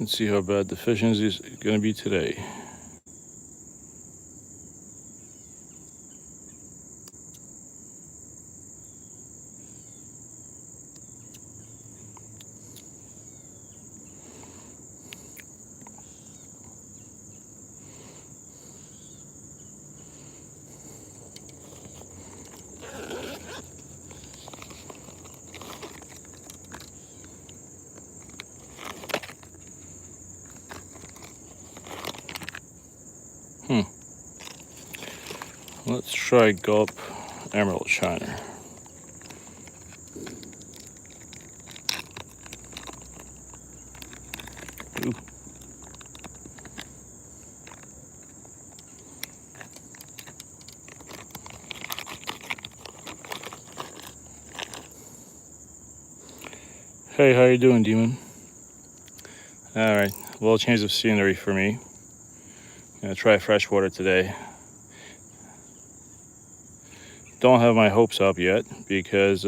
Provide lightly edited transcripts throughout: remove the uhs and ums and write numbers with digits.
Let's see how bad the fishing is going to be today. Let's try Gulp Emerald Shiner. Ooh. Hey, how you doing, Demon? All right, well, change of scenery for me. I'm gonna try freshwater today. Don't have my hopes up yet because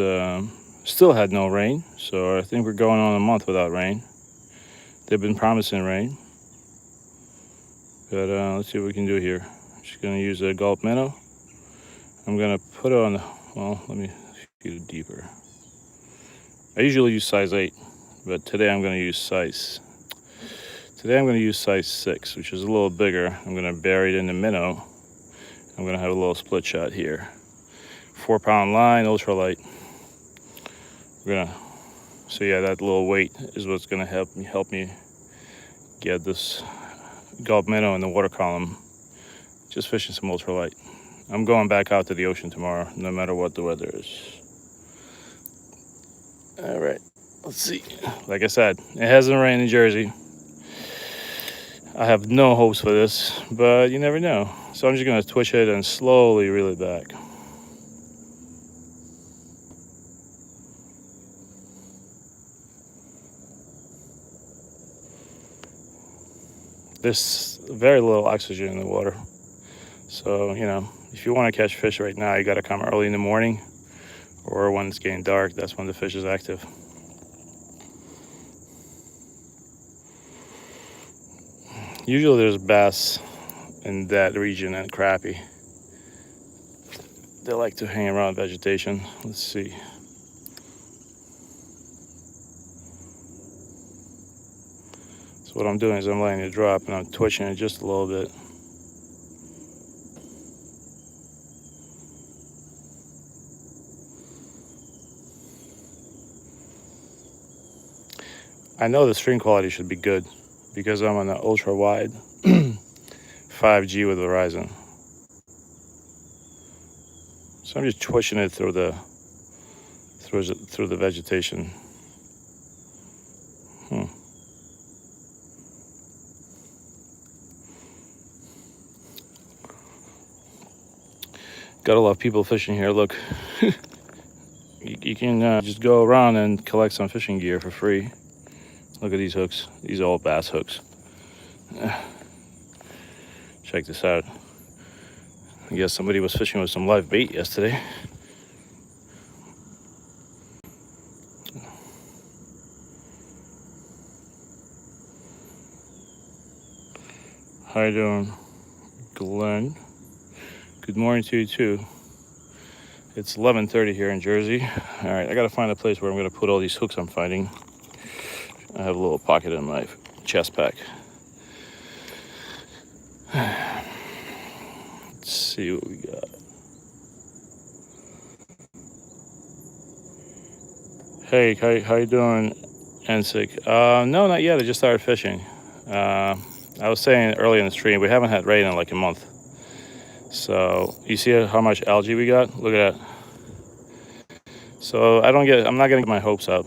still had no rain. So I think we're going on a month without rain. They've been promising rain, but let's see what we can do here. Just gonna use a Gulp minnow. I'm gonna put it on. Well, let me feed it deeper. I usually use size 8, but today I'm gonna use size 6, which is a little bigger. I'm gonna bury it in the minnow. I'm gonna have a little split shot here. 4-pound line, ultralight. So yeah, that little weight is what's gonna help me get this Gulp minnow in the water column. Just fishing some ultralight. I'm going back out to the ocean tomorrow, no matter what the weather is. All right, let's see. Like I said, it hasn't rained in Jersey. I have no hopes for this, but you never know. So I'm just gonna twitch it and slowly reel it back. There's very little oxygen in the water. So, if you want to catch fish right now, you got to come early in the morning or when it's getting dark. That's when the fish is active. Usually there's bass in that region and crappie. They like to hang around vegetation. Let's see. So what I'm doing is I'm letting it drop and I'm twitching it just a little bit. I know the string quality should be good because I'm on the ultra wide 5G with Verizon. So I'm just twitching it through the vegetation. Got a lot of people fishing here. Look, you can just go around and collect some fishing gear for free. Look at these hooks. These are all bass hooks. Check this out. I guess somebody was fishing with some live bait yesterday. How you doing, Glenn? Good morning to you too. It's 11:30 here in Jersey. All right, I gotta find a place where I'm gonna put all these hooks I'm finding. I have a little pocket in my chest pack. Let's see what we got. Hey, how you doing, Ensik? No, not yet. I just started fishing. I was saying earlier in the stream, we haven't had rain in like a month. So you see how much algae we got? Look at that. So I'm not gonna get my hopes up.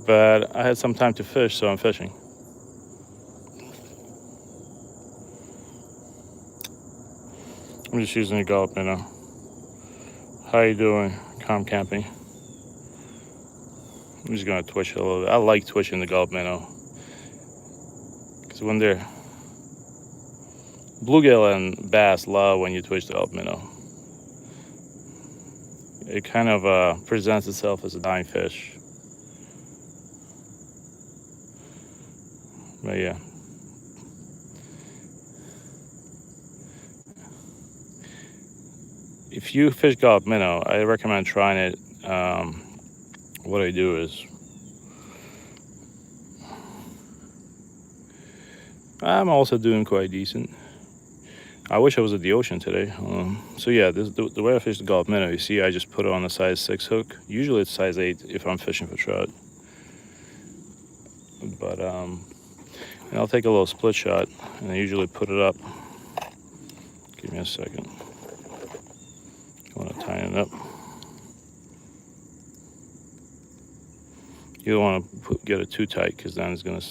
But I had some time to fish, so I'm fishing. I'm just using a Gulp minnow. How you doing, Calm Camping? I'm just gonna twitch it a little bit. I like twitching the Gulp minnow. Because when they're bluegill and bass love when you twitch the Gulp minnow. It kind of presents itself as a dying fish. But yeah. If you fish Gulf minnow, I recommend trying it. What I do is I'm also doing quite decent. I wish I was at the ocean today. So yeah, the way I fish the Gulf minnow, you see, I just put it on a size 6 hook. Usually it's size 8 if I'm fishing for trout. But and I'll take a little split shot, and I usually put it up. Give me a second. I want to tighten it up. You don't want to get it too tight, because then it's going to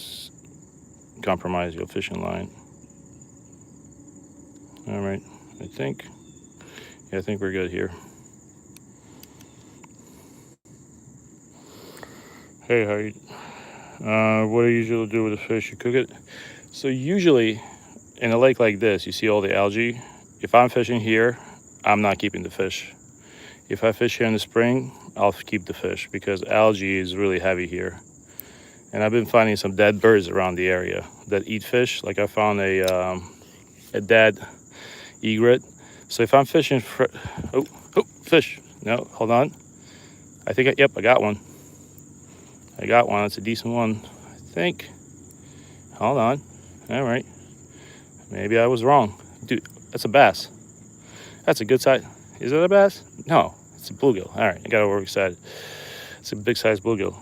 compromise your fishing line. All right, I think we're good here. Hey, how you? What do you usually do with the fish? You cook it. So usually, in a lake like this, you see all the algae. If I'm fishing here, I'm not keeping the fish. If I fish here in the spring, I'll keep the fish, because algae is really heavy here. And I've been finding some dead birds around the area that eat fish. Like I found a dead egret. So if I'm fishing for, oh, fish. No, hold on. I think, yep, I got one. It's a decent one, I think. Hold on. All right. Maybe I was wrong. Dude, that's a bass. That's a good size. Is it a bass? No, it's a bluegill. All right, I got overexcited. It's a big size bluegill.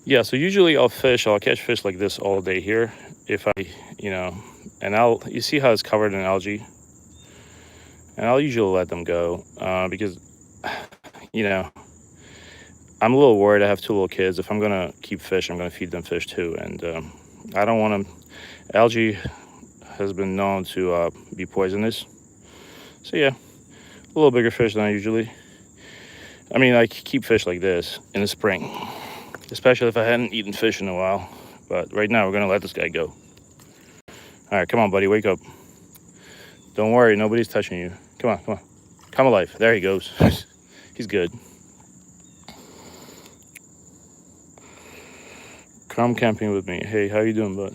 Yeah, so usually I'll catch fish like this all day here. If I, and you see how it's covered in algae? And I'll usually let them go because, I'm a little worried. I have 2 little kids. If I'm going to keep fish, I'm going to feed them fish too. And I don't want them. Algae has been known to be poisonous. So yeah, a little bigger fish than I usually. I mean, I keep fish like this in the spring, especially if I hadn't eaten fish in a while. But right now, we're going to let this guy go. All right, come on, buddy, wake up. Don't worry, nobody's touching you. Come on. Come alive. There he goes. He's good. Come camping with me. Hey, how you doing, bud?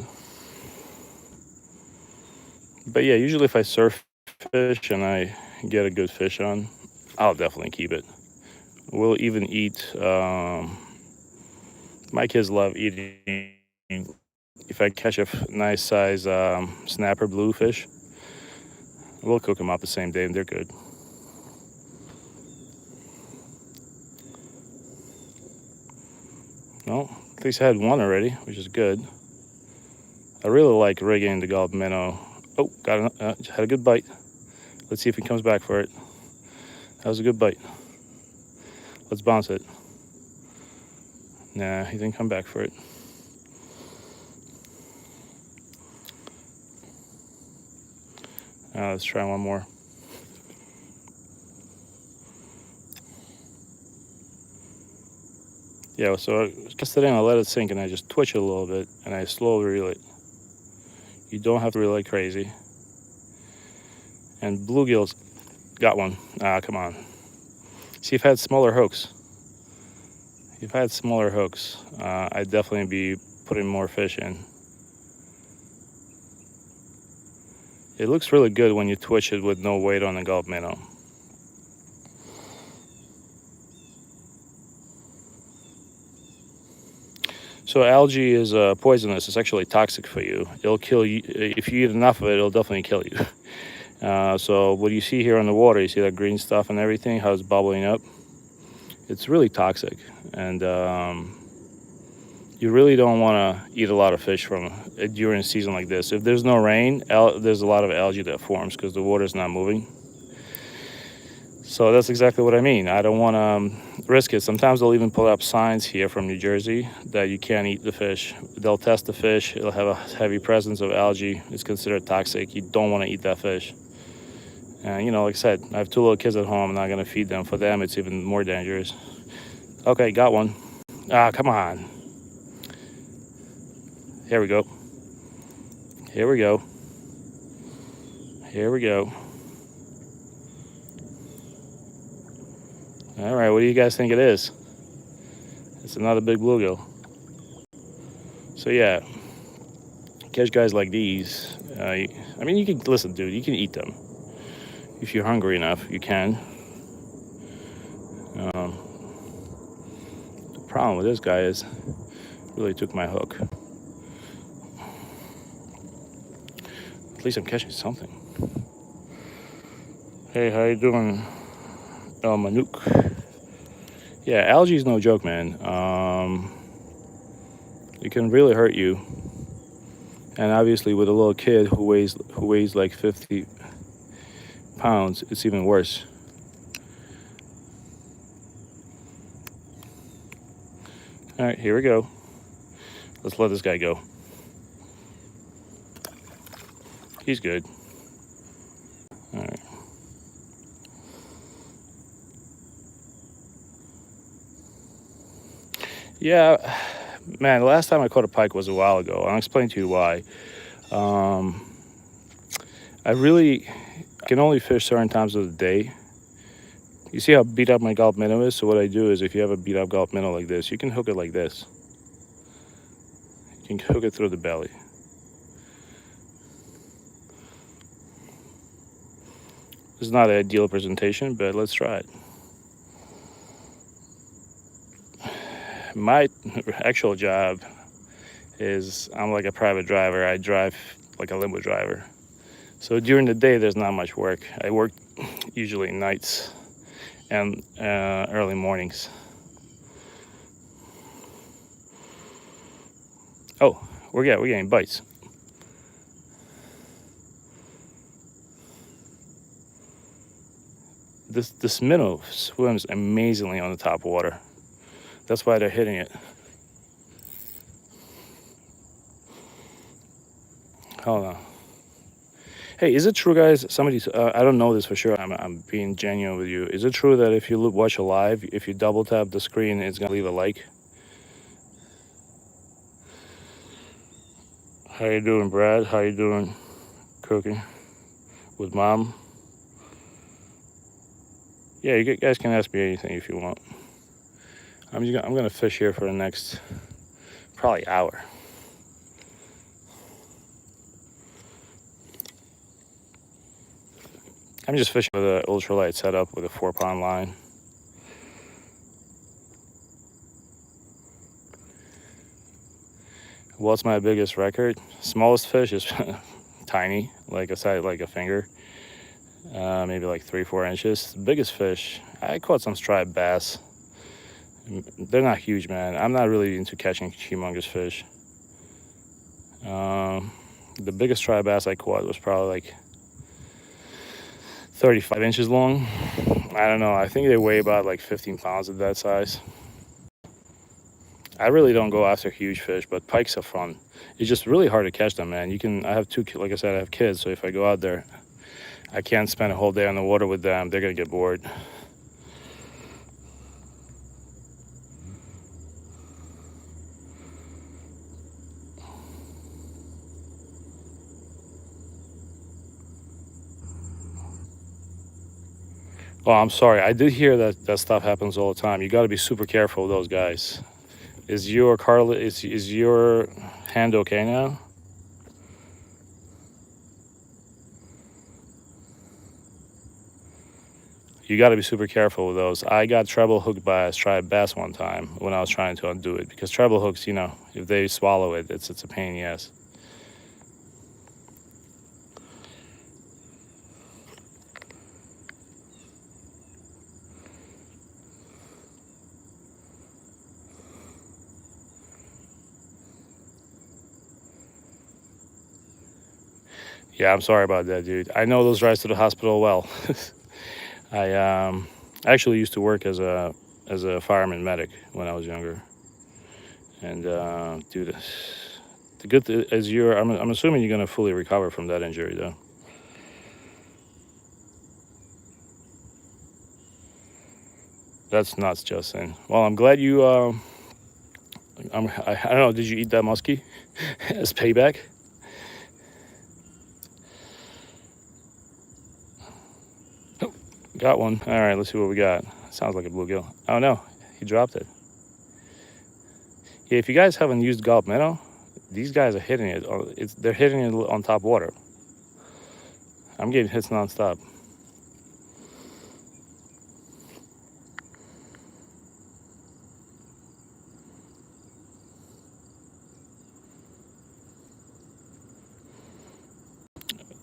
But yeah, usually if I surf fish and I get a good fish on, I'll definitely keep it. We'll even eat. My kids love eating. If I catch a nice size snapper bluefish, we'll cook them up the same day, and they're good. Well, at least I had one already, which is good. I really like rigging the Gulf minnow. Oh, had a good bite. Let's see if he comes back for it. That was a good bite. Let's bounce it. Nah, he didn't come back for it. Let's try one more. Yeah, so I cast it in, I let it sink, and I just twitch it a little bit, and I slowly reel it. You don't have to reel like crazy. And bluegills, got one. Come on. See, if I had smaller hooks, I'd definitely be putting more fish in. It looks really good when you twitch it with no weight on the Gulf minnow. So algae is poisonous. It's actually toxic for you. It'll kill you. If you eat enough of it, it'll definitely kill you. So what you see here on the water, you see that green stuff and everything, how it's bubbling up? It's really toxic. And you really don't want to eat a lot of fish during a season like this. If there's no rain, there's a lot of algae that forms because the water's not moving. So that's exactly what I mean. I don't want to risk it. Sometimes they'll even put up signs here from New Jersey that you can't eat the fish. They'll test the fish. It'll have a heavy presence of algae. It's considered toxic. You don't want to eat that fish. And, like I said, I have 2 little kids at home. I'm not going to feed them. For them, it's even more dangerous. Okay, got one. Come on. Here we go. All right, what do you guys think it is? It's another big bluegill. So yeah, catch guys like these. I mean, you can listen, dude. You can eat them if you're hungry enough. You can. The problem with this guy is, really took my hook. At least I'm catching something. Hey, how you doing, El Manouk? Yeah, algae is no joke, man. It can really hurt you. And obviously, with a little kid who weighs like 50 pounds, it's even worse. All right, here we go. Let's let this guy go. He's good. All right. Yeah, man, the last time I caught a pike was a while ago. I'll explain to you why. I really can only fish certain times of the day. You see how beat up my gulp minnow is? So what I do is, if you have a beat up gulp minnow like this, you can hook it like this. You can hook it through the belly. This is not an ideal presentation, but let's try it. My actual job is, I'm like a private driver. I drive like a limo driver. So during the day, there's not much work. I work usually nights and early mornings. Oh, we're getting bites. This minnow swims amazingly on the top water. That's why they're hitting it. Hold on. Hey, is it true, guys? Somebody's, I don't know this for sure. I'm being genuine with you. Is it true that if you watch a live, if you double tap the screen, it's gonna leave a like? How you doing, Brad? How you doing, cooking with mom? Yeah, you guys can ask me anything if you want. I'm gonna fish here for the next probably hour. I'm just fishing with an ultralight setup with a 4-pound line. What's my biggest record? Smallest fish is tiny, like a finger, maybe like 3-4 inches. Biggest fish, I caught some striped bass. They're not huge, man. I'm not really into catching humongous fish. The biggest striped bass I caught was probably like 35 inches long. I don't know. I think they weigh about like 15 pounds at that size. I really don't go after huge fish, but pikes are fun. It's just really hard to catch them, man. I have like I said, I have kids, so if I go out there, I can't spend a whole day on the water with them. They're gonna get bored. Oh, I'm sorry. I did hear that stuff happens all the time. You got to be super careful with those guys. Is your hand okay now? You got to be super careful with those. I got treble hooked by a striped bass one time when I was trying to undo it, because treble hooks, if they swallow it, it's a pain in the ass. Yeah, I'm sorry about that, dude. I know those rides to the hospital well. I actually used to work as a fireman medic when I was younger, and dude, the good is I'm assuming you're gonna fully recover from that injury, though. That's nuts, Justin. Well, I'm glad you. I don't know. Did you eat that muskie as payback? Oh, got one. All right, let's see what we got. Sounds like a bluegill. Oh no, he dropped it. Yeah, if you guys haven't used gulp minnow, These guys are hitting it. They're hitting it on top water. I'm getting hits nonstop.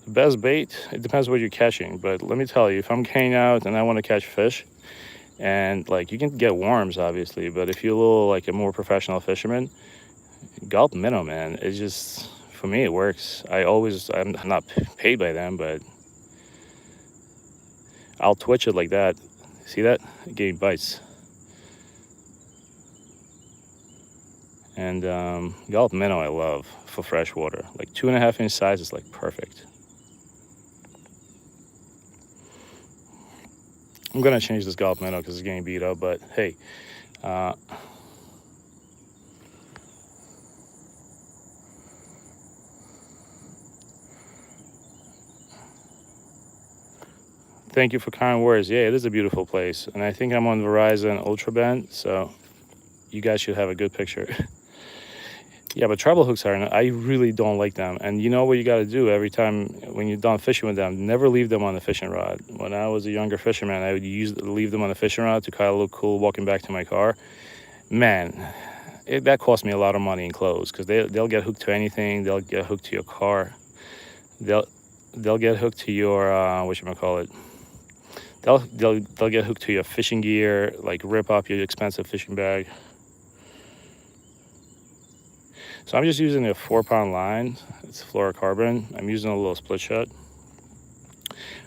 The best bait, it depends what you're catching. But let me tell you, if I'm hanging out and I want to catch fish, and like you can get worms obviously, but if you're a little like a more professional fisherman, gulp minnow, man, it's just, for me it works. I'm not paid by them, but I'll twitch it like that. See that? It gave me bites. And gulp minnow I love for freshwater. Like 2.5 inch size is like perfect. I'm gonna change this gulp minnow because it's getting beat up, but hey, thank you for kind words. Yeah, it is a beautiful place. And I think I'm on Verizon Ultra Band, so you guys should have a good picture. Yeah, but treble hooks I really don't like them. And you know what you got to do every time when you're done fishing with them? Never leave them on the fishing rod. When I was a younger fisherman, I would leave them on the fishing rod to kind of look cool walking back to my car. Man, that cost me a lot of money in clothes because they'll get hooked to anything. They'll get hooked to your car. They'll get hooked to your whatchamacallit. They'll get hooked to your fishing gear, like rip up your expensive fishing bag. So I'm just using a 4-pound line. It's fluorocarbon. I'm using a little split shot.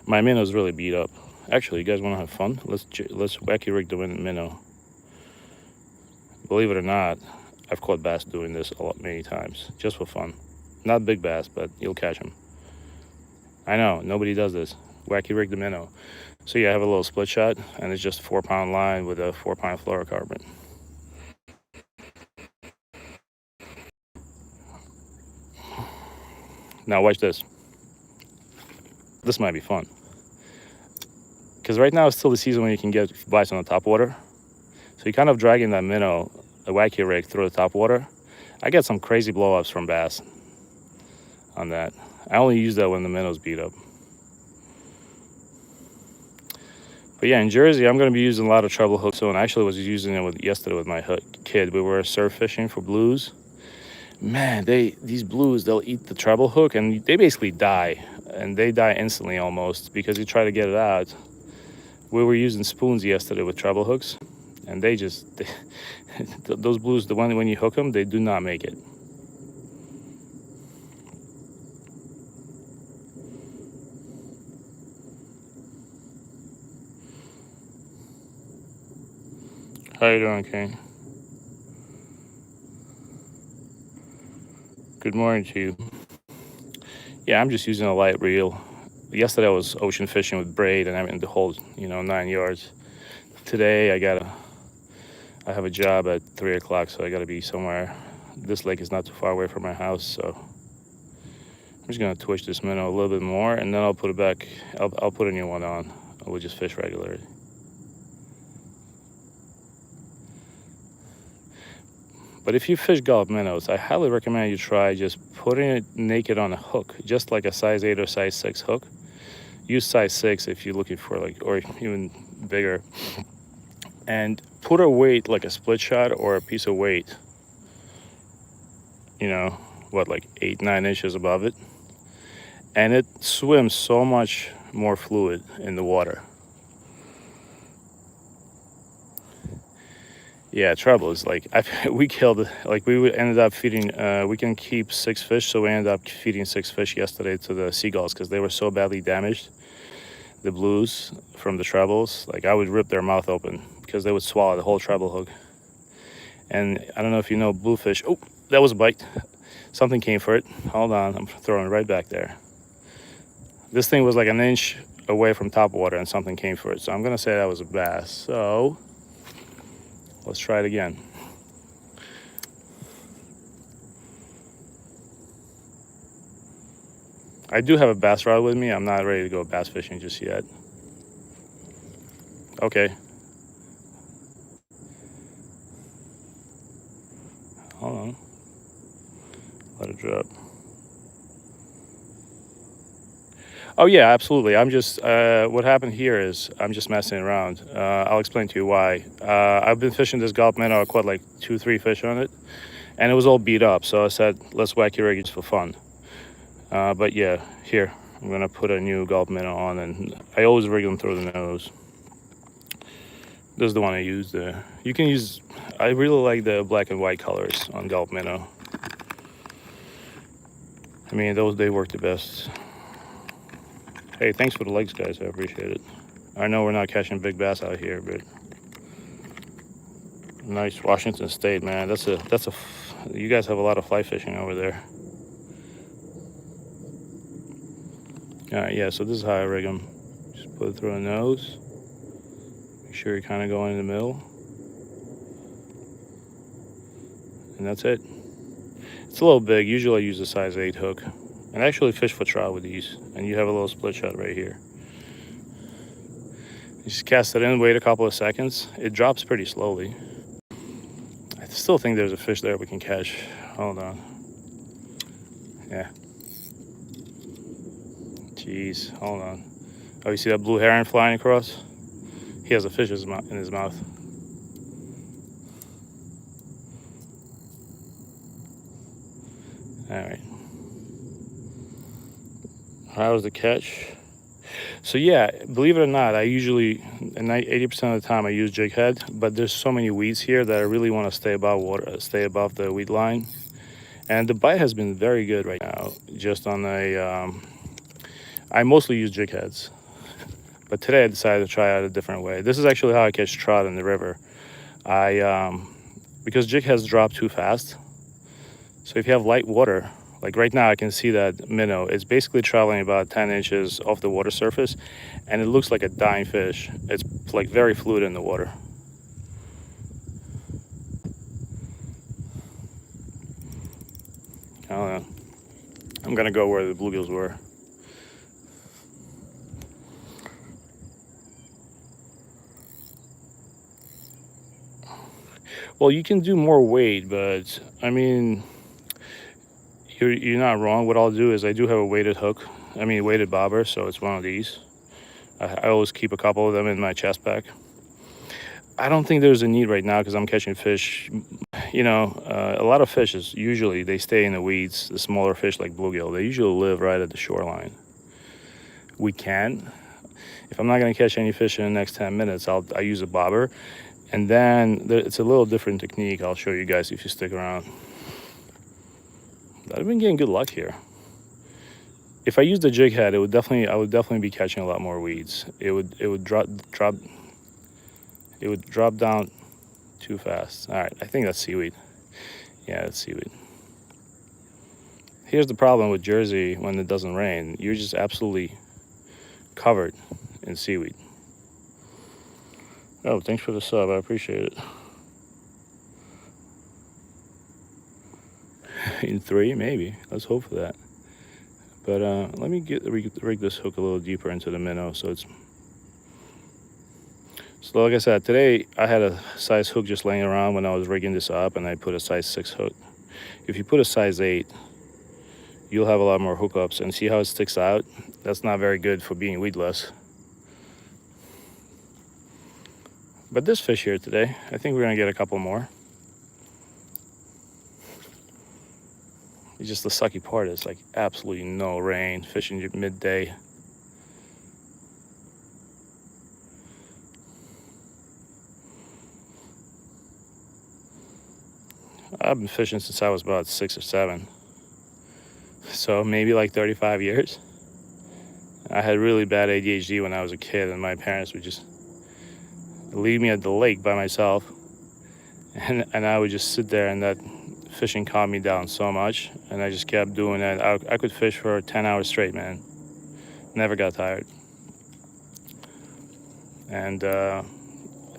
My minnow's really beat up. Actually, you guys want to have fun? Let's wacky rig the minnow. Believe it or not, I've caught bass doing this many times, just for fun. Not big bass, but you'll catch them. I know, nobody does this. Wacky rig the minnow. So yeah, I have a little split shot, and it's just a 4-pound line with a 4-pound fluorocarbon. Now watch this. This might be fun. Because right now it's still the season when you can get bites on the top water. So you're kind of dragging that minnow, the wacky rig, through the top water. I get some crazy blow-ups from bass on that. I only use that when the minnow's beat up. But yeah, in Jersey, I'm going to be using a lot of treble hooks. So, and I actually was using it yesterday with my kid. We were surf fishing for blues. Man, these blues, they'll eat the treble hook and they basically die. And they die instantly almost because you try to get it out. We were using spoons yesterday with treble hooks, and those blues, the one when you hook them, they do not make it. How you doing, King? Good morning to you. Yeah, I'm just using a light reel. Yesterday I was ocean fishing with braid and having the whole, 9 yards. Today I have a job at 3 o'clock, so I gotta be somewhere. This lake is not too far away from my house, so I'm just gonna twitch this minnow a little bit more, and then I'll put it back. I'll put a new one on. We'll just fish regularly. But if you fish gulp minnows, I highly recommend you try just putting it naked on a hook, just like a size 8 or size 6 hook. Use size 6 if you're looking for or even bigger. And put a weight like a split shot or a piece of weight, like 8-9 inches above it. And it swims so much more fluid in the water. Yeah, trouble is like we killed, like we ended up feeding. We can keep 6 fish, so we ended up feeding 6 fish yesterday to the seagulls because they were so badly damaged. The blues from the trebles, like I would rip their mouth open because they would swallow the whole treble hook. And I don't know if you know bluefish. Oh, that was a bite. Something came for it. Hold on, I'm throwing it right back there. This thing was like an inch away from top water and something came for it. So I'm gonna say that was a bass. So let's try it again. I do have a bass rod with me. I'm not ready to go bass fishing just yet. Okay. Hold on. drop. Oh yeah, absolutely. I'm just what happened here is I'm just messing around. I'll explain to you why. I've been fishing this gulp minnow. I caught like 2-3 fish on it, and it was all beat up. So I said, let's whack your rig just for fun. But yeah, here I'm gonna put a new gulp minnow on, and I always rig them through the nose. This is the one I used. You can use. I really like the black and white colors on gulp minnow. I mean, they work the best. Hey, thanks for the likes, guys. I appreciate it. I know we're not catching big bass out here, but nice Washington State, man. You guys have a lot of fly fishing over there. All right, yeah. So this is how I rig them. Just put it through the nose. Make sure you're kind of going in the middle, and that's it. It's a little big. Usually I use a size 8 hook, and I actually fish for trout with these. And you have a little split shot right here. You just cast it in, wait a couple of seconds. It drops pretty slowly. I still think there's a fish there we can catch. Hold on. Yeah. Jeez, hold on. Oh, you see that blue heron flying across? He has a fish in his mouth. All right. How was the catch? So yeah, believe it or not, I usually, 80% of the time I use jig head, but there's so many weeds here that I really want to stay above the weed line. And the bite has been very good right now, just on I mostly use jig heads, but today I decided to try out a different way. This is actually how I catch trout in the river. Because jig heads drop too fast, so if you have light water, like right now I can see that minnow, it's basically traveling about 10 inches off the water surface, and it looks like a dying fish. It's like very fluid in the water. I don't know. I'm gonna go where the bluegills were. Well, you can do more weight, but I mean, you're not wrong. What I'll do is I do have a weighted hook. I mean, weighted bobber, so it's one of these. I always keep a couple of them in my chest pack. I don't think there's a need right now because I'm catching fish. A lot of fishes, usually they stay in the weeds. The smaller fish like bluegill, they usually live right at the shoreline. We can. If I'm not going to catch any fish in the next 10 minutes, I use a bobber. And then it's a little different technique. I'll show you guys if you stick around. I've been getting good luck here. If I used the jig head, I would definitely be catching a lot more weeds. It would drop down too fast. All right, I think that's seaweed. Yeah, that's seaweed. Here's the problem with Jersey when it doesn't rain. You're just absolutely covered in seaweed. Oh, thanks for the sub. I appreciate it. In 3, maybe. Let's hope for that. But let me rig this hook a little deeper into the minnow so like I said, today I had a size hook just laying around when I was rigging this up, and I put a size 6 hook. If you put a size 8, you'll have a lot more hookups, and see how it sticks out? That's not very good for being weedless. But this fish here today, I think we're gonna get a couple more. It's just the sucky part is like absolutely no rain, fishing midday. I've been fishing since I was about 6 or 7. So maybe like 35 years. I had really bad ADHD when I was a kid, and my parents would just leave me at the lake by myself. And I would just sit there, and that fishing calmed me down so much, and I just kept doing it. I could fish for 10 hours straight, man. Never got tired. And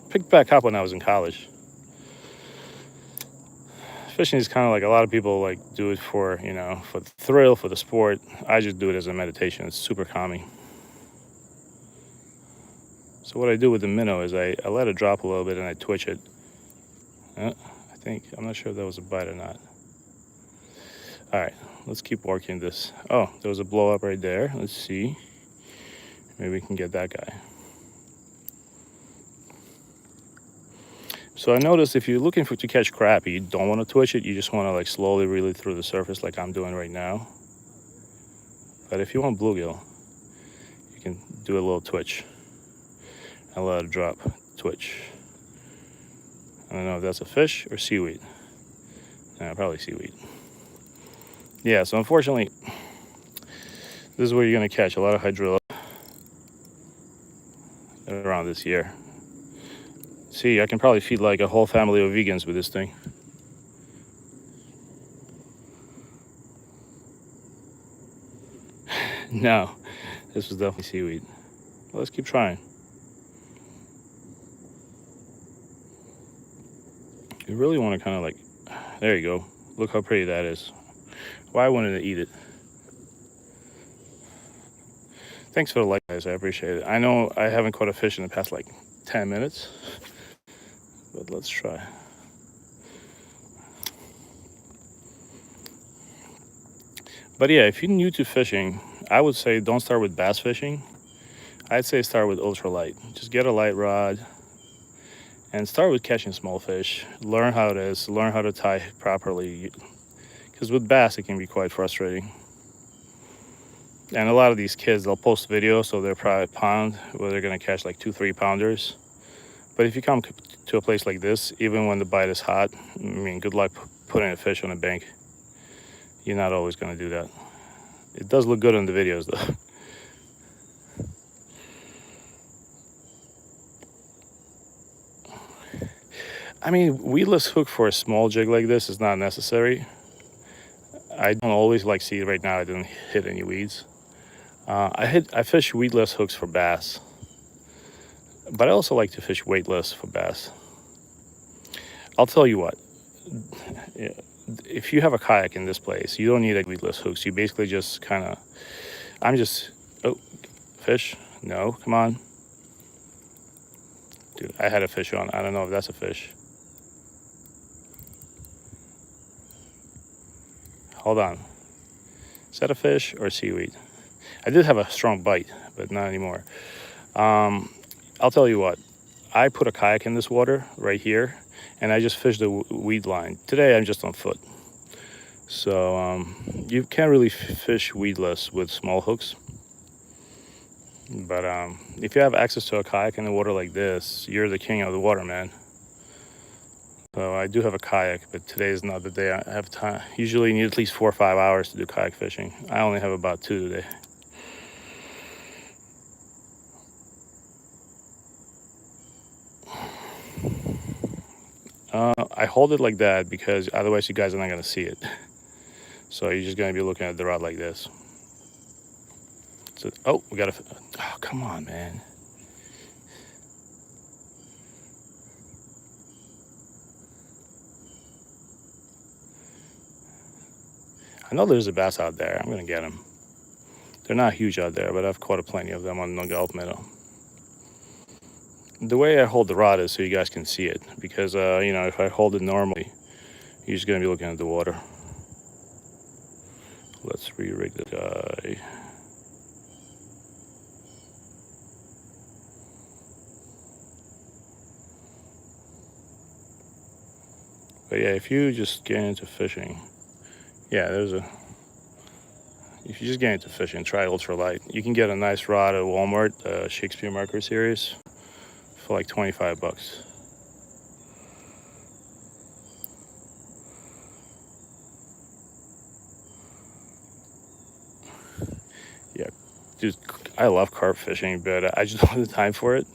picked back up when I was in college. Fishing is kind of like a lot of people like do it for, for the thrill, for the sport. I just do it as a meditation. It's super calming. So what I do with the minnow is I let it drop a little bit and I twitch it. I'm not sure if that was a bite or not. All right, let's keep working this. Oh, there was a blow up right there. Let's see. Maybe we can get that guy. So I noticed if you're looking to catch crappie, you don't want to twitch it. You just want to like slowly reel it through the surface like I'm doing right now. But if you want bluegill, you can do a little twitch and let it drop. Twitch. I don't know if that's a fish or seaweed. Probably seaweed. Yeah, so unfortunately, this is where you're going to catch a lot of hydrilla around this year. See, I can probably feed like a whole family of vegans with this thing. No, this was definitely seaweed. Well, let's keep trying. You really want to kind of like, there you go. Look how pretty that is. Why wouldn't it eat it? Thanks for the like, guys. I appreciate it. I know I haven't caught a fish in the past like 10 minutes, but let's try. But yeah, if you're new to fishing, I would say don't start with bass fishing. I'd say start with ultralight. Just get a light rod and start with catching small fish. Learn how it is, learn how to tie properly. Because with bass, it can be quite frustrating. And a lot of these kids, they'll post videos, so they're probably pound, where they're gonna catch like 2-3 pounders. But if you come to a place like this, even when the bite is hot, I mean, good luck putting a fish on a bank. You're not always gonna do that. It does look good in the videos though. I mean, weedless hook for a small jig like this is not necessary. I don't always like, see right now I didn't hit any weeds. I fish weedless hooks for bass, but I also like to fish weightless for bass. I'll tell you what, if you have a kayak in this place, you don't need like weedless hooks. You basically just kind of, oh, fish? No, come on. Dude, I had a fish on. I don't know if that's a fish. Hold on. Is that a fish or seaweed? I did have a strong bite, but not anymore. I'll tell you what. I put a kayak in this water right here, and I just fished the weed line. Today, I'm just on foot. So you can't really fish weedless with small hooks. But if you have access to a kayak in the water like this, you're the king of the water, man. So I do have a kayak, but today is not the day I have time. Usually you need at least 4 or 5 hours to do kayak fishing. I only have about 2 today. I hold it like that because otherwise you guys are not going to see it. So you're just going to be looking at the rod like this. So, oh, we got to, oh, come on, man. I know there's a bass out there. I'm going to get him. They're not huge out there, but I've caught plenty of them on the Gulf Minnow. The way I hold the rod is so you guys can see it, because you know, if I hold it normally, you're just gonna be looking at the water. Let's re-rig the guy. But yeah, if you just get into fishing, yeah, if you just get into fishing, try ultralight. You can get a nice rod at Walmart, Shakespeare Marker Series, for like 25 bucks. Yeah, dude, I love carp fishing, but I just don't have the time for it.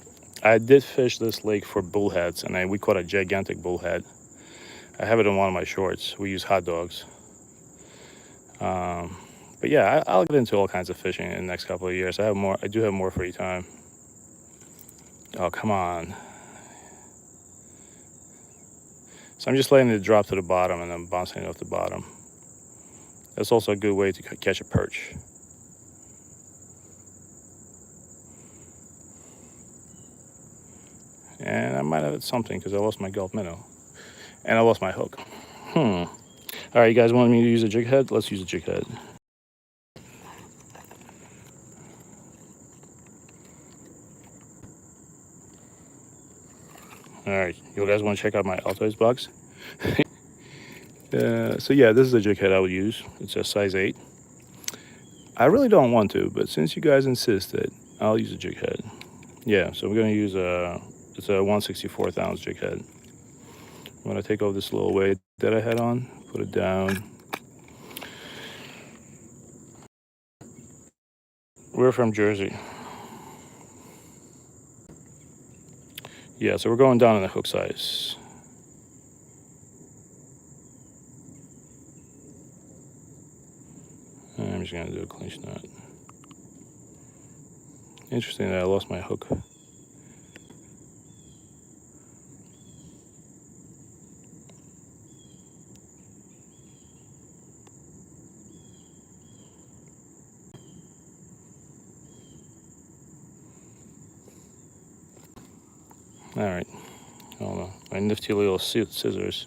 I did fish this lake for bullheads, and we caught a gigantic bullhead. I have it in one of my shorts. We use hot dogs. But yeah, I'll get into all kinds of fishing in the next couple of years. I do have more free time. Oh, come on. So I'm just letting it drop to the bottom and then bouncing it off the bottom. That's also a good way to catch a perch. And I might have hit something because I lost my Gulf Minnow. And I lost my hook. All right, you guys want me to use a jig head? Let's use a jig head. All right, you guys want to check out my Altoids box? So yeah, this is a jig head I would use. It's a size 8. I really don't want to, but since you guys insisted, I'll use a jig head. Yeah, so we're gonna use it's a 1/64 ounce jig head. I'm gonna take off this little weight that I had on, put it down. We're from Jersey. Yeah, so we're going down in the hook size. I'm just gonna do a clinch knot. Interesting that I lost my hook. All right, hold on. My nifty little scissors.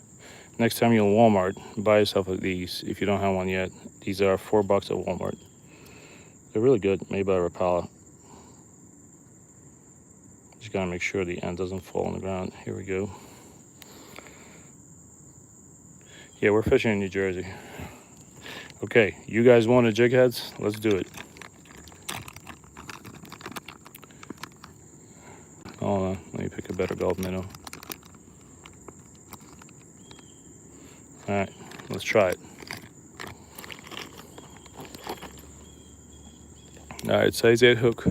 Next time you're in Walmart, buy yourself these if you don't have one yet. These are $4 at Walmart. They're really good, made by Rapala. Just gotta make sure the end doesn't fall on the ground. Here we go. Yeah, we're fishing in New Jersey. Okay, you guys want jig heads? Let's do it. Hold on, let me pick a better gulp minnow. All right, let's try it. All right, size 8 hook.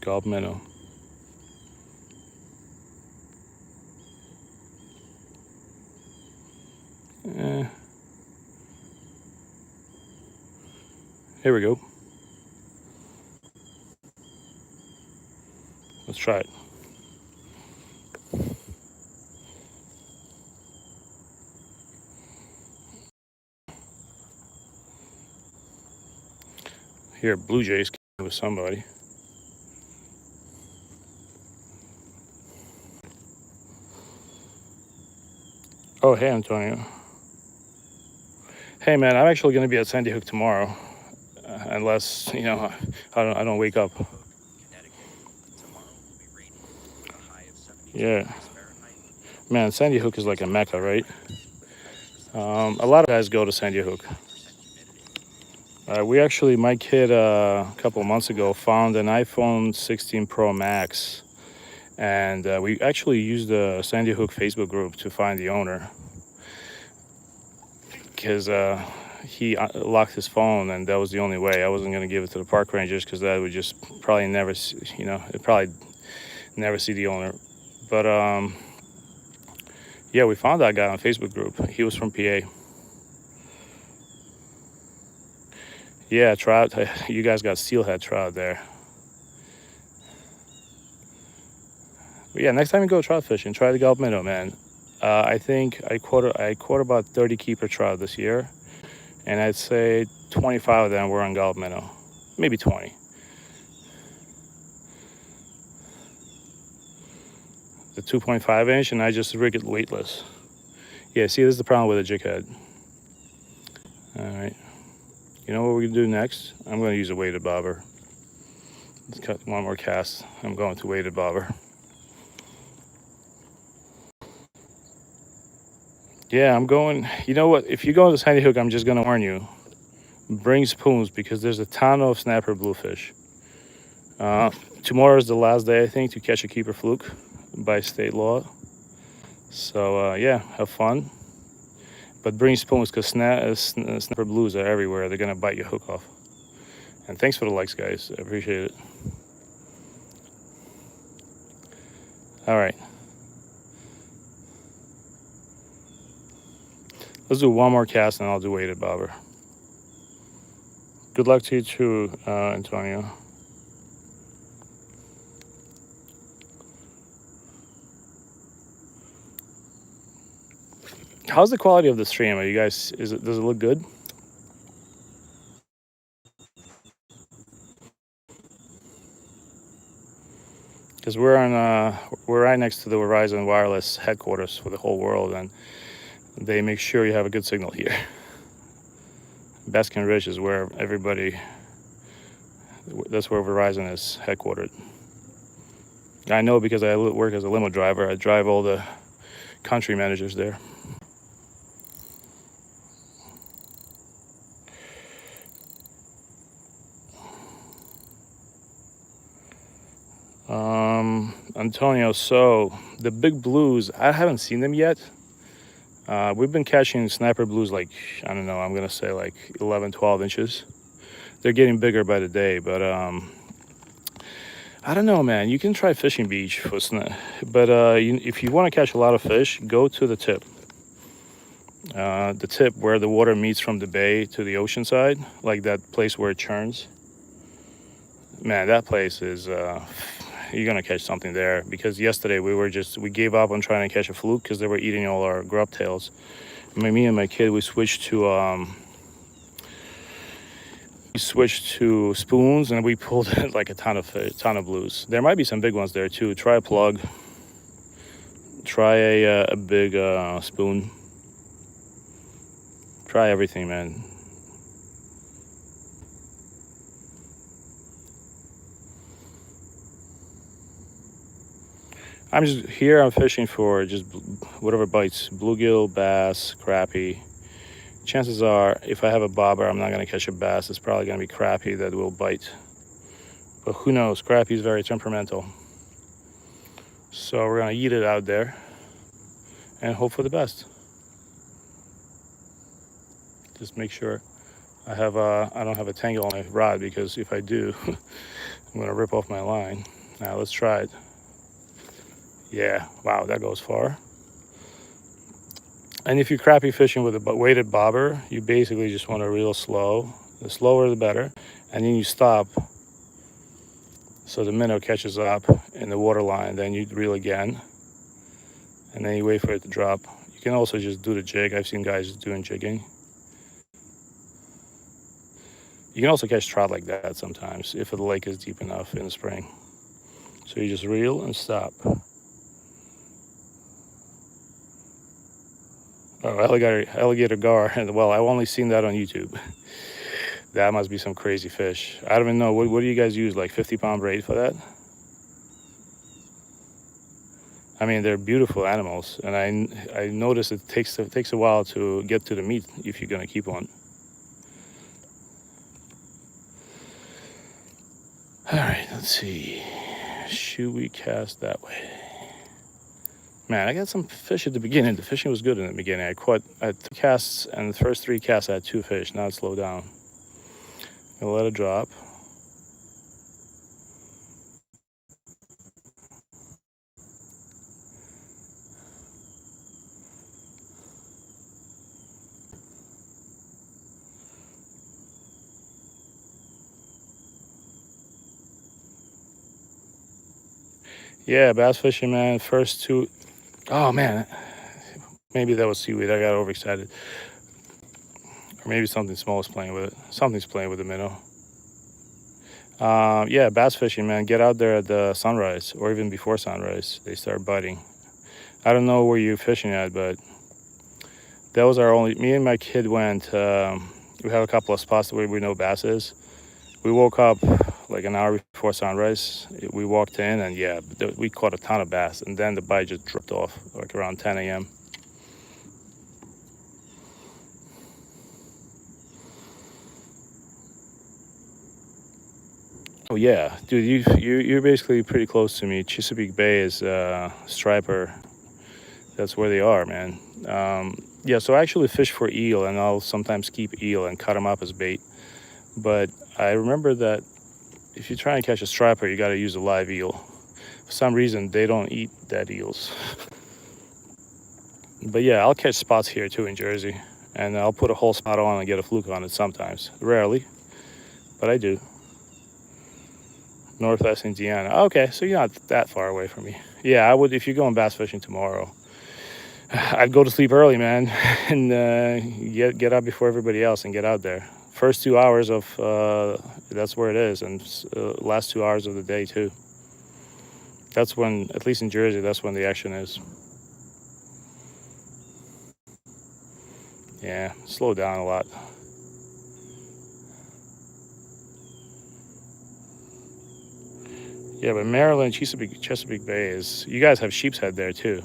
Gulp minnow. Here we go. Let's try it. Here, Blue Jays with somebody. Oh, hey, Antonio. Hey, man, I'm actually going to be at Sandy Hook tomorrow, unless I don't wake up. Yeah, man, Sandy Hook is like a mecca, right? A lot of guys go to Sandy Hook. My kid a couple of months ago found an iPhone 16 Pro Max, and we actually used the Sandy Hook Facebook group to find the owner, because he locked his phone, and that was the only way. I wasn't going to give it to the park rangers because that would just probably never, probably never see the owner. But yeah, we found that guy on Facebook group. He was from PA. Yeah, trout. You guys got steelhead trout there. But yeah, next time you go trout fishing, try the Gulf minnow, man. I think I caught about 30 keeper trout this year, and I'd say 25 of them were on Gulf minnow, maybe 20. The 2.5 inch, and I just rig it weightless. Yeah, see, this is the problem with a jig head. All right, you know what we're gonna do next? I'm gonna use a weighted bobber. Let's cut one more cast. I'm going to weighted bobber. Yeah, I'm going. You know what? If you go to Sandy Hook, I'm just gonna warn you. Bring spoons because there's a ton of snapper bluefish. Tomorrow is the last day, I think, to catch a keeper fluke by state law. So yeah, have fun. But bring spoons because snapper blues are everywhere. They're gonna bite your hook off. And thanks for the likes, guys. I appreciate it. All right. Let's do one more cast and I'll do weighted bobber. Good luck to you too, Antonio. How's the quality of the stream? Are you guys? Does it look good? because we're right next to the Verizon wireless headquarters for the whole world, and they make sure you have a good signal here. Baskin Ridge is where that's where Verizon is headquartered. I know because I work as a limo driver. I drive all the country managers there. Antonio, so the big blues, I haven't seen them yet. We've been catching snapper blues like, I don't know, I'm gonna say like 11, 12 inches. They're getting bigger by the day, but I don't know, man. You can try fishing beach for but if you want to catch a lot of fish, go to the tip. The tip where the water meets from the bay to the ocean side, like that place where it churns. Man, that place is you're gonna catch something there, because yesterday we gave up on trying to catch a fluke because they were eating all our grub tails. Me and my kid, we switched to spoons, and we pulled like a ton of blues. There might be some big ones there too. Try a plug. Try a big spoon. Try everything, man. I'm fishing for just whatever bites. Bluegill, bass, crappie. Chances are, if I have a bobber, I'm not going to catch a bass. It's probably going to be crappie that will bite. But who knows? Crappie is very temperamental. So we're going to eat it out there and hope for the best. Just make sure I don't have a tangle on my rod, because if I do, I'm going to rip off my line. Now let's try it. Yeah, wow, that goes far. And if you're crappie fishing with a weighted bobber, you basically just want to reel slow. The slower the better. And then you stop so the minnow catches up in the water line. Then you reel again. And then you wait for it to drop. You can also just do the jig. I've seen guys doing jigging. You can also catch trout like that sometimes if the lake is deep enough in the spring. So you just reel and stop. Oh, alligator gar. Well, I've only seen that on YouTube. That must be some crazy fish. I don't even know. What do you guys use? Like 50-pound braid for that? I mean, they're beautiful animals, and I noticed it takes a while to get to the meat if you're gonna keep one. All right, let's see. Should we cast that way? Man, I got some fish at the beginning. The fishing was good in the beginning. I caught at 3 casts, and the first 3 casts I had 2 fish. Now it's slowed down. I'll let it drop. Yeah, bass fishing, man. First 2. Oh man, maybe that was seaweed. I got overexcited. Or maybe something small is playing with it. Something's playing with the minnow. Yeah, bass fishing, man. Get out there at the sunrise, or even before sunrise. They start biting. I don't know where you're fishing at, but that was our only. Me and my kid went. We have a couple of spots where we know bass is. We woke up like an hour before sunrise. We walked in, and yeah, we caught a ton of bass, and then the bite just dropped off like around 10 a.m. Oh yeah, dude, you're basically pretty close to me. Chesapeake Bay is striper. That's where they are, man. Yeah, so I actually fish for eel, and I'll sometimes keep eel and cut them up as bait. But I remember that if you try and catch a striper, you got to use a live eel. For some reason, they don't eat dead eels. But yeah, I'll catch spots here too in Jersey, and I'll put a whole spot on and get a fluke on it sometimes. Rarely, but I do. Northwest Indiana. Okay, so you're not that far away from me. Yeah, I would, if you're going bass fishing tomorrow, I'd go to sleep early, man, and get up before everybody else and get out there. First 2 hours of that's where it is, and last 2 hours of the day too. That's when, at least in Jersey, that's when the action is. Yeah, slow down a lot. Yeah, but Maryland, Chesapeake Bay is, you guys have sheep's head there too.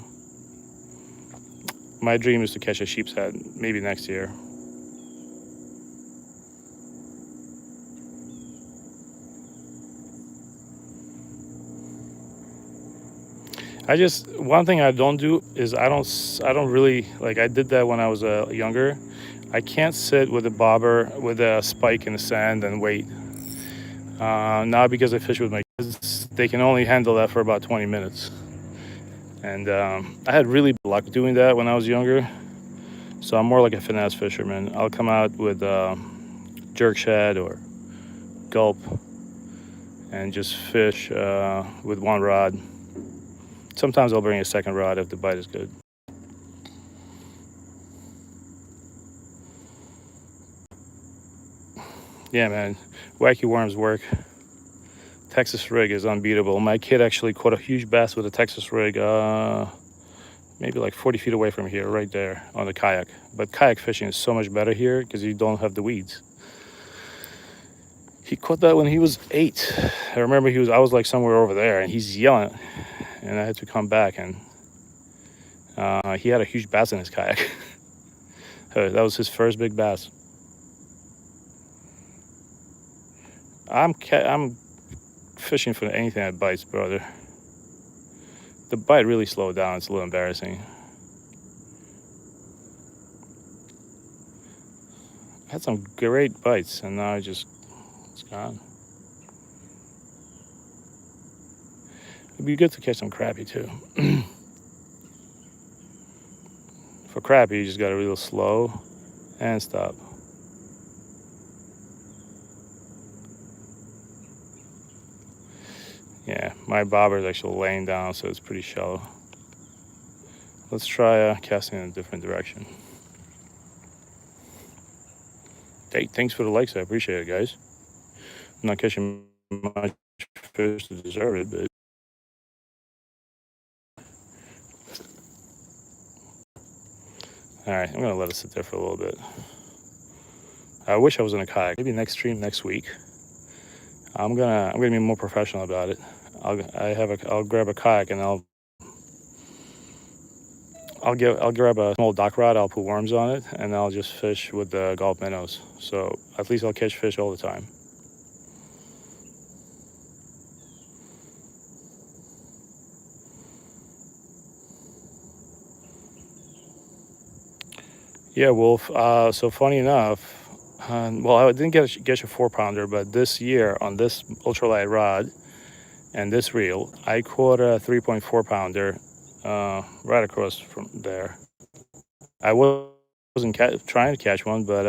My dream is to catch a sheep's head, maybe next year. One thing I don't do is I don't really, like, I did that when I was younger. I can't sit with a bobber with a spike in the sand and wait. Now because I fish with my kids, they can only handle that for about 20 minutes. And I had really bad luck doing that when I was younger. So I'm more like a finesse fisherman. I'll come out with jerk shad or gulp and just fish with one rod. Sometimes I'll bring a second rod if the bite is good. Yeah, man, wacky worms work. Texas rig is unbeatable. My kid actually caught a huge bass with a Texas rig, maybe like 40 feet away from here, right there on the kayak. But kayak fishing is so much better here because you don't have the weeds. He caught that when he was 8. I remember I was like somewhere over there, and he's yelling, and I had to come back, and he had a huge bass in his kayak. That was his first big bass. I'm fishing for anything that bites, brother. The bite really slowed down. It's a little embarrassing. I had some great bites, and now it's gone. It'd be good to catch some crappie too. For crappie, you just gotta real slow and stop. Yeah, my bobber is actually laying down, so it's pretty shallow. Let's try casting in a different direction. Hey, thanks for the likes. I appreciate it, guys. I'm not catching much fish to deserve it, but all right, I'm gonna let it sit there for a little bit. I wish I was in a kayak. Maybe next stream next week. I'm gonna be more professional about it. I'll grab a kayak and I'll grab a small dock rod. I'll put worms on it, and I'll just fish with the gulp minnows. So at least I'll catch fish all the time. Yeah, Wolf. So funny enough, well, I didn't get a 4-pounder, but this year on this ultralight rod and this reel, I caught a 3.4-pounder right across from there. I wasn't trying to catch one, but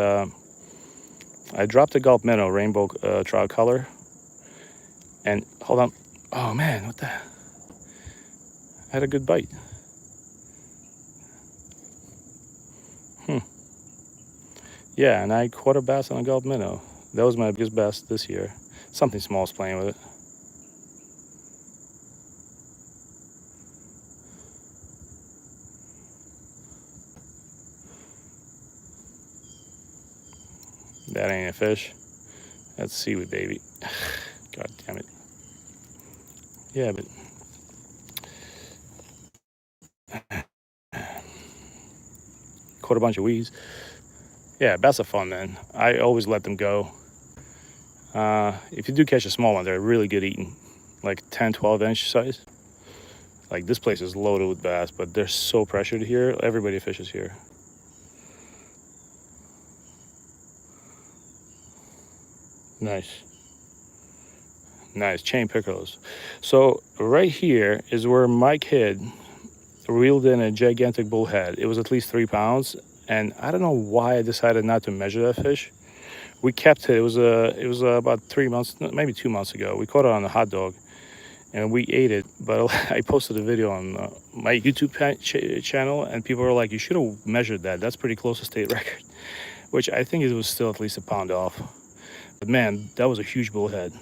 I dropped a gulp minnow, rainbow trout color, and hold on. Oh man, what the? I had a good bite. Yeah, and I caught a bass on a gulp minnow. That was my biggest bass this year. Something small is playing with it. That ain't a fish. That's seaweed, baby. God damn it. Yeah, but caught a bunch of weeds. Yeah, bass are fun, man. I always let them go. If you do catch a small one, they're really good eating. Like 10, 12-inch size. Like this place is loaded with bass, but they're so pressured here. Everybody fishes here. Nice. Nice, chain pickerels. So right here is where my kid reeled in a gigantic bullhead. It was at least 3 pounds, and I don't know why I decided not to measure that fish. We kept it. It was about 3 months, maybe 2 months ago. We caught it on a hot dog, and we ate it. But I posted a video on my YouTube channel, and people were like, "You should have measured that. That's pretty close to state record," which I think it was still at least a pound off. But man, that was a huge bullhead.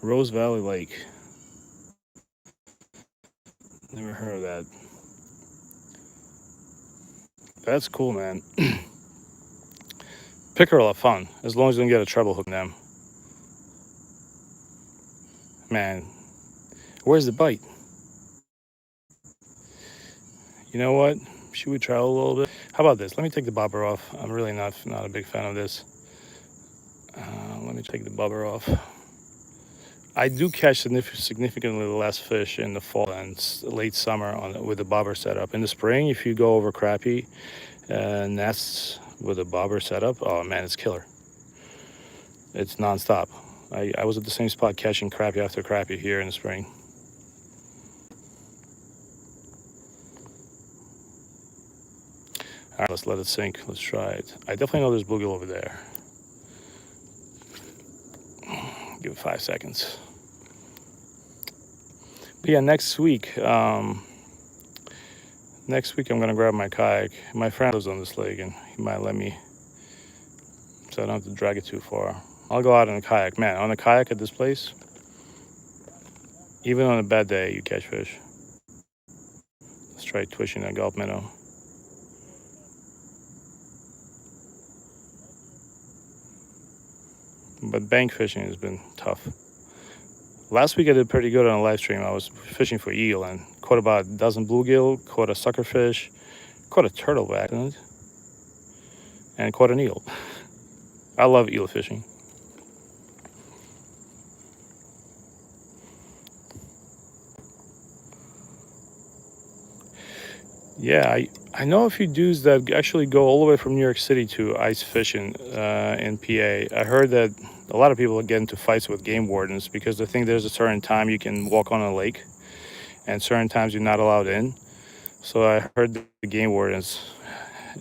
Rose Valley Lake. Never heard of that. That's cool, man. Pickerel are fun, as long as you don't get a treble hook in them. Man, where's the bite? You know what? Should we try a little bit? How about this? Let me take the bobber off. I'm really not a big fan of this. Let me take the bobber off. I do catch significantly less fish in the fall and late summer with the bobber setup. In the spring, if you go over crappie nests with a bobber setup, oh man, it's killer. It's nonstop. I was at the same spot catching crappie after crappie here in the spring. All right, let's let it sink. Let's try it. I definitely know there's bluegill over there. Give it 5 seconds. But yeah, next week I'm gonna grab my kayak. My friend lives on this lake and he might let me, so I don't have to drag it too far. I'll go out on a kayak. Man, on a kayak at this place, even on a bad day, you catch fish. Let's try twitching that gulp minnow. But bank fishing has been tough. Last week I did pretty good on a live stream. I was fishing for eel and caught about a dozen bluegill, caught a suckerfish, caught a turtle by accident, and caught an eel. I love eel fishing. Yeah, I know a few dudes that actually go all the way from New York City to ice fishing in PA. I heard that a lot of people get into fights with game wardens because they think there's a certain time you can walk on a lake and certain times you're not allowed in. So I heard the game wardens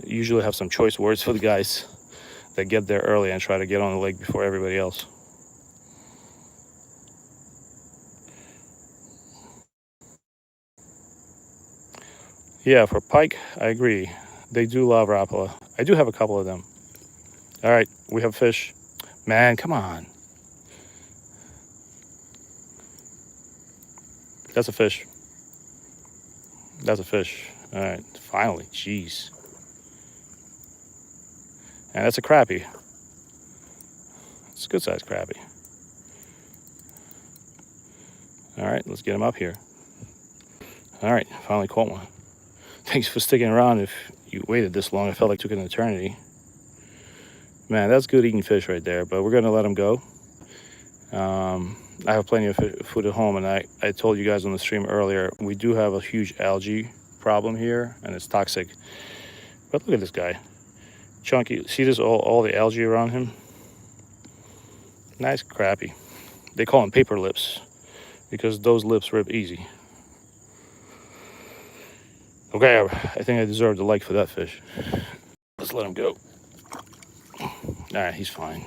usually have some choice words for the guys that get there early and try to get on the lake before everybody else. Yeah, for pike, I agree. They do love Rapala. I do have a couple of them. All right, we have fish. Man, come on. That's a fish. That's a fish. All right, finally, jeez. And that's a crappie. It's a good sized crappie. All right, let's get him up here. All right, finally caught one. Thanks for sticking around. If you waited this long, it felt like it took an eternity. Man, that's good eating fish right there, but we're gonna let him go. I have plenty of food at home, and I told you guys on the stream earlier, we do have a huge algae problem here, and it's toxic. But look at this guy. Chunky, see this, all the algae around him? Nice crappie. They call them paper lips because those lips rip easy. Okay, I think I deserved a like for that fish. Let's let him go. All right, he's fine.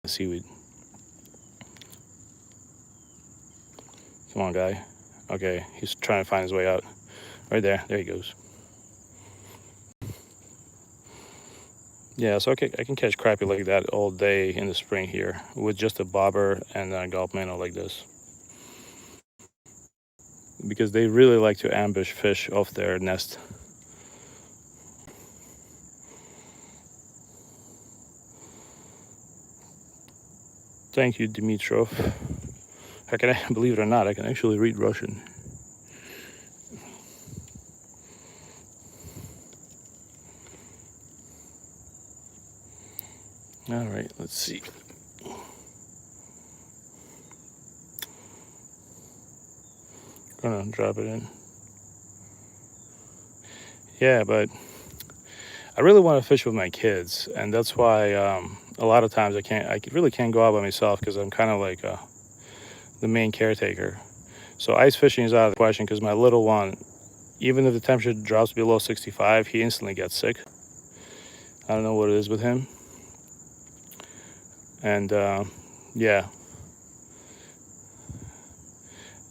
Seaweed. Come on, guy. Okay, he's trying to find his way out. Right there he goes. Yeah, so I can catch crappie like that all day in the spring here with just a bobber and a gulp minnow like this. Because they really like to ambush fish off their nest. Thank you, Dimitrov. Believe it or not, I can actually read Russian. All right, let's see. Gonna drop it in. Yeah, but I really want to fish with my kids, and that's why a lot of times I really can't go out by myself because I'm kind of like the main caretaker. So ice fishing is out of the question because my little one, even if the temperature drops below 65, he instantly gets sick. I don't know what it is with him. And yeah.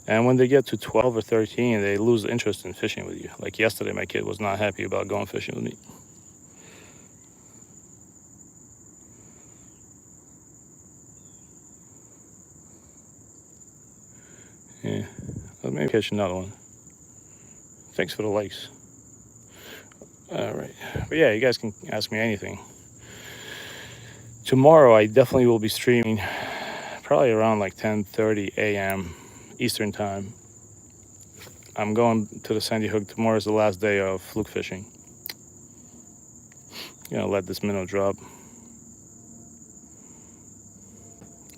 And when they get to 12 or 13, they lose interest in fishing with you. Like yesterday, my kid was not happy about going fishing with me. maybe catch another one. Thanks for the likes. All right. But yeah, you guys can ask me anything. Tomorrow, I definitely will be streaming probably around like 10:30 a.m. Eastern time. I'm going to the Sandy Hook. Tomorrow is the last day of fluke fishing. Gonna let this minnow drop.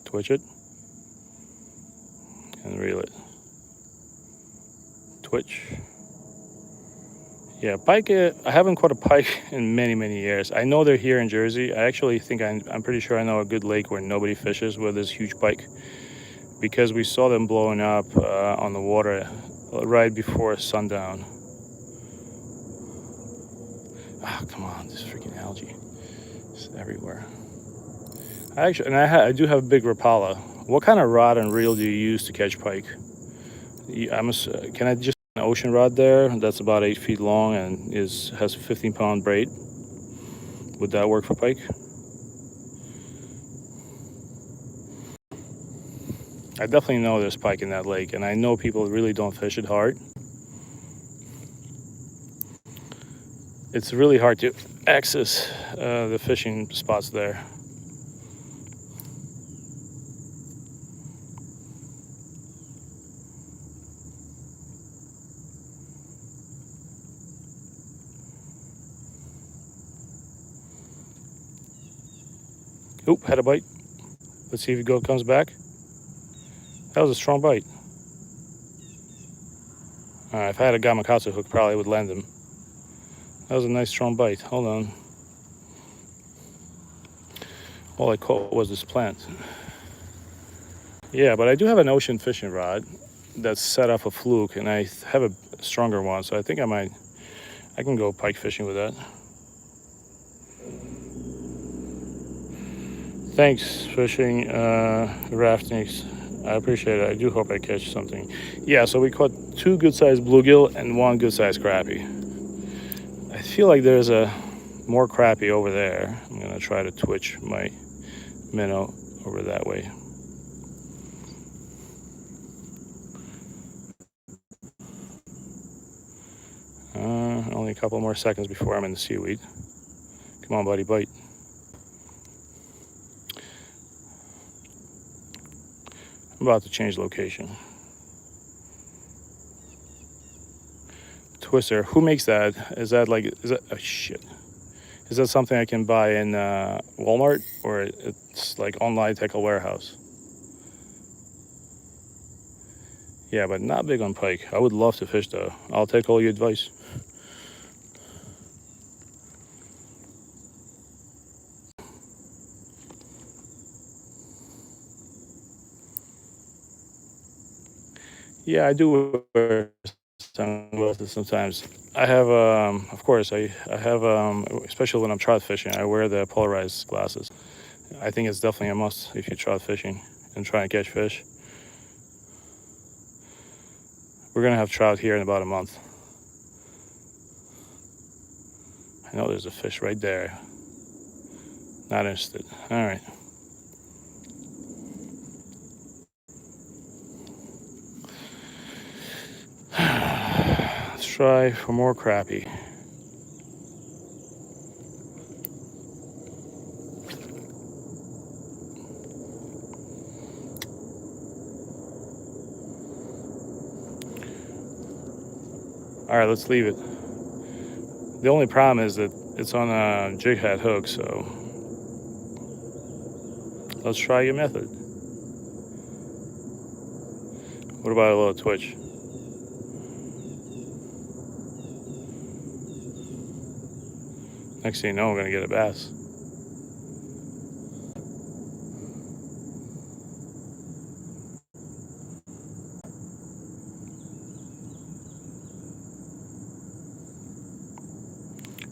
Twitch it. And reel it. Twitch. Yeah, pike, I haven't caught a pike in many, many years. I know they're here in Jersey. I actually think I'm pretty sure I know a good lake where nobody fishes with this huge pike, because we saw them blowing up on the water right before sundown. Ah, come on, this freaking algae. It's everywhere. I do have a big Rapala. What kind of rod and reel do you use to catch pike? Can I just an ocean rod there that's about 8 feet long and has a 15-pound braid? Would that work for pike? I definitely know there's pike in that lake, and I know people really don't fish it hard. It's really hard to access the fishing spots there. Oop, had a bite. Let's see if it comes back. That was a strong bite. If I had a gamakatsu hook, probably would land him. That was a nice strong bite. Hold on. All I caught was this plant. Yeah, but I do have an ocean fishing rod that's set off a fluke, and I have a stronger one, so I think I can go pike fishing with that. Thanks, fishing, rafting. I appreciate it. I do hope I catch something. Yeah, so we caught 2 good-sized bluegill and 1 good-sized crappie. I feel like there's a more crappie over there. I'm gonna try to twitch my minnow over that way. Only a couple more seconds before I'm in the seaweed. Come on, buddy, bite. I'm about to change location. Twister, who makes that? Is that oh shit. Is that something I can buy in Walmart, or it's like online tackle warehouse? Yeah, but not big on pike. I would love to fish though. I'll take all your advice. Yeah, I do wear sunglasses sometimes. I have, of course, I have, especially when I'm trout fishing, I wear the polarized glasses. I think it's definitely a must if you're trout fishing and trying to catch fish. We're gonna have trout here in about a month. I know there's a fish right there. Not interested. All right. Let's try for more crappie. All right, let's leave it. The only problem is that it's on a jig head hook, so let's try your method. What about a little twitch? Next thing you know, we're gonna get a bass.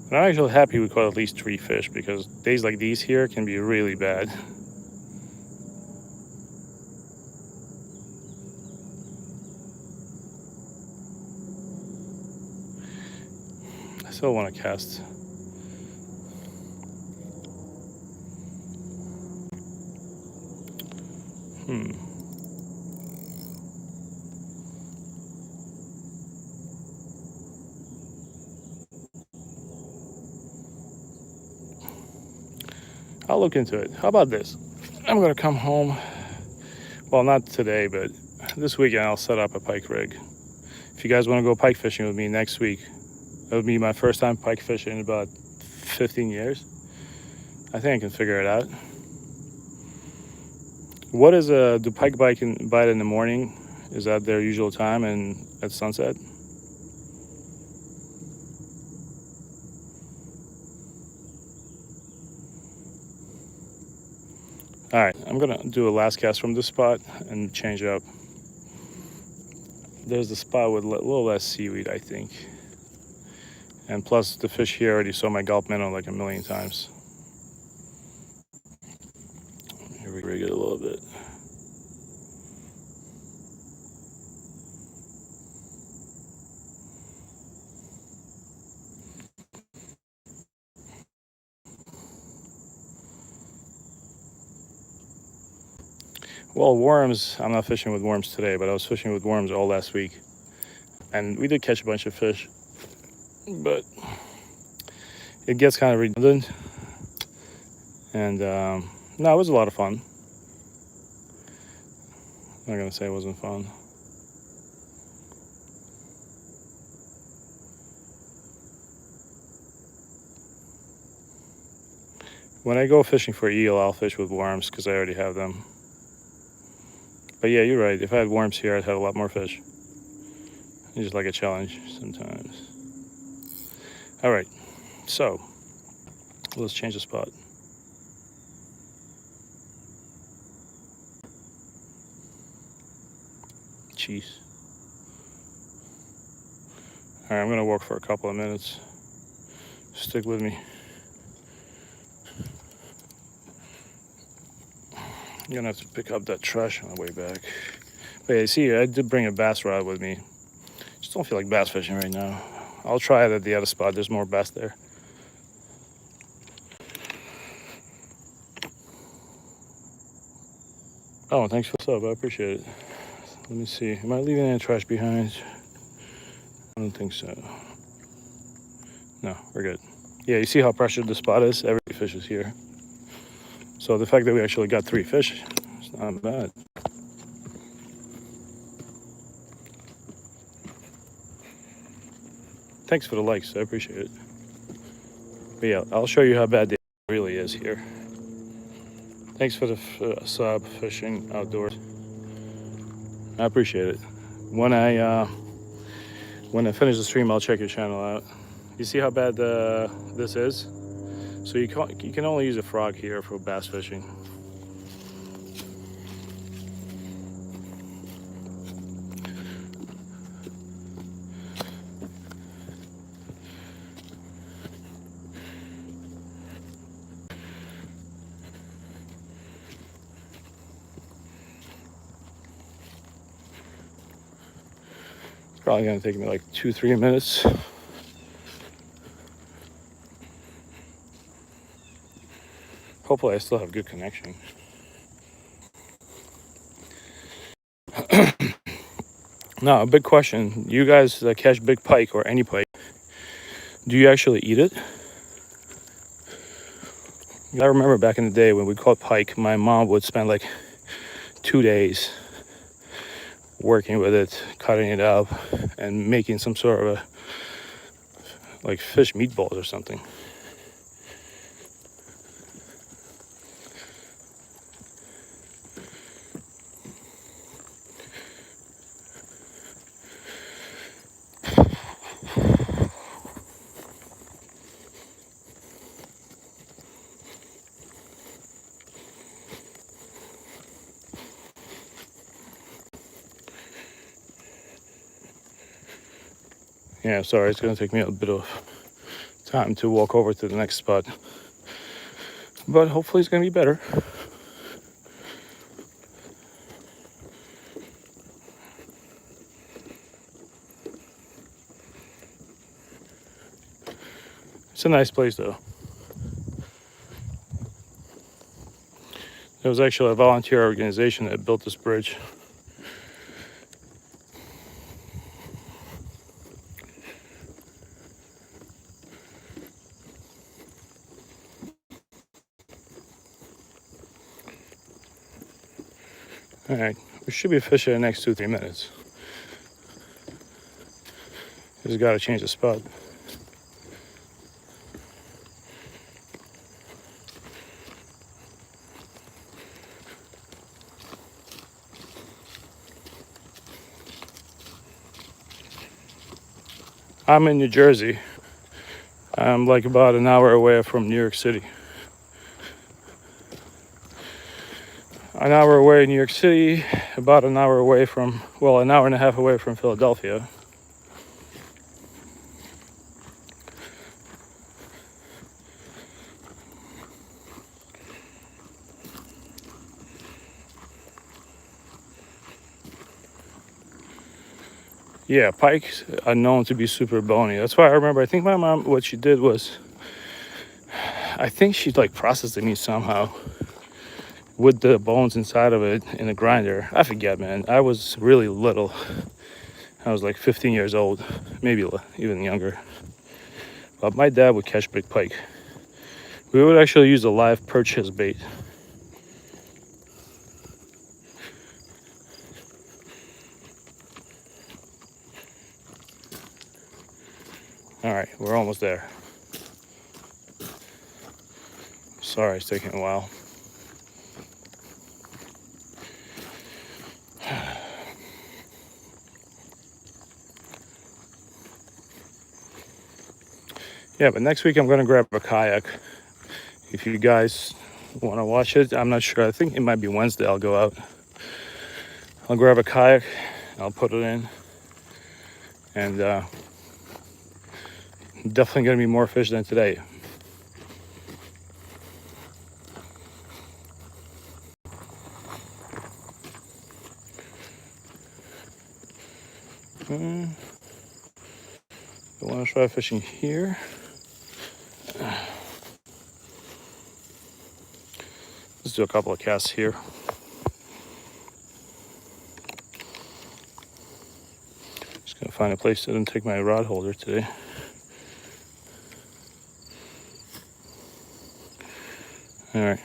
And I'm actually happy we caught at least 3 fish, because days like these here can be really bad. I still want to cast. I'll look into it. How about this? I'm gonna come home. Well, not today, but this weekend I'll set up a pike rig. If you guys want to go pike fishing with me next week, it would be my first time pike fishing in about 15 years. I think I can figure it out. What is do pike bite in the morning? Is that their usual time and at sunset? All right, I'm gonna do a last cast from this spot and change up. There's the spot with a little less seaweed, I think. And plus the fish here already saw my gulp minnow like a million times. Here we rig it a little bit. Well, worms, I'm not fishing with worms today, but I was fishing with worms all last week. And we did catch a bunch of fish, but it gets kind of redundant. And no, it was a lot of fun. I'm not gonna say it wasn't fun. When I go fishing for eel, I'll fish with worms because I already have them. But yeah, you're right. If I had worms here, I'd have a lot more fish. It's just like a challenge sometimes. All right, so let's change the spot. Jeez. All right, I'm gonna walk for a couple of minutes. Stick with me. I'm gonna have to pick up that trash on the way back. But yeah, see, I did bring a bass rod with me. Just don't feel like bass fishing right now. I'll try it at the other spot. There's more bass there. Oh, thanks for the sub. I appreciate it. Let me see. Am I leaving any trash behind? I don't think so. No, we're good. Yeah, you see how pressured the spot is? Every fish is here. So the fact that we actually got 3 fish, it's not bad. Thanks for the likes. I appreciate it. But yeah, I'll show you how bad it really is here. Thanks for the sub, fishing outdoors. I appreciate it. When I finish the stream, I'll check your channel out. You see how bad this is? So you can only use a frog here for bass fishing. It's probably gonna take me like 2-3 minutes. Hopefully I still have good connection. Now, a big question. You guys that catch big pike or any pike, do you actually eat it? I remember back in the day when we caught pike, my mom would spend like 2 days working with it, cutting it up, and making some sort of like fish meatballs or something. Yeah, sorry, it's gonna take me a bit of time to walk over to the next spot, but hopefully it's gonna be better. It's a nice place though. It was actually a volunteer organization that built this bridge. All right, we should be fishing in the next 2-3 minutes. Just got to change the spot. I'm in New Jersey. I'm like about an hour away from New York City. An hour away in New York City, about an hour away from, well, an hour and a half away from Philadelphia. Yeah, pikes are known to be super bony. That's why I remember, I think my mom, what she did was, I think she like processed the meat somehow with the bones inside of it in a grinder. I forget, man. I was really little. I was like 15 years old, maybe even younger. But my dad would catch big pike. We would actually use a live perch as bait. All right, we're almost there. Sorry, it's taking a while. Yeah, but next week I'm gonna grab a kayak. If you guys want to watch it, I'm not sure. I think it might be Wednesday. I'll go out. I'll grab a kayak. I'll put it in, and definitely gonna be more fish than today. I want to try fishing here. Let's do a couple of casts here. Just gonna find a place that didn't take my rod holder today. All right.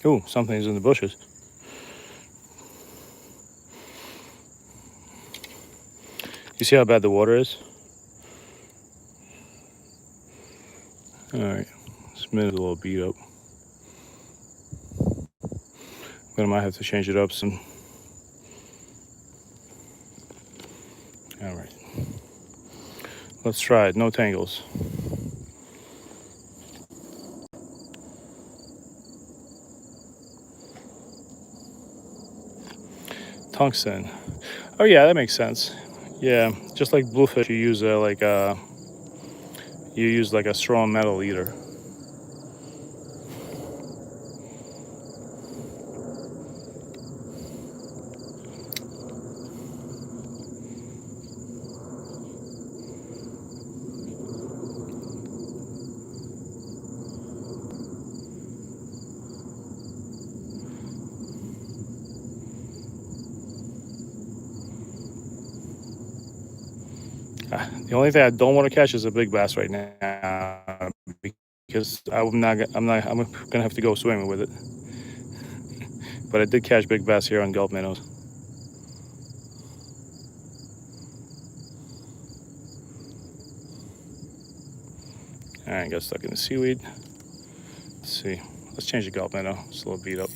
Oh, something's in the bushes. You see how bad the water is? All right, this minute's a little beat up. But I might have to change it up some. All right, let's try it. No tangles. Tungsten. Oh yeah, that makes sense. Yeah, just like bluefish, you use like a strong metal leader. The only thing I don't want to catch is a big bass right now because I'm gonna have to go swimming with it. But I did catch big bass here on Gulf Minnows. All right, got stuck in the seaweed. Let's see. Let's change the Gulf Minnow. It's a little beat up.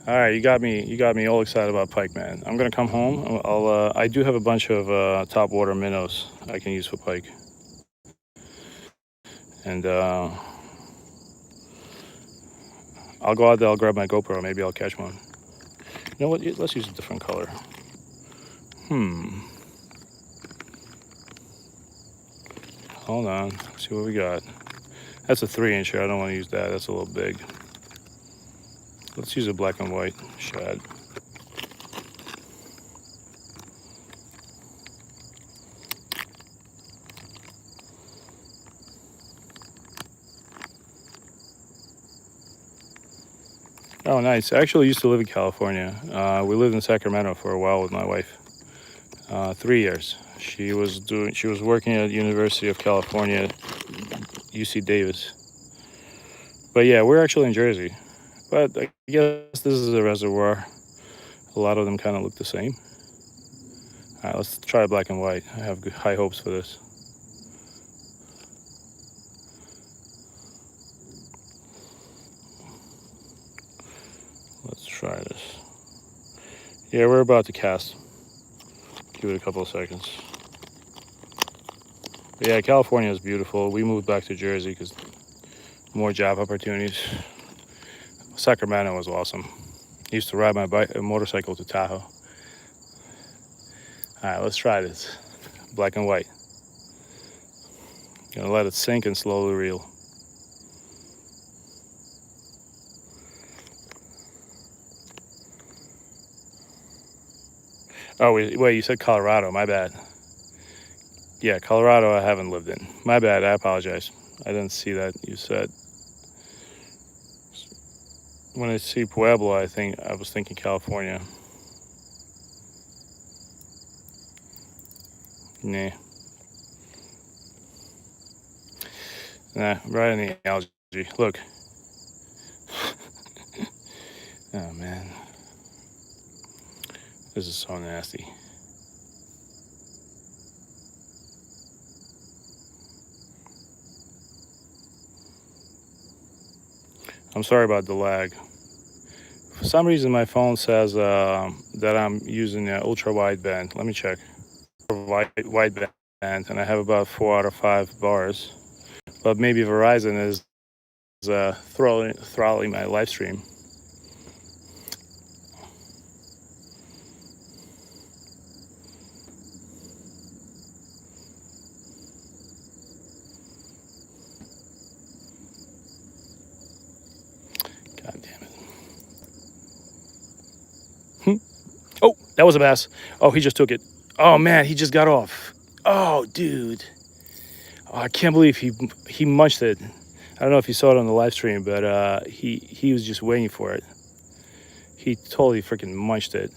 All right, you got me all excited about pike, man. I'm gonna come home. I do have a bunch of top water minnows I can use for pike, and I'll go out there. I'll grab my GoPro. Maybe I'll catch one. You know what? Let's use a different color. Hold on. Let's see what we got. That's a 3-incher. I don't want to use that. That's a little big. Let's use a black and white shad. Oh, nice. I actually used to live in California. We lived in Sacramento for a while with my wife. 3 years. She was working at the University of California UC Davis. But yeah, we're actually in Jersey. But I guess this is a reservoir. A lot of them kind of look the same. All right, let's try black and white. I have high hopes for this. Let's try this. Yeah, we're about to cast. Give it a couple of seconds. But yeah, California is beautiful. We moved back to Jersey because more job opportunities. Sacramento was awesome. I used to ride my motorcycle to Tahoe. All right, let's try this. Black and white. Gonna let it sink and slowly reel. Oh, wait, you said Colorado. My bad. Yeah, Colorado I haven't lived in. My bad, I apologize. I didn't see that you said. When I see Pueblo, I was thinking California. Nah. Nah, right in the algae. Look. Oh, man. This is so nasty. I'm sorry about the lag. For some reason, my phone says that I'm using ultra wideband. Let me check. Wideband, and I have about 4 out of 5 bars. But maybe Verizon is throttling my live stream. God damn it. Oh, that was a bass. Oh, he just took it. Oh, man, he just got off. Oh, dude. Oh, I can't believe he munched it. I don't know if you saw it on the live stream, but he was just waiting for it. He totally freaking munched it.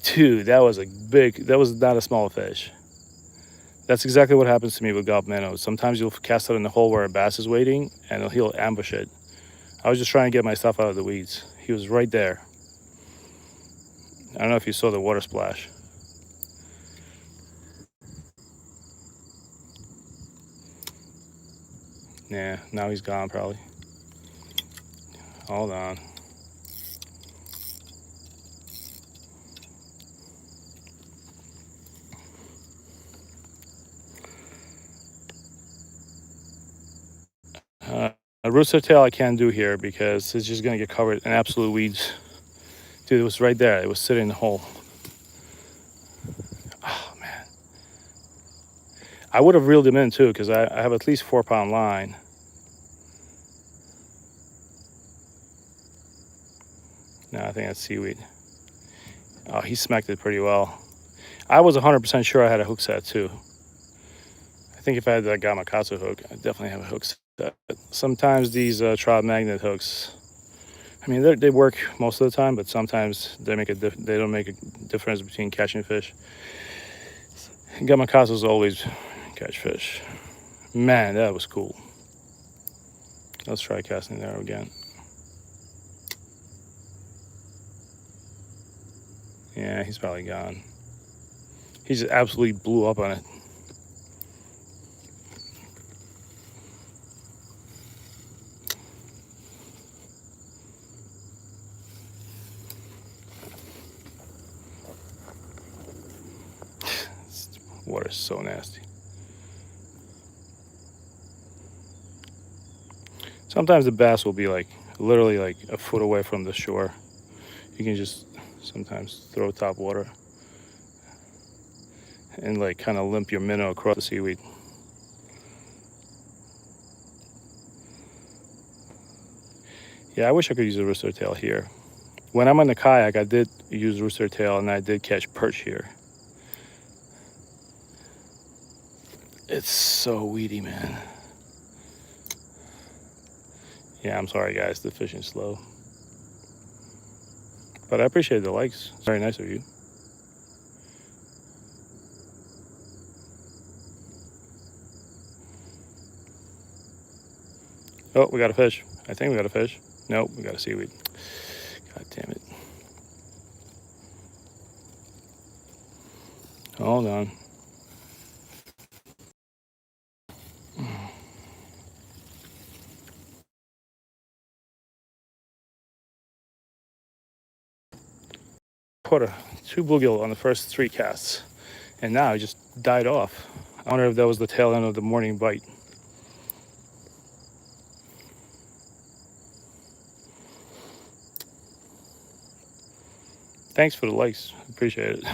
Dude, that was not a small fish. That's exactly what happens to me with gulp minnows. Sometimes you'll cast it in the hole where a bass is waiting, and he'll ambush it. I was just trying to get my stuff out of the weeds. He was right there. I don't know if you saw the water splash. Yeah, now he's gone probably. Hold on. A rooster tail I can't do here because it's just gonna get covered in absolute weeds. Dude, it was right there. It was sitting in the hole. Oh, man. I would have reeled him in too because I have at least 4-pound line. No, I think that's seaweed. Oh, he smacked it pretty well. I was 100% sure I had a hook set too. I think if I had that Gamakatsu hook, I definitely have a hook set. Sometimes these trout magnet hooks, I mean, they work most of the time, but sometimes they don't make a difference between catching fish. Gamakatsus always catch fish. Man, that was cool. Let's try casting there again. Yeah, he's probably gone. He just absolutely blew up on it. This water's so nasty. Sometimes the bass will be like literally like a foot away from the shore. You can just sometimes throw top water and like kind of limp your minnow across the seaweed. Yeah, I wish I could use a rooster tail here. When I'm on the kayak, I did use rooster tail and I did catch perch here. It's so weedy, man. Yeah, I'm sorry guys, the fishing's slow. But I appreciate the likes. It's very nice of you. Oh, we got a fish. I think we got a fish. Nope, we got a seaweed. God damn it. Hold on. Caught two bluegill on the first 3 casts, and now it just died off. I wonder if that was the tail end of the morning bite. Thanks for the likes. Appreciate it.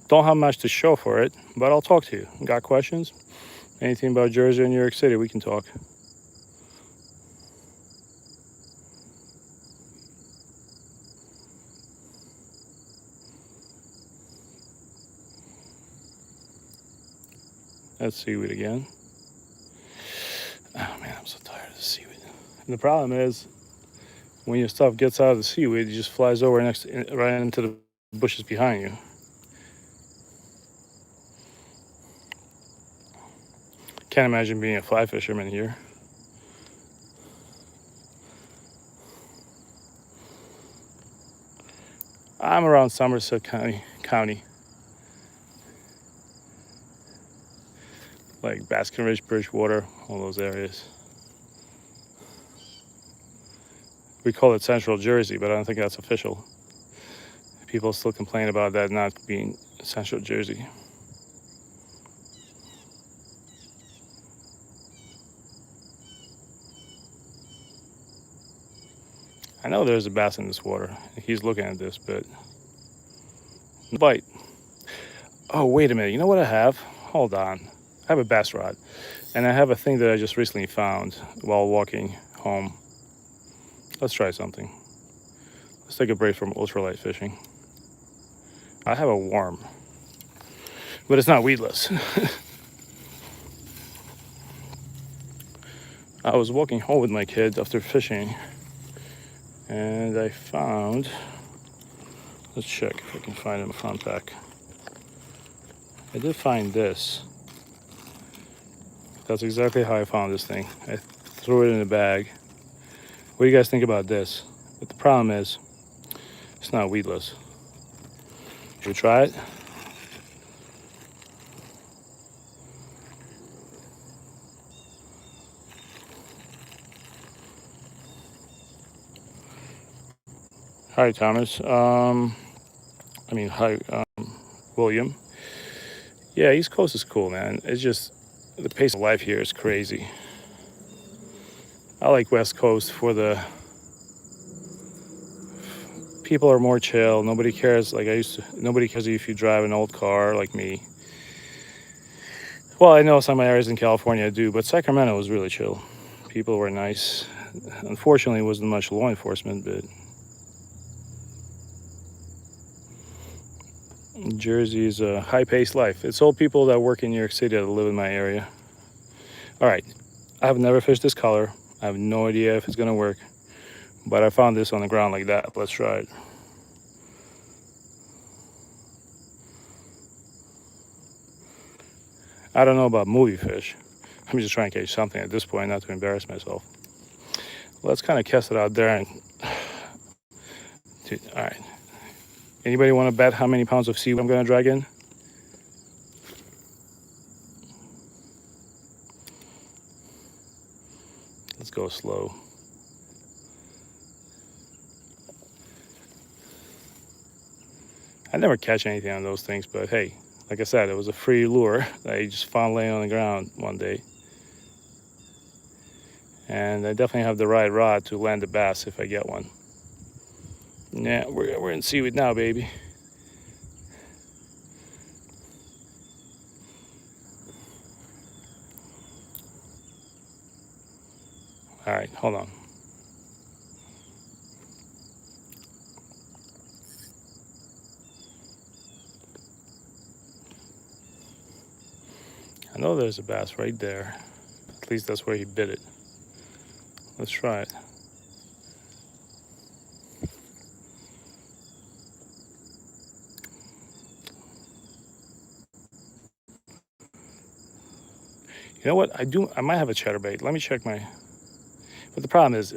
Don't have much to show for it, but I'll talk to you. Got questions? Anything about Jersey or New York City, we can talk. That's seaweed again. Oh man, I'm so tired of the seaweed. And the problem is, when your stuff gets out of the seaweed, it just flies over right into the bushes behind you. Can't imagine being a fly fisherman here. I'm around Somerset County. Like Baskin Ridge, Bridgewater, all those areas. We call it Central Jersey, but I don't think that's official. People still complain about that not being Central Jersey. I know there's a bass in this water. He's looking at this, but no bite. Oh, wait a minute. You know what I have? Hold on. I have a bass rod, and I have a thing that I just recently found while walking home. Let's try something. Let's take a break from ultralight fishing. I have a worm, but it's not weedless. I was walking home with my kids after fishing, and I found, let's check if I can find it in the front pack. I did find this. That's exactly how I found this thing. I threw it in a bag. What do you guys think about this? But the problem is, it's not weedless. Should we try it? Hi, Thomas. Hi, William. Yeah, East Coast is cool, man. It's just the pace of life here is crazy. I like West Coast for the people are more chill. Nobody cares like I used to. Nobody cares if you drive an old car like me. Well, I know some areas in California do, but Sacramento was really chill. People were nice. Unfortunately, it wasn't much law enforcement, but Jersey is a high-paced life. It's all people that work in New York City that live in my area. All right, I have never fished this color. I have no idea if it's gonna work, but I found this on the ground like that. Let's try it. I don't know about movie fish. I'm just trying to catch something at this point, not to embarrass myself. Let's kind of cast it out there and. All right. Anybody want to bet how many pounds of seaweed I'm gonna drag in? Let's go slow. I never catch anything on those things, but hey, like I said, it was a free lure that I just found laying on the ground one day. And I definitely have the right rod to land the bass if I get one. Yeah, we're in seaweed now, baby. All right, hold on. I know there's a bass right there. At least that's where he bit it. Let's try it. You know what? I might have a chatterbait. Let me check my. But the problem is,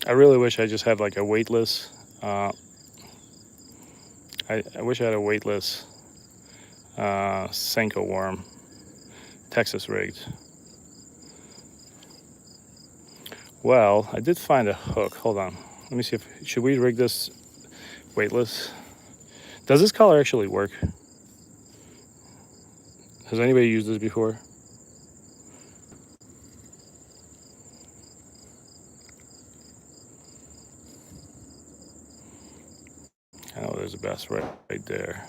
I really wish I just had like a weightless. I wish I had a weightless Senko worm, Texas rigged. Well, I did find a hook. Hold on. Let me see if, should we rig this weightless? Does this color actually work? Has anybody used this before? I know there's a bass right there.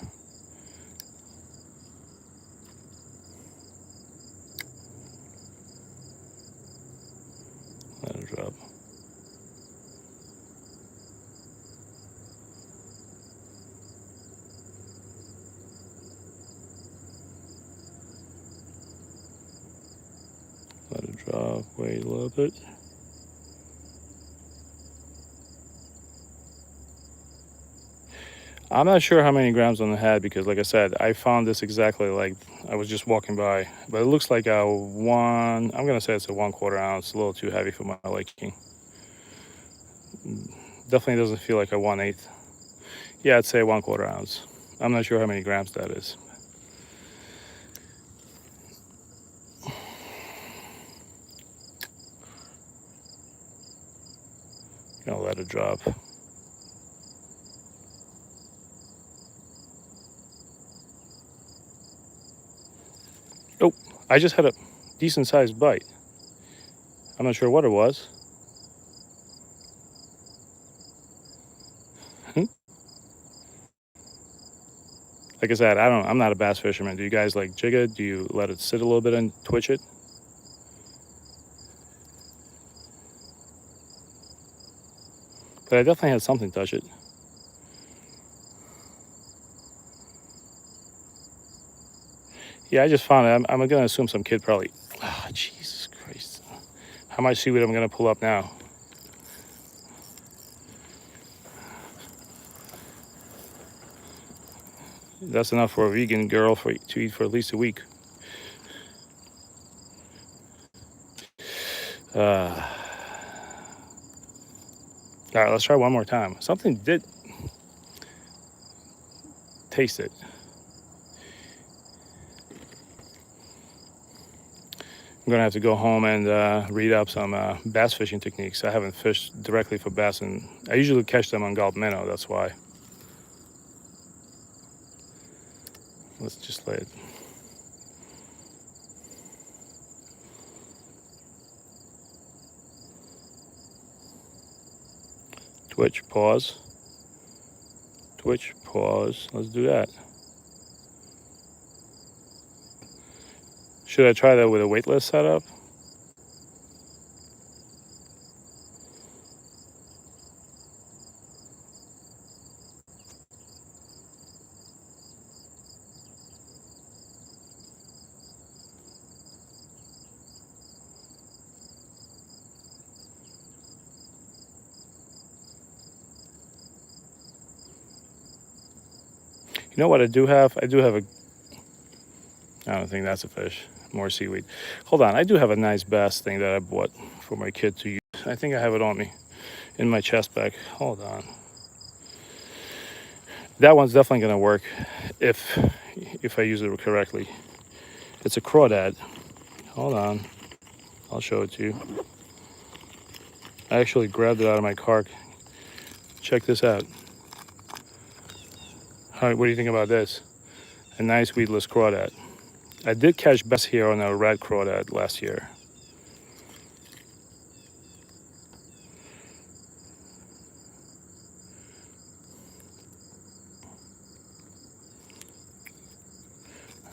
Let it drop. Let it drop. Wait a little bit. I'm not sure how many grams on the head because, like I said, I found this exactly like I was just walking by. But it looks like a one, I'm going to say it's a 1/4 ounce, a little too heavy for my liking. Definitely doesn't feel like a 1/8. Yeah, I'd say 1/4 ounce. I'm not sure how many grams that is. Gonna let it drop. Oh, I just had a decent sized bite. I'm not sure what it was. Like I said, I'm not a bass fisherman. Do you guys like jig it? Do you let it sit a little bit and twitch it? But I definitely had something touch it. Yeah, I just found it. I'm gonna assume some kid probably. Oh, Jesus Christ! How much seaweed I'm gonna pull up now? That's enough for a vegan girl to eat for at least a week. All right, let's try one more time. Something did taste it. I'm gonna have to go home and read up some bass fishing techniques. I haven't fished directly for bass, and I usually catch them on Gulp minnow. That's why. Let's just let it. Twitch, pause. Twitch, pause. Let's do that. Should I try that with a weightless setup? You know what I do have? I do have a. I don't think that's a fish. More seaweed. Hold on. I do have a nice bass thing that I bought for my kid to use. I think I have it on me in my chest bag. Hold on. That one's definitely gonna work if I use it correctly. It's a crawdad. Hold on. I'll show it to you. I actually grabbed it out of my car. Check this out. All right, what do you think about this? A nice weedless crawdad. I did catch bass here on a red crawdad last year.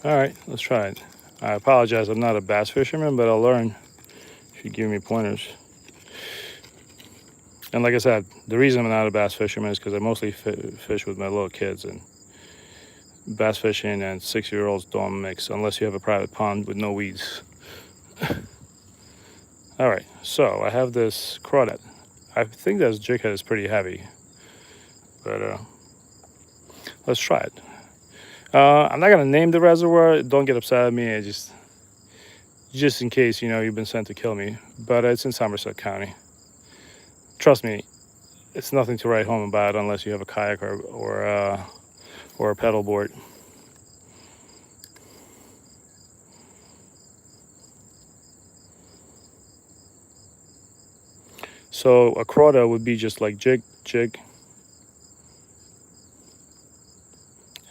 All right, let's try it. I apologize, I'm not a bass fisherman, but I'll learn if you give me pointers. And like I said, the reason I'm not a bass fisherman is because I mostly fish with my little kids, and bass fishing and 6-year-olds don't mix unless you have a private pond with no weeds. All right, so I have this crawdad. I think this jig head is pretty heavy, but let's try it. I'm not gonna name the reservoir. Don't get upset at me. I just in case you've been sent to kill me. But it's in Somerset County. Trust me, it's nothing to write home about unless you have a kayak or a pedal board. So a quota would be just like jig, jig,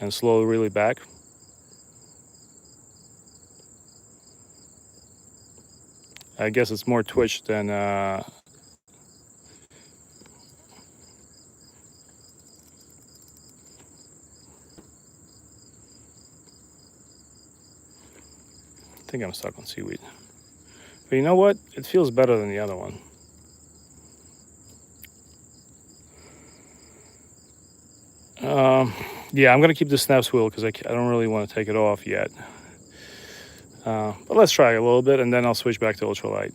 and slow really back. I guess it's more twitch than I think I'm stuck on seaweed. But you know what? It feels better than the other one. Yeah, I'm gonna keep the snap wheel because I don't really want to take it off yet. But let's try a little bit and then I'll switch back to ultralight.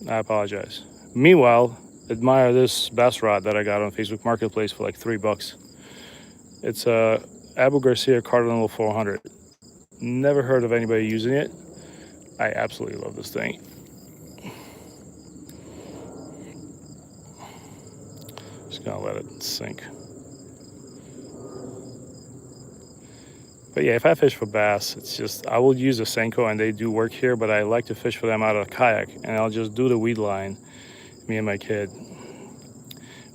I apologize. Meanwhile, admire this bass rod that I got on Facebook Marketplace for like $3. It's a Abu Garcia Cardinal 400. Never heard of anybody using it. I absolutely love this thing. Just gonna let it sink. But yeah, if I fish for bass, it's just, I will use a Senko and they do work here, but I like to fish for them out of a kayak and I'll just do the weed line, me and my kid.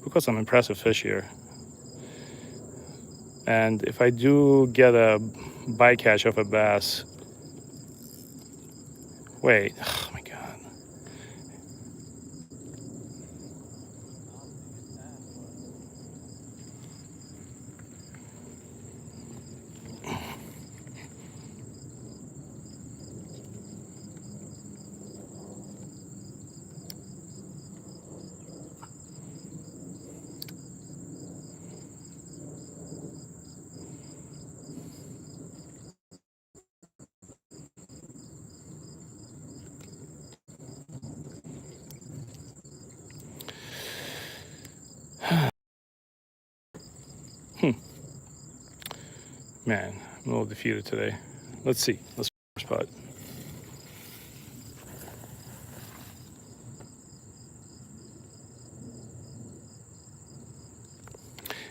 We've got some impressive fish here. And if I do get a bycatch of a bass, wait, oh my God. Man, I'm a little defeated today. Let's see. Let's spot.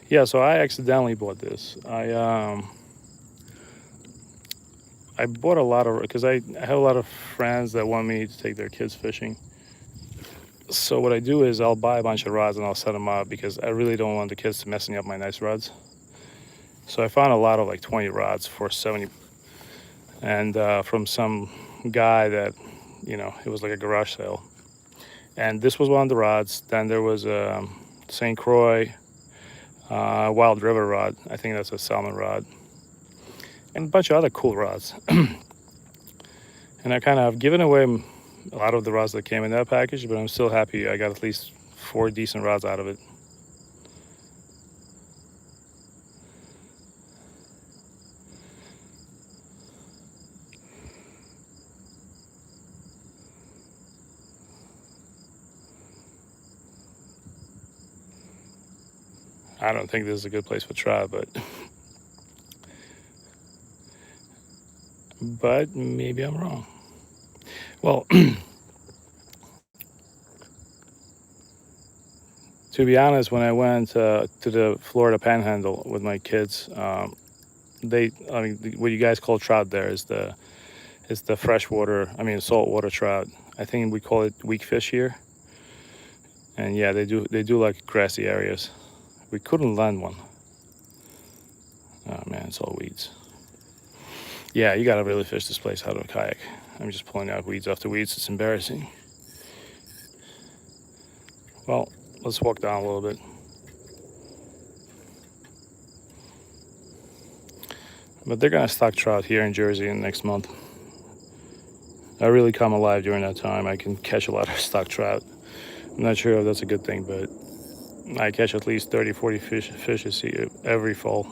Yeah, so I accidentally bought this. I bought a lot of, because I have a lot of friends that want me to take their kids fishing. So what I do is I'll buy a bunch of rods and I'll set them up because I really don't want the kids to messing up my nice rods. So I found a lot of like 20 rods for 70, and from some guy that, it was like a garage sale. And this was one of the rods. Then there was a St. Croix Wild River rod. I think that's a salmon rod. And a bunch of other cool rods. And I kind of have given away a lot of the rods that came in that package, but I'm still happy I got at least 4 decent rods out of it. I don't think this is a good place for trout, but maybe I'm wrong. Well, to be honest, when I went to the Florida Panhandle with my kids, I mean, what you guys call trout there is the freshwater, saltwater trout. I think we call it weak fish here. And yeah, they do like grassy areas. We couldn't land one. Oh man, it's all weeds. Yeah, you gotta really fish this place out of a kayak. I'm just pulling out weeds after weeds. It's embarrassing. Well, let's walk down a little bit. But they're gonna stock trout here in Jersey in next month. I really come alive during that time. I can catch a lot of stock trout. I'm not sure if that's a good thing, but I catch at least 30, 40 fishes every fall.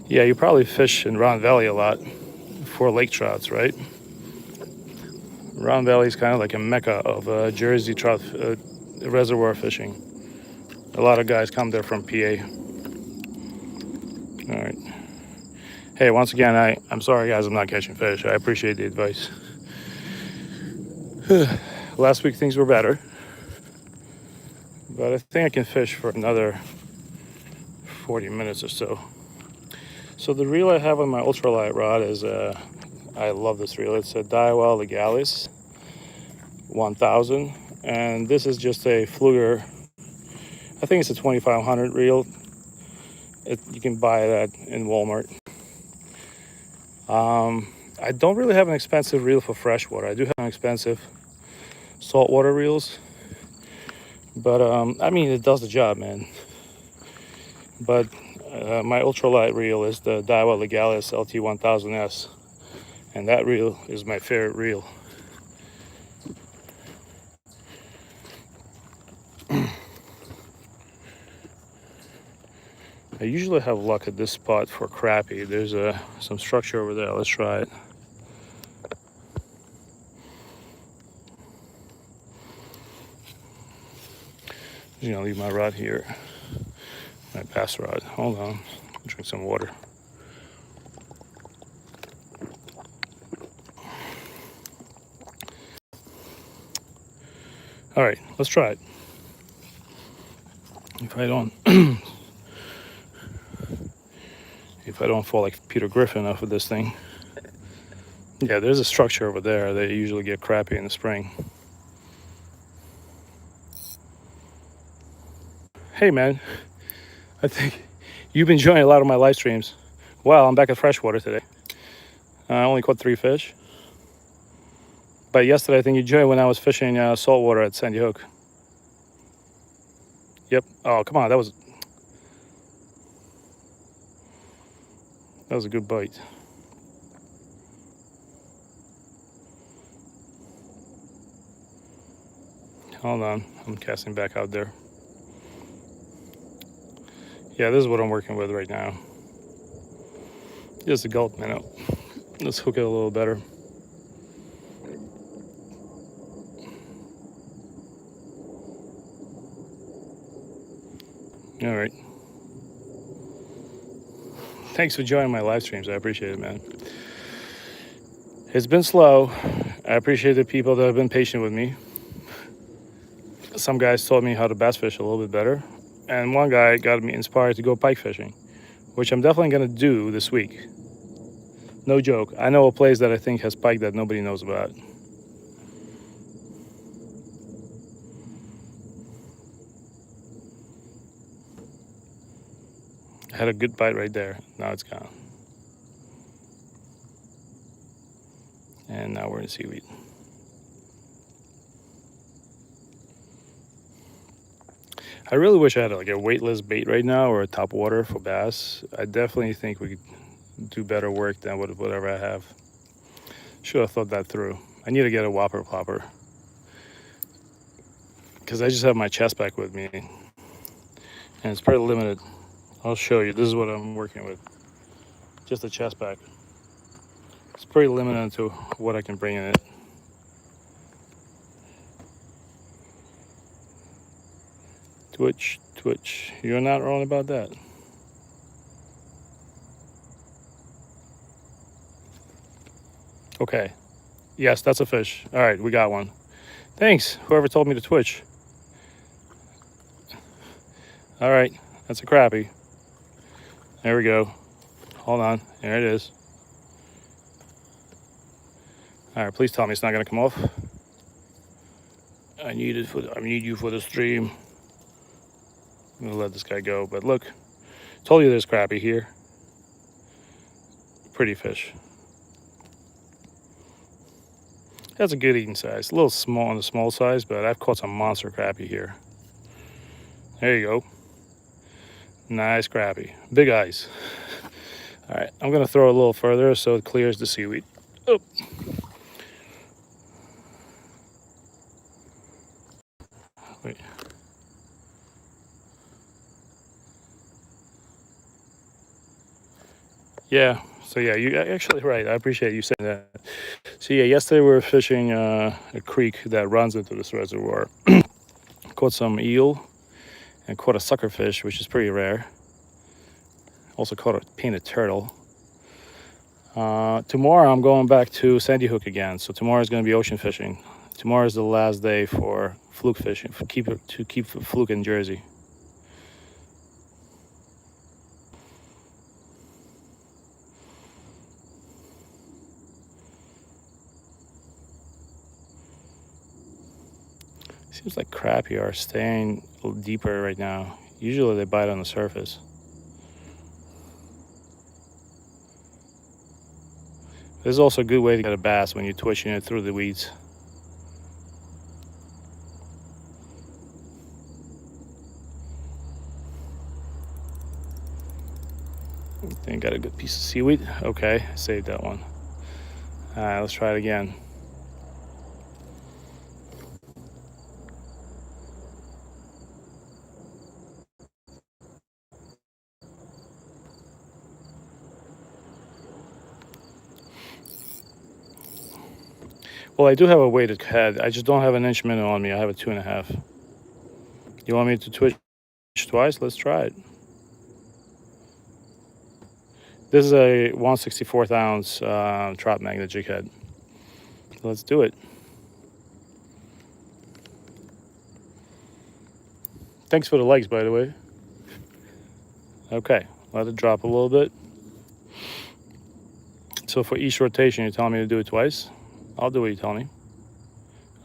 Yeah, you probably fish in Round Valley a lot for lake trouts, right? Round Valley is kind of like a mecca of Jersey trout reservoir fishing. A lot of guys come there from PA. All right. Hey, once again, I'm sorry, guys, I'm not catching fish. I appreciate the advice. Last week things were better, but I think I can fish for another 40 minutes or so. So the reel I have on my ultralight rod is, I love this reel. It's a Daiwa Legalis 1000, and this is just a Fluger. I think it's a 2500 reel. You can buy that in Walmart. I don't really have an expensive reel for freshwater. I do have expensive saltwater reels, but I mean, it does the job, man. But my ultralight reel is the Daiwa Legalis LT1000S, and that reel is my favorite reel. I usually have luck at this spot for crappie. There's some structure over there. Let's try it. I'm just gonna leave my rod here, my bass rod. Hold on, drink some water. All right, let's try it. If I don't fall like Peter Griffin off of this thing. Yeah, there's a structure over there. They usually get crappie in the spring. Hey man, I think you've been enjoying a lot of my live streams. Well, I'm back at freshwater today. I only caught 3 fish. But yesterday I think you joined when I was fishing saltwater at Sandy Hook. Yep. Oh, come on, that was a good bite. Hold on, I'm casting back out there. Yeah, this is what I'm working with right now. Just a gulp minnow. Let's hook it a little better. All right. Thanks for joining my live streams. I appreciate it, man. It's been slow. I appreciate the people that have been patient with me. Some guys taught me how to bass fish a little bit better. And one guy got me inspired to go pike fishing, which I'm definitely going to do this week. No joke. I know a place that I think has pike that nobody knows about. I had a good bite right there. Now it's gone. And now we're in seaweed. I really wish I had like a weightless bait right now or a top water for bass. I definitely think we could do better work than whatever I have. Should have thought that through. I need to get a whopper plopper, because I just have my chest pack with me and it's pretty limited. I'll show you. This is what I'm working with. Just a chest pack. It's pretty limited to what I can bring in it. Twitch, twitch. You're not wrong about that. Okay. Yes, that's a fish. All right, we got one. Thanks, whoever told me to twitch. All right, that's a crappie. There we go. Hold on. There it is. All right, please tell me it's not gonna come off. I need you for the stream. I'm gonna let this guy go, but look, told you there's crappie here. Pretty fish. That's a good eating size. A little small on the small size, but I've caught some monster crappie here. There you go. Nice crappie. Big eyes. All right, I'm gonna throw a little further so it clears the seaweed. Oh. Wait. Yeah, so yeah, you're actually right. I appreciate you saying that. So yeah, yesterday we were fishing a creek that runs into this reservoir Caught some eel and caught a suckerfish, which is pretty rare. Also caught a painted turtle. Tomorrow I'm going back to Sandy Hook again, so tomorrow is going to be ocean fishing. Tomorrow is the last day for fluke fishing, to keep fluke in Jersey. Seems like crappie are staying a little deeper right now. Usually they bite on the surface. This is also a good way to get a bass when you're twitching it through the weeds. I think got a good piece of seaweed. Okay, saved that one. All right, let's try it again. Well, I do have a weighted head. I just don't have an inch minnow on me. I have a 2.5. You want me to twitch twice? Let's try it. This is a 1/64 ounce trap magnet jig head. Let's do it. Thanks for the likes, by the way. Okay, let it drop a little bit. So for each rotation, you're telling me to do it twice? I'll do what you tell me.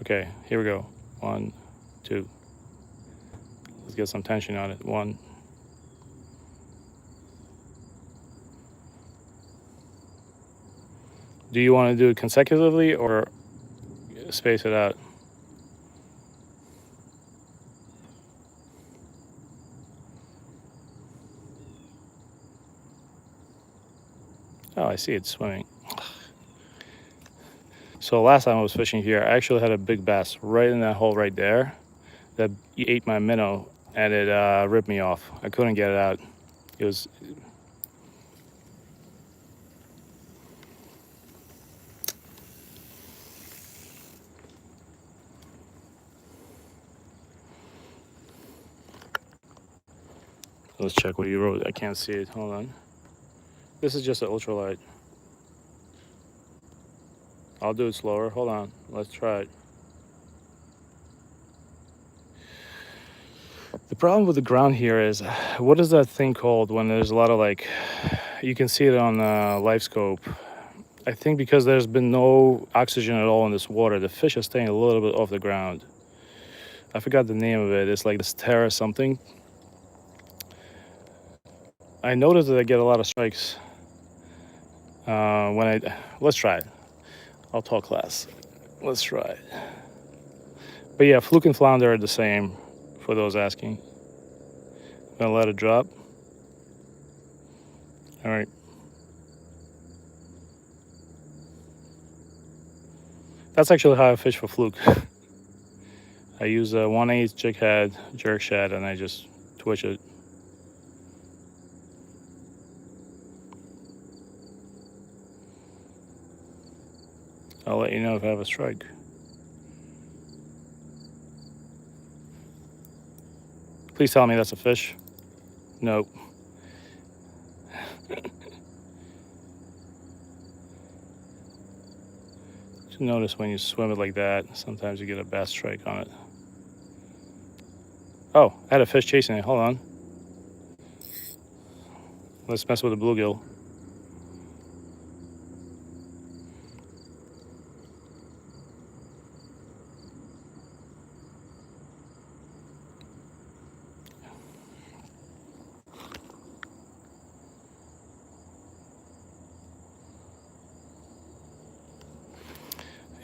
Okay, here we go. 1, 2. Let's get some tension on it. 1. Do you want to do it consecutively or space it out? Oh, I see it swimming. So last time I was fishing here, I actually had a big bass right in that hole right there that ate my minnow, and it ripped me off. I couldn't get it out. It was... Let's check what you wrote. I can't see it. Hold on. This is just an ultralight. I'll do it slower. Hold on. Let's try it. The problem with the ground here is, what is that thing called when there's a lot of like, you can see it on live scope. I think because there's been no oxygen at all in this water, the fish are staying a little bit off the ground. I forgot the name of it. It's like this Terra something. I noticed that I get a lot of strikes let's try it. I'll talk class. Let's try it. But yeah, fluke and flounder are the same for those asking. I'm gonna let it drop. All right. That's actually how I fish for fluke. I use a 1/8 jig head, jerk shad, and I just twitch it. I'll let you know if I have a strike. Please tell me that's a fish. Nope. Just notice when you swim it like that, sometimes you get a bass strike on it. Oh, I had a fish chasing it. Hold on. Let's mess with the bluegill.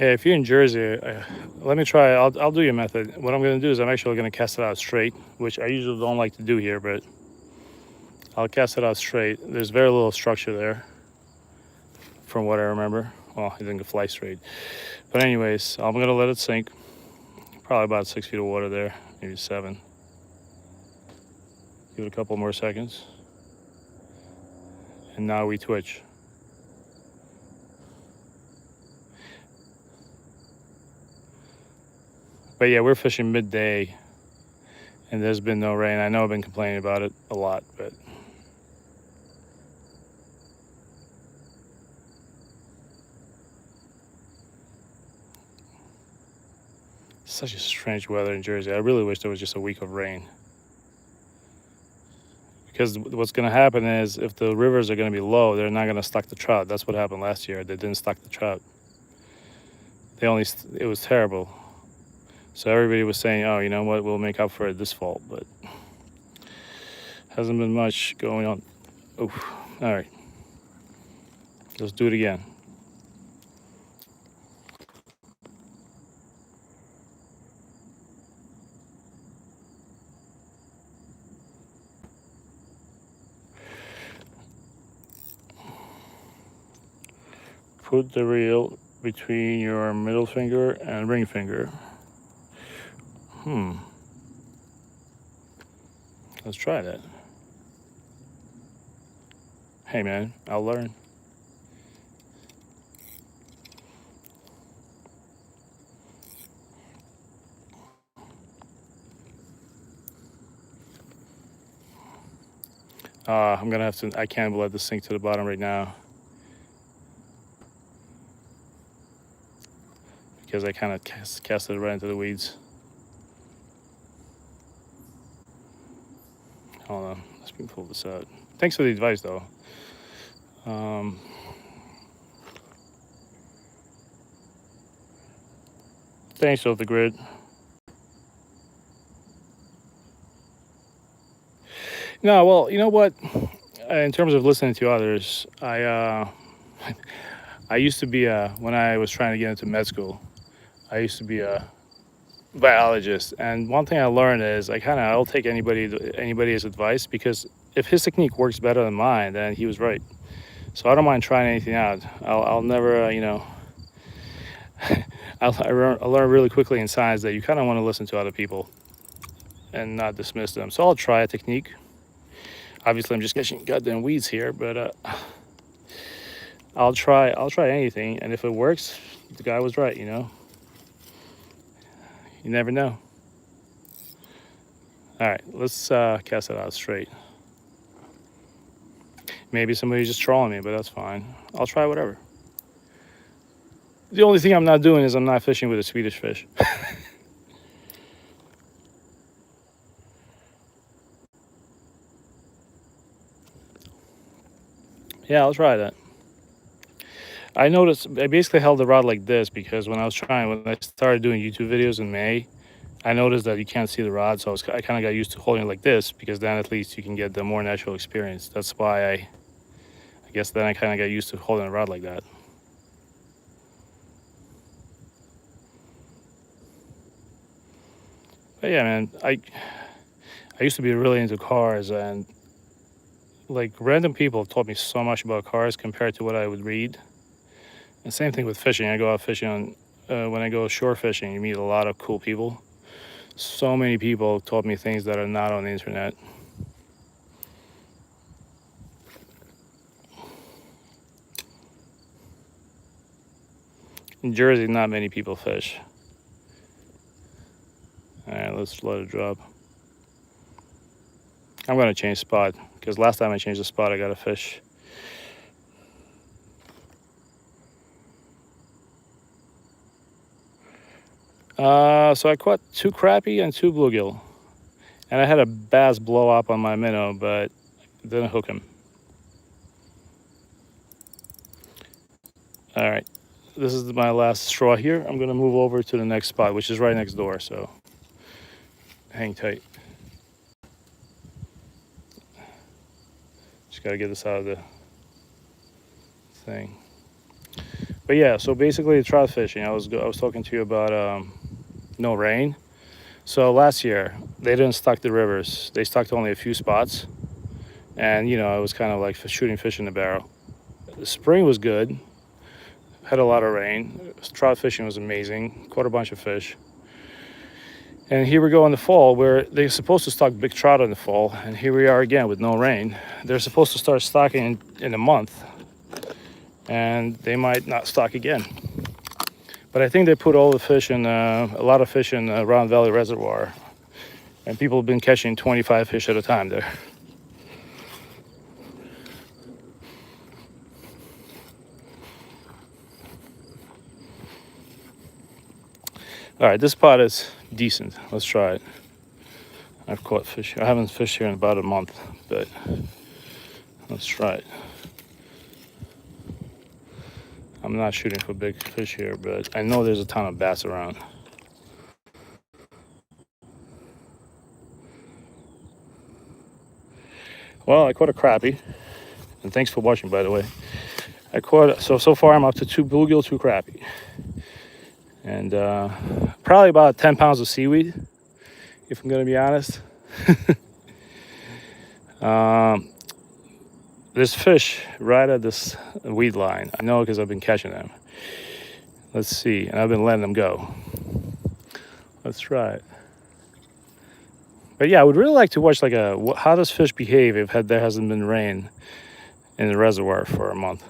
Yeah, if you're in Jersey, let me try. I'll do your method. What I'm going to do is I'm actually going to cast it out straight, which I usually don't like to do here, but I'll cast it out straight. There's very little structure there, from what I remember. Well, it didn't fly straight. But anyways, I'm going to let it sink. Probably about 6 feet of water there, maybe 7. Give it a couple more seconds. And now we twitch. But yeah, we're fishing midday, and there's been no rain. I know I've been complaining about it a lot, but such a strange weather in Jersey. I really wish there was just a week of rain. Because what's going to happen is if the rivers are going to be low, they're not going to stock the trout. That's what happened last year. They didn't stock the trout. It was terrible. So everybody was saying, oh, you know what, we'll make up for it this fall. But hasn't been much going on. Oof. All right. Let's do it again. Put the reel between your middle finger and ring finger. Let's try that. Hey man, I'll learn. I'm gonna have to, I can't let this sink to the bottom right now, because I kind of cast it right into the weeds. Hold on, let's pull this out. Thanks for the advice though. Thanks, Off the Grid. No, well, you know what? In terms of listening to others, I used to be when I was trying to get into med school, I used to be a biologist, and one thing I learned is I'll take anybody's advice, because if his technique works better than mine, then he was right. So I don't mind trying anything out. I'll never, I learn really quickly in science that you kind of want to listen to other people and not dismiss them. So I'll try a technique. Obviously, I'm just catching goddamn weeds here, but I'll try anything, and if it works, the guy was right. You never know. All right, let's cast it out straight. Maybe somebody's just trolling me, but that's fine. I'll try whatever. The only thing I'm not doing is I'm not fishing with a Swedish fish. Yeah, I'll try that. I noticed I basically held the rod like this because when I started doing YouTube videos in May, I noticed that you can't see the rod, so I kind of got used to holding it like this, because then at least you can get the more natural experience. That's why I guess then I kind of got used to holding a rod like that. But yeah, man, I used to be really into cars, and like random people have taught me so much about cars compared to what I would read. And same thing with fishing. I go out fishing when I go shore fishing, you meet a lot of cool people. So many people taught me things that are not on the internet. In Jersey, not many people fish. All right, let's let it drop. I'm gonna change spot, because last time I changed the spot, I got a fish. So I caught 2 crappie and 2 bluegill, and I had a bass blow up on my minnow, but it didn't hook him. All right, this is my last straw here. I'm gonna move over to the next spot, which is right next door, so hang tight. Just gotta get this out of the thing. But yeah, so basically trout fishing, I was talking to you about no rain. So last year they didn't stock the rivers. They stocked only a few spots, and it was kind of like shooting fish in the barrel. The spring was good, had a lot of rain. Trout fishing was amazing, caught a bunch of fish. And here we go in the fall, where they're supposed to stock big trout in the fall, and here we are again with no rain. They're supposed to start stocking in a month, and they might not stock again. But I think they put all the fish in, a lot of fish in Round Valley Reservoir. And people have been catching 25 fish at a time there. All right, this spot is decent. Let's try it. I've caught fish here. I haven't fished here in about a month, but let's try it. I'm not shooting for big fish here, but I know there's a ton of bass around. Well, I caught a crappie, and thanks for watching, by the way. I caught, so far I'm up to 2 bluegill, 2 crappie, and probably about 10 pounds of seaweed, if I'm gonna be honest. There's fish right at this weed line. I know because I've been catching them. Let's see, and I've been letting them go. Let's try it. But yeah, I would really like to watch like how does fish behave if there hasn't been rain in the reservoir for a month.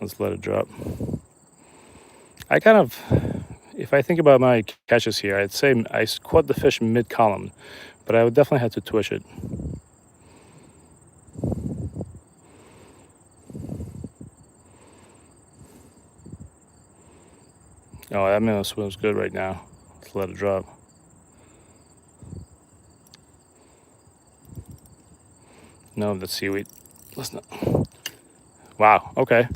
Let's let it drop. I kind of, if I think about my catches here, I'd say I caught the fish mid-column, but I would definitely have to twitch it. Oh, that minnow swims good right now. Let's let it drop. No, that's seaweed. Let's not. Wow, okay.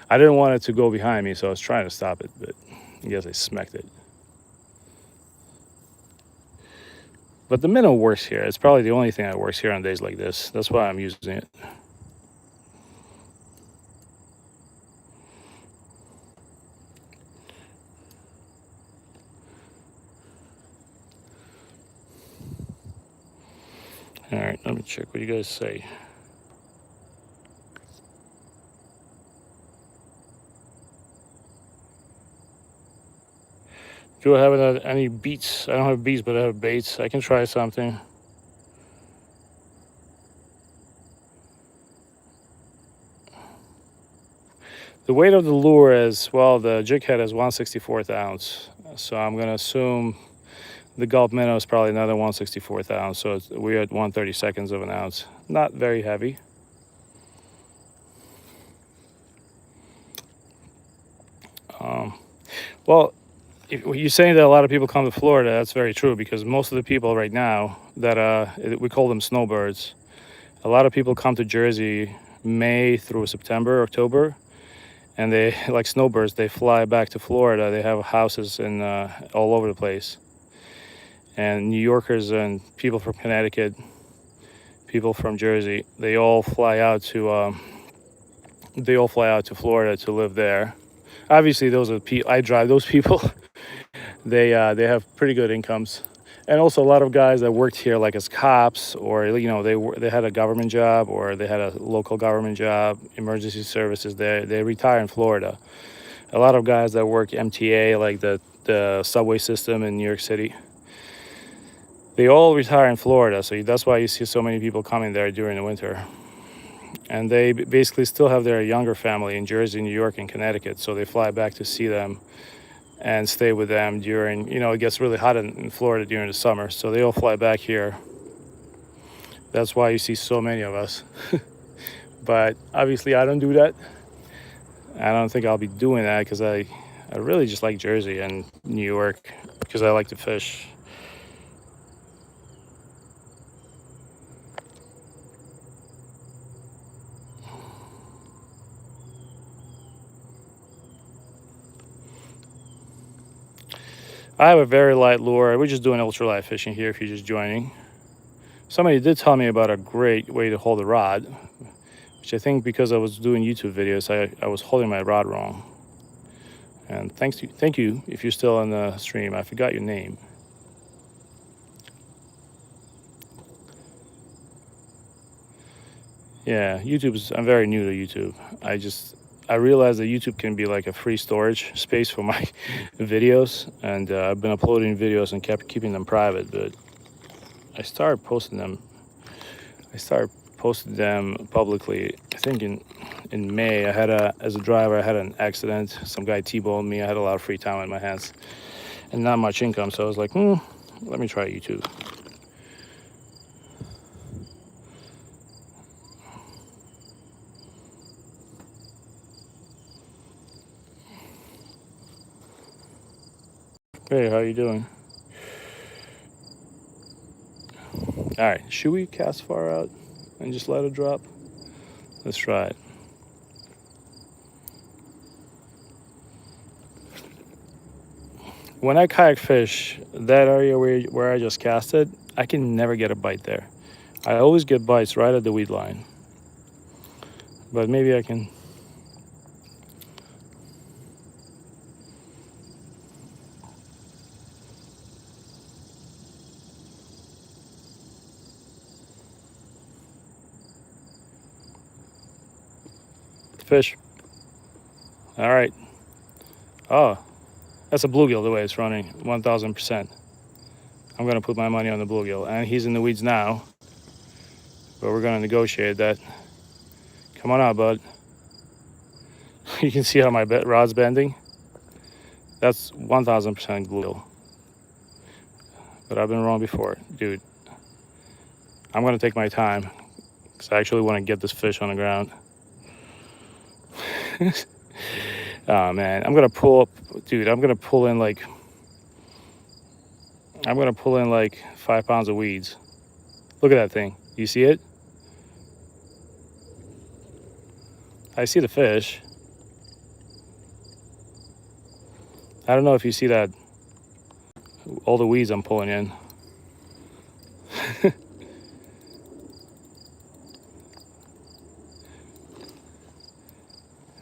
I didn't want it to go behind me, so I was trying to stop it, but I guess I smacked it. But the minnow works here. It's probably the only thing that works here on days like this. That's why I'm using it. All right, let me check what you guys say. Do I have any beats? I don't have beats, but I have baits. I can try something. The weight of the lure is, well, the jig head is 1/64 ounce. So I'm going to assume the gulp minnow is probably another 1/64 ounce. So we're at 1/32 of an ounce. Not very heavy. Well, you're saying that a lot of people come to Florida. That's very true, because most of the people right now that we call them snowbirds, a lot of people come to Jersey May through September, October, and they, like snowbirds, they fly back to Florida. They have houses in all over the place. And New Yorkers and people from Connecticut, people from Jersey, they all fly out to Florida to live there. Obviously, those are I drive those people. They have pretty good incomes, and also a lot of guys that worked here, like as cops, or they had a government job, or they had a local government job, emergency services. They retire in Florida. A lot of guys that work MTA, like the subway system in New York City, they all retire in Florida. So that's why you see so many people coming there during the winter. And they basically still have their younger family in Jersey, New York, and Connecticut. So they fly back to see them and stay with them during, it gets really hot in Florida during the summer. So they all fly back here. That's why you see so many of us. But obviously I don't do that. I don't think I'll be doing that, because I really just like Jersey and New York, because I like to fish. I have a very light lure. We're just doing ultralight fishing here if you're just joining. Somebody did tell me about a great way to hold a rod, which I think because I was doing YouTube videos, I was holding my rod wrong. And thank you if you're still on the stream. I forgot your name. Yeah, I'm very new to YouTube. I realized that YouTube can be like a free storage space for my videos, and I've been uploading videos and kept keeping them private, but I started posting them publicly, I think in in May, as a driver, I had an accident. Some guy T-boned me. I had a lot of free time on my hands and not much income. So I was like, let me try YouTube. Hey, how you doing? All right, should we cast far out and just let it drop? Let's try it. When I kayak fish, that area where I just casted, I can never get a bite there. I always get bites right at the weed line. But maybe I can. Fish. All right. Oh, that's a bluegill the way it's running, 1,000%. I'm gonna put my money on the bluegill, and he's in the weeds now. But we're gonna negotiate that. Come on out, bud. You can see how my rod's bending. That's 1,000% bluegill. But I've been wrong before, dude. I'm gonna take my time because I actually want to get this fish on the ground. Oh man, I'm gonna pull up, dude. I'm gonna pull in like 5 pounds of weeds. Look at that thing. You see it? I see the fish. I don't know if you see that. All the weeds I'm pulling in.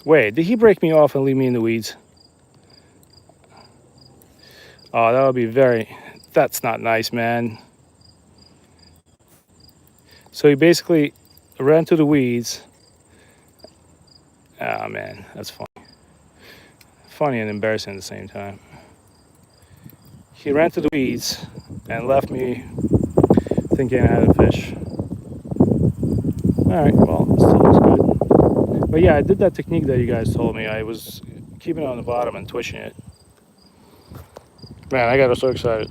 Wait, did he break me off and leave me in the weeds? Oh, that would be that's not nice, man. So he basically ran to the weeds. Oh man, that's funny. Funny and embarrassing at the same time. He ran to the weeds and left me thinking I had a fish. All right, well, it still looks good. But yeah, I did that technique that you guys told me. I was keeping it on the bottom and twitching it. Man, I got so excited.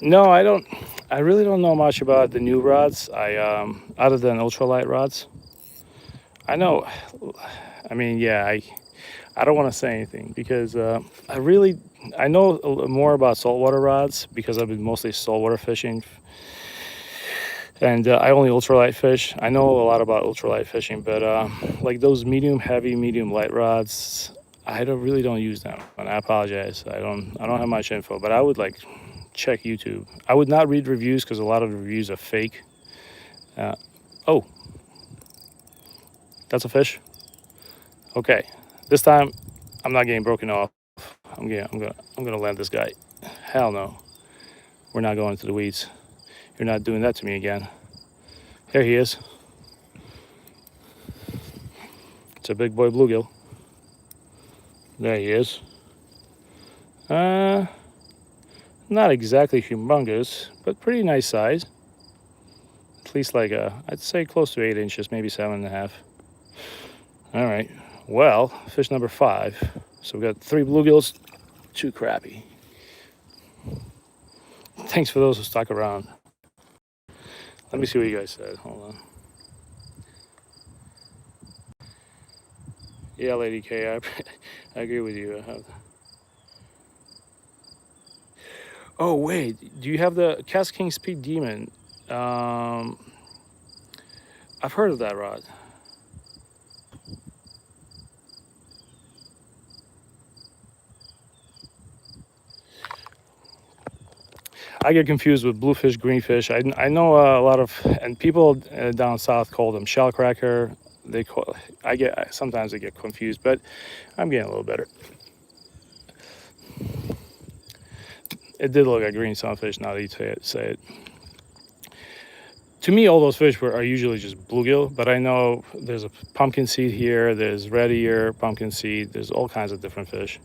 No, I don't. I really don't know much about the new rods. Other than ultralight rods. I know. I mean, yeah. I don't want to say anything because I know more about saltwater rods because I've been mostly saltwater fishing, and I only ultralight fish. I know a lot about ultralight fishing, but like those medium heavy, medium light rods, I really don't use them, and I apologize. I don't have much info, but I would like check YouTube. I would not read reviews because a lot of the reviews are fake. Oh, that's a fish. Okay, this time I'm not getting broken off. I'm gonna land this guy. Hell no, we're not going to the weeds. You're not doing that to me again. Here he is. It's a big boy bluegill. There he is. Not exactly humongous, but pretty nice size. At least like I'd say close to 8 inches, maybe 7.5. All right, well, fish number 5. So we got 3 bluegills, 2 crappie. Thanks for those who stuck around. Let me see what you guys said. Hold on. Yeah, Lady K, I agree with you. Oh wait, do you have the Cast King Speed Demon? I've heard of that rod. I get confused with bluefish, greenfish. I know a lot of, and people down south call them shellcracker. Sometimes I get confused, but I'm getting a little better. It did look like green sunfish now that you say it. To me, all those fish are usually just bluegill, but I know there's a pumpkin seed here, there's red ear, pumpkin seed, there's all kinds of different fish.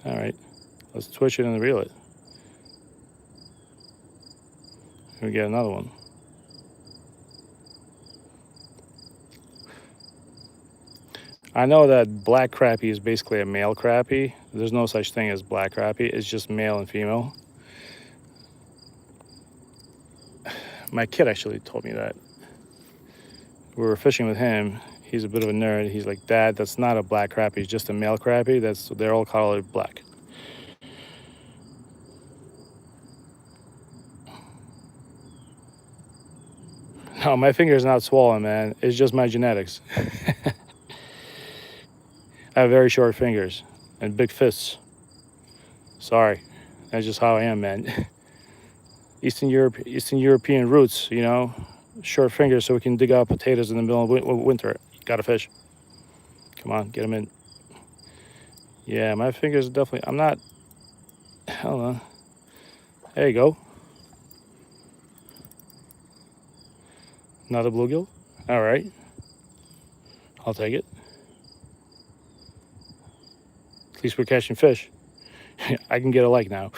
All right, let's twitch it and reel it. We get another one. I know that black crappie is basically a male crappie. There's no such thing as black crappie. It's just male and female. My kid actually told me that. We were fishing with him. He's a bit of a nerd. He's like, Dad, that's not a black crappie. It's just a male crappie. They're all colored black. No, my finger's not swollen, man. It's just my genetics. I have very short fingers and big fists. Sorry, that's just how I am, man. Eastern European roots, you know, short fingers so we can dig out potatoes in the middle of winter. Gotta fish. Come on, get them in. Yeah, my fingers definitely. I'm not. Hold on. There you go. Another bluegill. All right. I'll take it. At least we're catching fish. I can get a like now.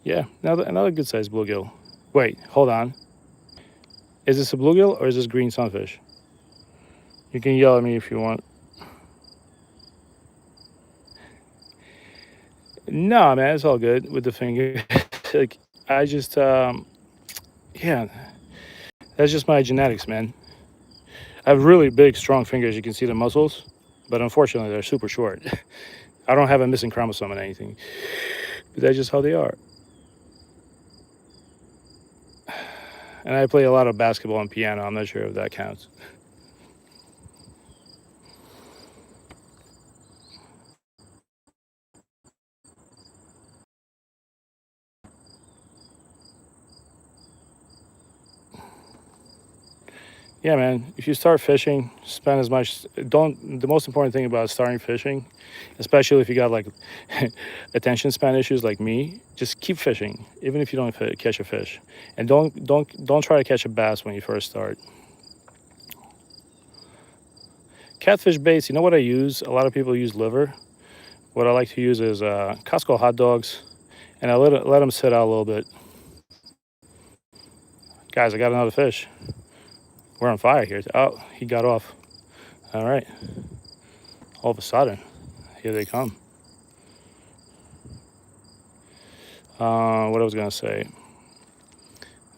Yeah, another good sized bluegill. Wait, hold on. Is this a bluegill or is this green sunfish? You can yell at me if you want. No, man, it's all good with the finger. Like, I just, yeah, that's just my genetics, man. I have really big, strong fingers. You can see the muscles, but unfortunately, they're super short. I don't have a missing chromosome or anything, but that's just how they are. And I play a lot of basketball and piano. I'm not sure if that counts. Yeah, man, if you start fishing, spend as much, the most important thing about starting fishing, especially if you got like attention span issues like me, just keep fishing, even if you don't catch a fish. And don't try to catch a bass when you first start. Catfish baits, you know what I use? A lot of people use liver. What I like to use is Costco hot dogs, and I let them sit out a little bit. Guys, I got another fish. We're on fire here. Oh, he got off. All right. All of a sudden, here they come. What I was gonna say.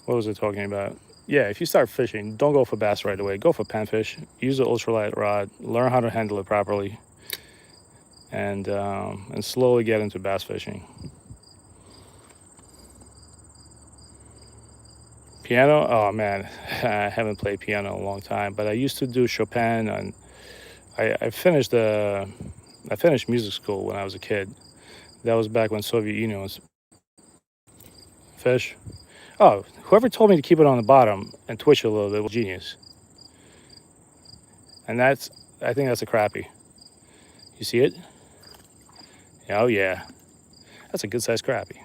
What was I talking about? Yeah, if you start fishing, don't go for bass right away. Go for panfish. Use an ultralight rod. Learn how to handle it properly, and slowly get into bass fishing. Piano? Oh man, I haven't played piano in a long time, but I used to do Chopin, and I finished music school when I was a kid. That was back when Soviet Union was fish. Oh, whoever told me to keep it on the bottom and twitch it a little bit was genius. And I think that's a crappie. You see it? Oh yeah, that's a good sized crappie.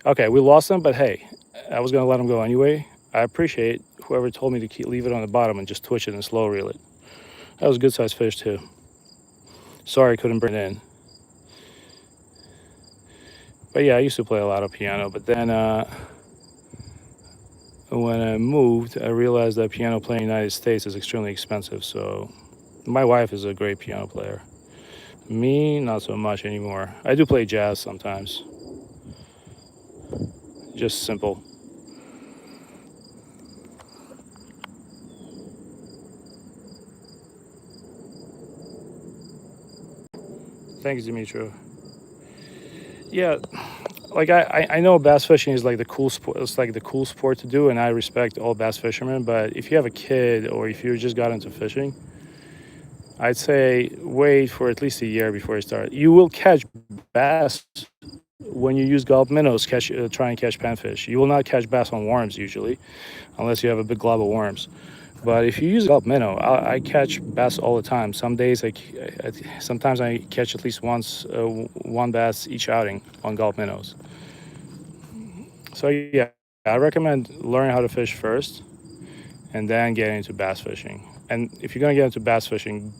Okay, we lost him, but hey, I was gonna let him go anyway. I appreciate whoever told me to leave it on the bottom and just twitch it and slow reel it. That was a good sized fish too. Sorry I couldn't bring it in. But yeah, I used to play a lot of piano, but then when I moved, I realized that piano playing in the United States is extremely expensive. So my wife is a great piano player. Me, not so much anymore. I do play jazz sometimes. Just simple. Thanks, Dimitro. Yeah, like I know bass fishing is like the cool sport. It's like the cool sport to do, and I respect all bass fishermen. But if you have a kid or if you just got into fishing, I'd say wait for at least a year before you start. You will catch bass when you use gulp minnows. Try and catch panfish. You will not catch bass on worms usually, unless you have a big glob of worms. But if you use a gulp minnow, I catch bass all the time. Some days, sometimes I catch at least one bass each outing on gulp minnows. So yeah, I recommend learning how to fish first, and then getting into bass fishing. And if you're gonna get into bass fishing,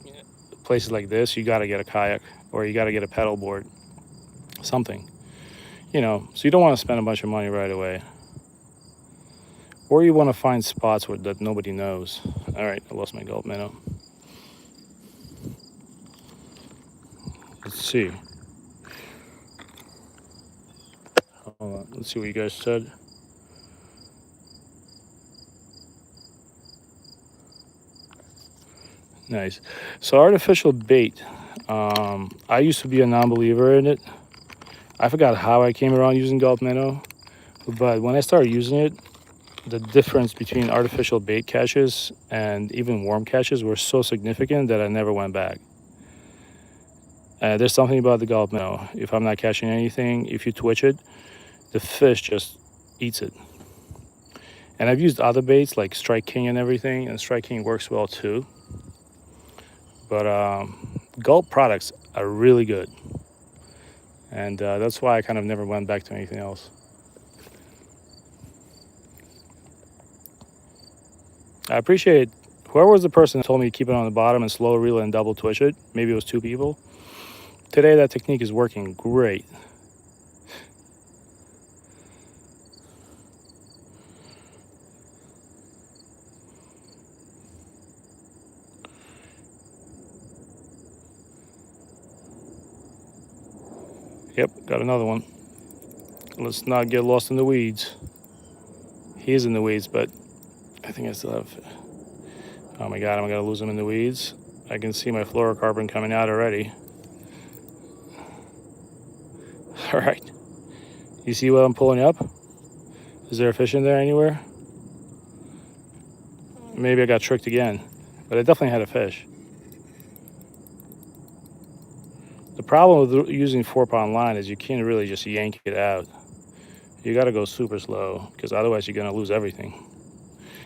places like this, you gotta get a kayak or you got to get a pedal board, something, you know. So you don't want to spend a bunch of money right away, or you want to find spots where that nobody knows. All right, I lost my gulp minnow. Let's see. Hold on. Let's see what you guys said. Nice. So artificial bait. I used to be a non-believer in it. I forgot how I came around using gulp minnow, but when I started using it, the difference between artificial bait catches and even worm catches were so significant that I never went back. There's something about the gulp minnow. If I'm not catching anything, if you twitch it, the fish just eats it. And I've used other baits like Strike King and everything, and Strike King works well too. But gulp products are really good. And that's why I kind of never went back to anything else. I appreciate whoever was the person that told me to keep it on the bottom and slow reel and double twitch it. Maybe it was 2 people. Today that technique is working great. Yep, got another one. Let's not get lost in the weeds. He is in the weeds, but I think I still have... Oh my God, I'm gonna lose him in the weeds. I can see my fluorocarbon coming out already. All right. You see what I'm pulling up? Is there a fish in there anywhere? Maybe I got tricked again, but I definitely had a fish. The problem with using 4-pound line is you can't really just yank it out. You gotta go super slow, because otherwise you're gonna lose everything.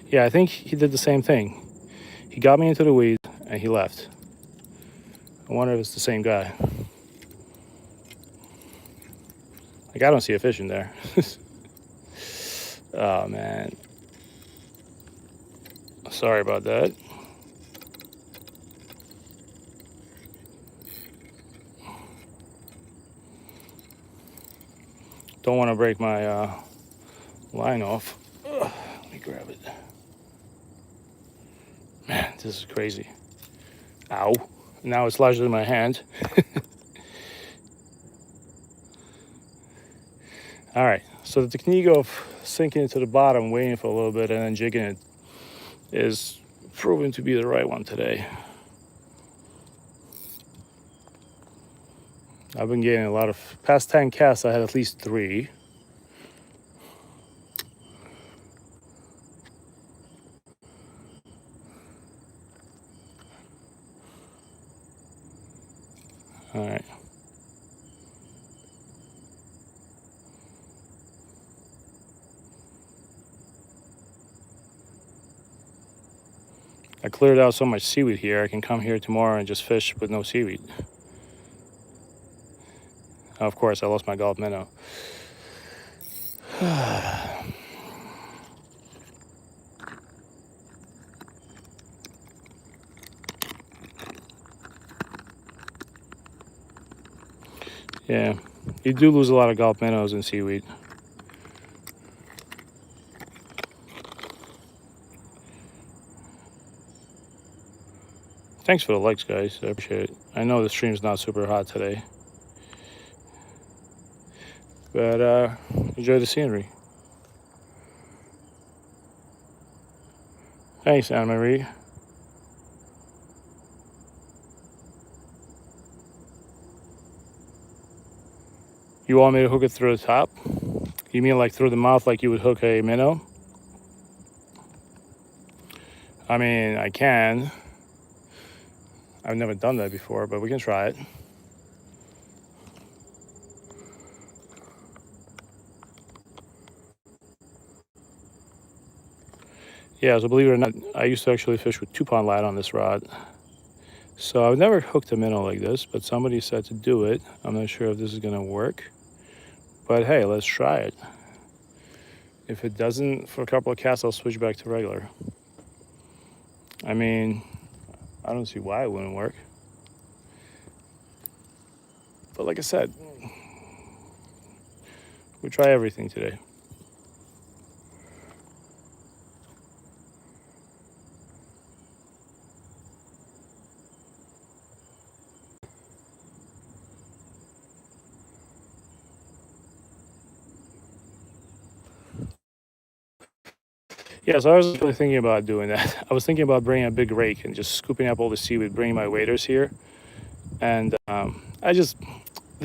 Yeah, I think he did the same thing. He got me into the weeds and he left. I wonder if it's the same guy. Like, I don't see a fish in there. Oh man. Sorry about that. Don't want to break my line off. Ugh, let me grab it. Man, this is crazy. Ow. Now it's lodged in my hand. All right, so the technique of sinking it to the bottom, waiting for a little bit, and then jigging it is proven to be the right one today. I've been getting a lot of... Past 10 casts, I had at least 3. All right. I cleared out so much seaweed here, I can come here tomorrow and just fish with no seaweed. Of course, I lost my gulp minnow. Yeah, you do lose a lot of gulp minnows in seaweed. Thanks for the likes, guys. I appreciate it. I know the stream's not super hot today, but enjoy the scenery. Thanks, Anna Marie. You want me to hook it through the top? You mean like through the mouth, like you would hook a minnow? I mean, I can. I've never done that before, but we can try it. Yeah, so believe it or not, I used to actually fish with 2-pound line on this rod. So I've never hooked a minnow like this, but somebody said to do it. I'm not sure if this is gonna work, but hey, let's try it. If it doesn't, for a couple of casts, I'll switch back to regular. I mean, I don't see why it wouldn't work. But like I said, we try everything today. Yeah, so I was really thinking about doing that. I was thinking about bringing a big rake and just scooping up all the seaweed, bringing my waders here. And this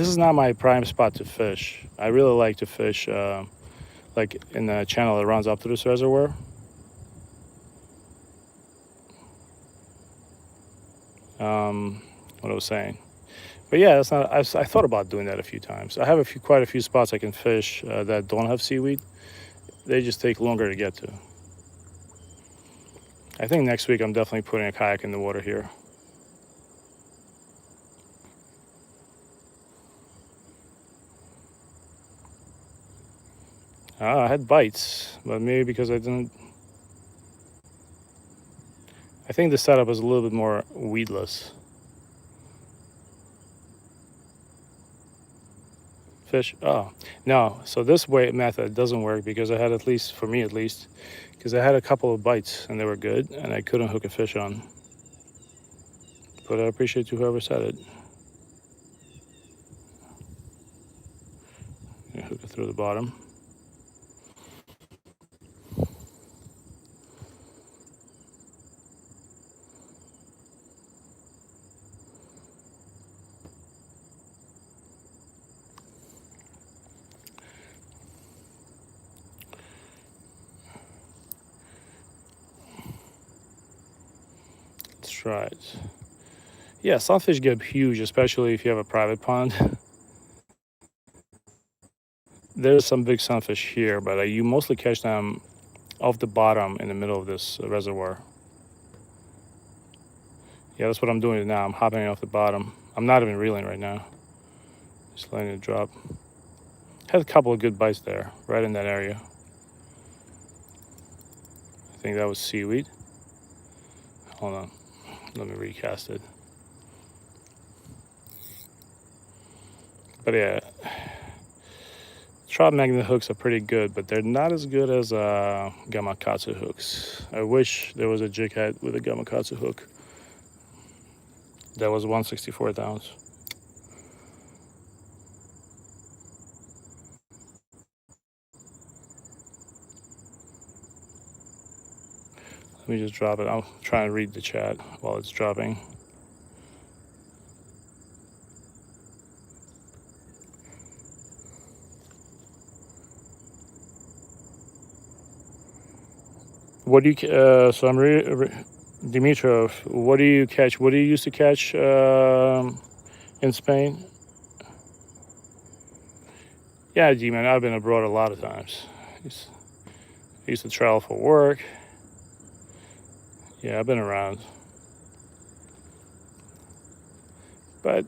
is not my prime spot to fish. I really like to fish like in the channel that runs up to this reservoir. What I was saying. But yeah, that's not. I thought about doing that a few times. I have quite a few spots I can fish that don't have seaweed. They just take longer to get to. I think next week I'm definitely putting a kayak in the water here. I had bites, but maybe because I didn't. I think the setup is a little bit more weedless. Fish. Oh, no. So this way method doesn't work because I had, at least for me at least, because I had a couple of bites and they were good and I couldn't hook a fish on. But I appreciate whoever said it. Hook it through the bottom. Let's try it. Yeah, sunfish get huge, especially if you have a private pond. There's some big sunfish here, but you mostly catch them off the bottom in the middle of this reservoir. Yeah, that's what I'm doing now. I'm hopping off the bottom. I'm not even reeling right now. Just letting it drop. Had a couple of good bites there, right in that area. I think that was seaweed. Hold on, let me recast it. But yeah, trout magnet hooks are pretty good, but they're not as good as gamakatsu hooks. I wish there was a jig head with a gamakatsu hook. That was 1/64 ounce. Let me just drop it. I'll try and read the chat while it's dropping. What do you? So I'm Dimitrov. What do you catch? What do you used to catch in Spain? Yeah, G-man, I've been abroad a lot of times. I used to travel for work. Yeah, I've been around. But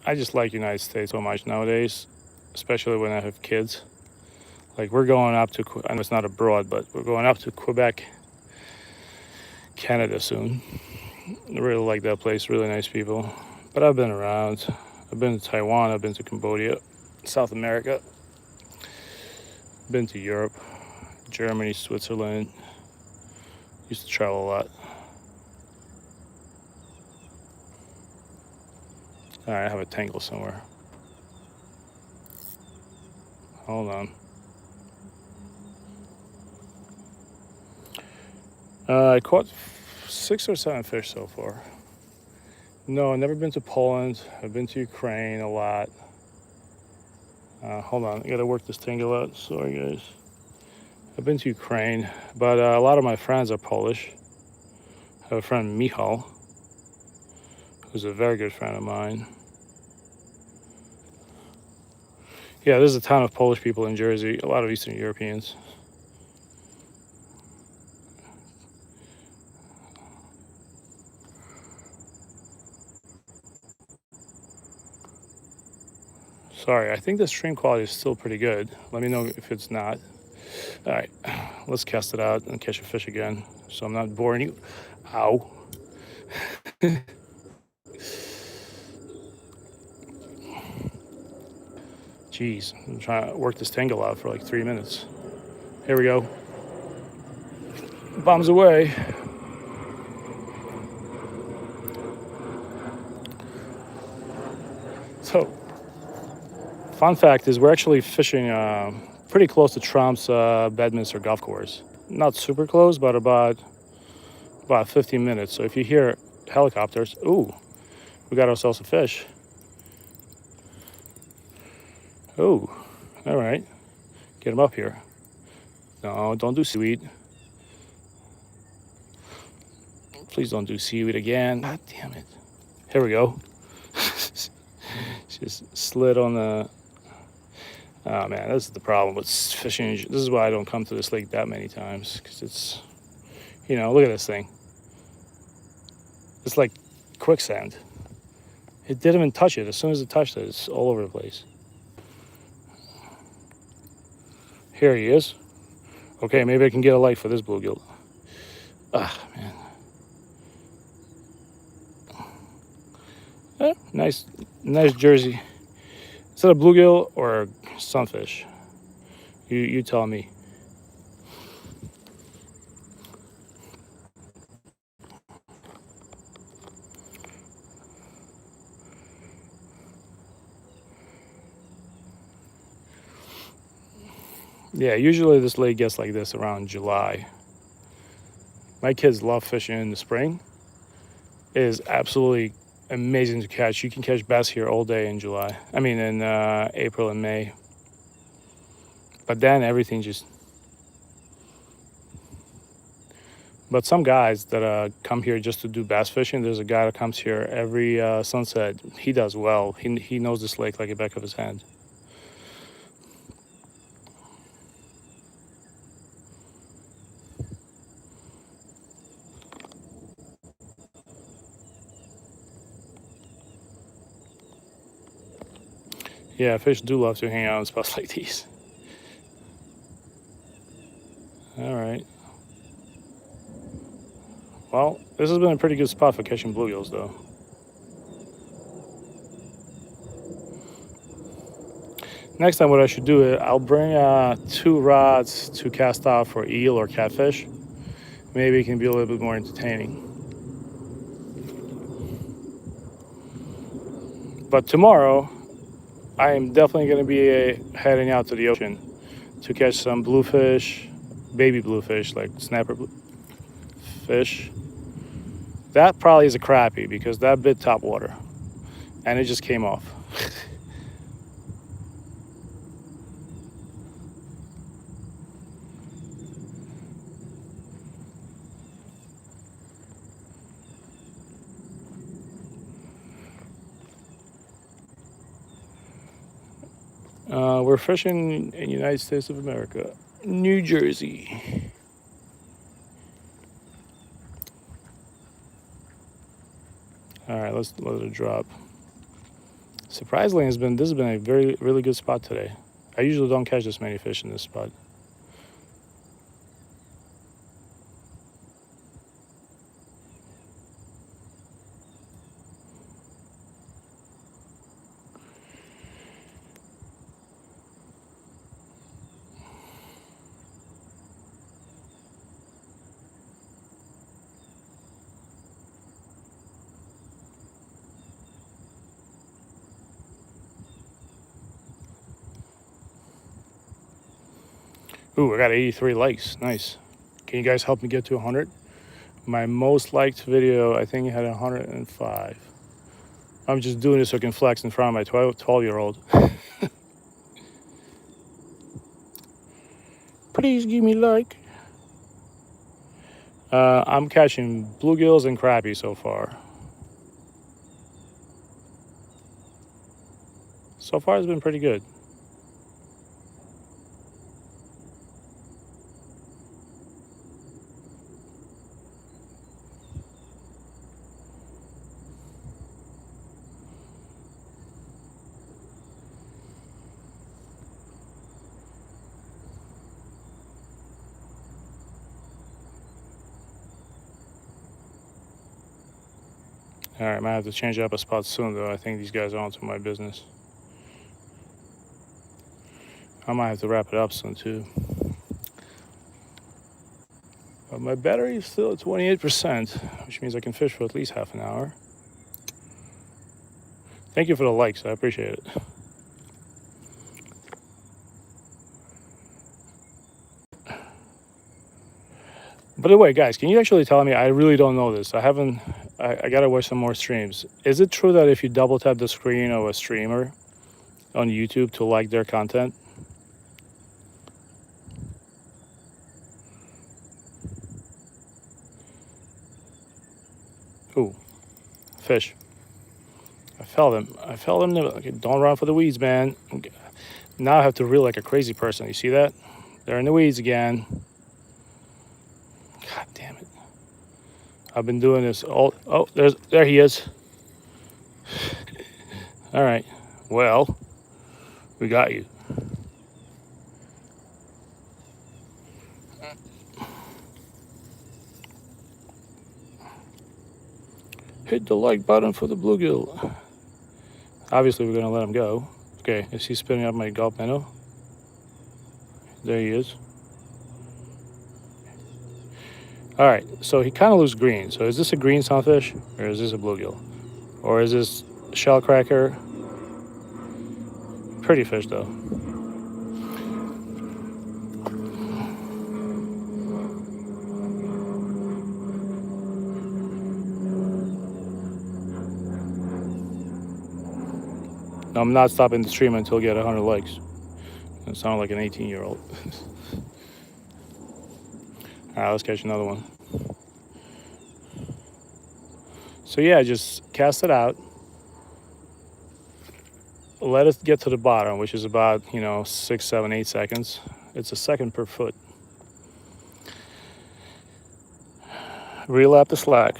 I just like United States so much nowadays, especially when I have kids. Like we're going up to, I know it's not abroad, but we're going up to Quebec, Canada soon. I really like that place, really nice people. But I've been around. I've been to Taiwan, I've been to Cambodia, South America. Been to Europe, Germany, Switzerland. Used to travel a lot. All right, I have a tangle somewhere. Hold on. I caught 6 or 7 fish so far. No, I've never been to Poland. I've been to Ukraine a lot. Hold on, I gotta work this tangle out. Sorry, guys. I've been to Ukraine, but a lot of my friends are Polish. I have a friend, Michal, who's a very good friend of mine. Yeah, there's a ton of Polish people in Jersey, a lot of Eastern Europeans. Sorry, I think the stream quality is still pretty good. Let me know if it's not. All right, let's cast it out and catch a fish again so I'm not boring you. Ow. Jeez, I'm trying to work this tangle out for like 3 minutes. Here we go. Bombs away. So, fun fact is we're actually fishing pretty close to Trump's Bedminster golf course. Not super close, but about 15 minutes. So if you hear helicopters, ooh, we got ourselves a fish. Oh, all right. Get him up here. No, don't do seaweed. Please don't do seaweed again. God damn it. Here we go. Just slid on the... Oh man, this is the problem with fishing. This is why I don't come to this lake that many times, because it's, you know, look at this thing. It's like quicksand. It didn't even touch it. As soon as it touched it, it's all over the place. Here he is. Okay, maybe I can get a light for this bluegill. Ah, man. Nice Jersey. Is that a bluegill or a sunfish? You tell me. Yeah, usually this lake gets like this around July. My kids love fishing in the spring. It is absolutely amazing to catch. You can catch bass here all day in July. I mean, in April and May. But then everything just... But some guys that come here just to do bass fishing, there's a guy that comes here every sunset. He does well. He knows this lake like the back of his hand. Yeah, fish do love to hang out in spots like these. All right. Well, this has been a pretty good spot for catching bluegills, though. Next time what I should do is I'll bring 2 rods to cast out for eel or catfish. Maybe it can be a little bit more entertaining. But tomorrow, I am definitely going to be heading out to the ocean to catch some bluefish, baby bluefish, like snapper fish. That probably is a crappie because that bit top water and it just came off. We're fishing in the United States of America, New Jersey. All right, let's let it drop. Surprisingly, this has been a really good spot today. I usually don't catch this many fish in this spot. Ooh, I got 83 likes. Nice. Can you guys help me get to 100? My most liked video, I think, had 105. I'm just doing this so I can flex in front of my 12-year-old. Please give me like. I'm catching bluegills and crappie so far. So far, it's been pretty good. All right, I might have to change up a spot soon, though. I think these guys are onto my business. I might have to wrap it up soon too. But my battery is still at 28%, which means I can fish for at least half an hour. Thank you for the likes, I appreciate it. By the way, guys, can you actually tell me, I really don't know this. I gotta watch some more streams. Is it true that if you double tap the screen of a streamer on YouTube to like their content? Ooh, fish. I felt him. Okay, don't run for the weeds, man. Now I have to reel like a crazy person. You see that? They're in the weeds again. God damn it. I've been doing this all... Oh, there he is. All right. Well, we got you. Hit the like button for the bluegill. Obviously, we're going to let him go. Okay, is he spinning up my gulp minnow? There he is. All right, so he kind of looks green. So is this a green sunfish or is this a bluegill? Or is this shell cracker? Pretty fish though. I'm not stopping the stream until I get 100 likes. I sound like an 18-year-old. All right, let's catch another one. So yeah, just cast it out. Let it get to the bottom, which is about, 6, 7, 8 seconds. It's a second per foot. Reel out the slack.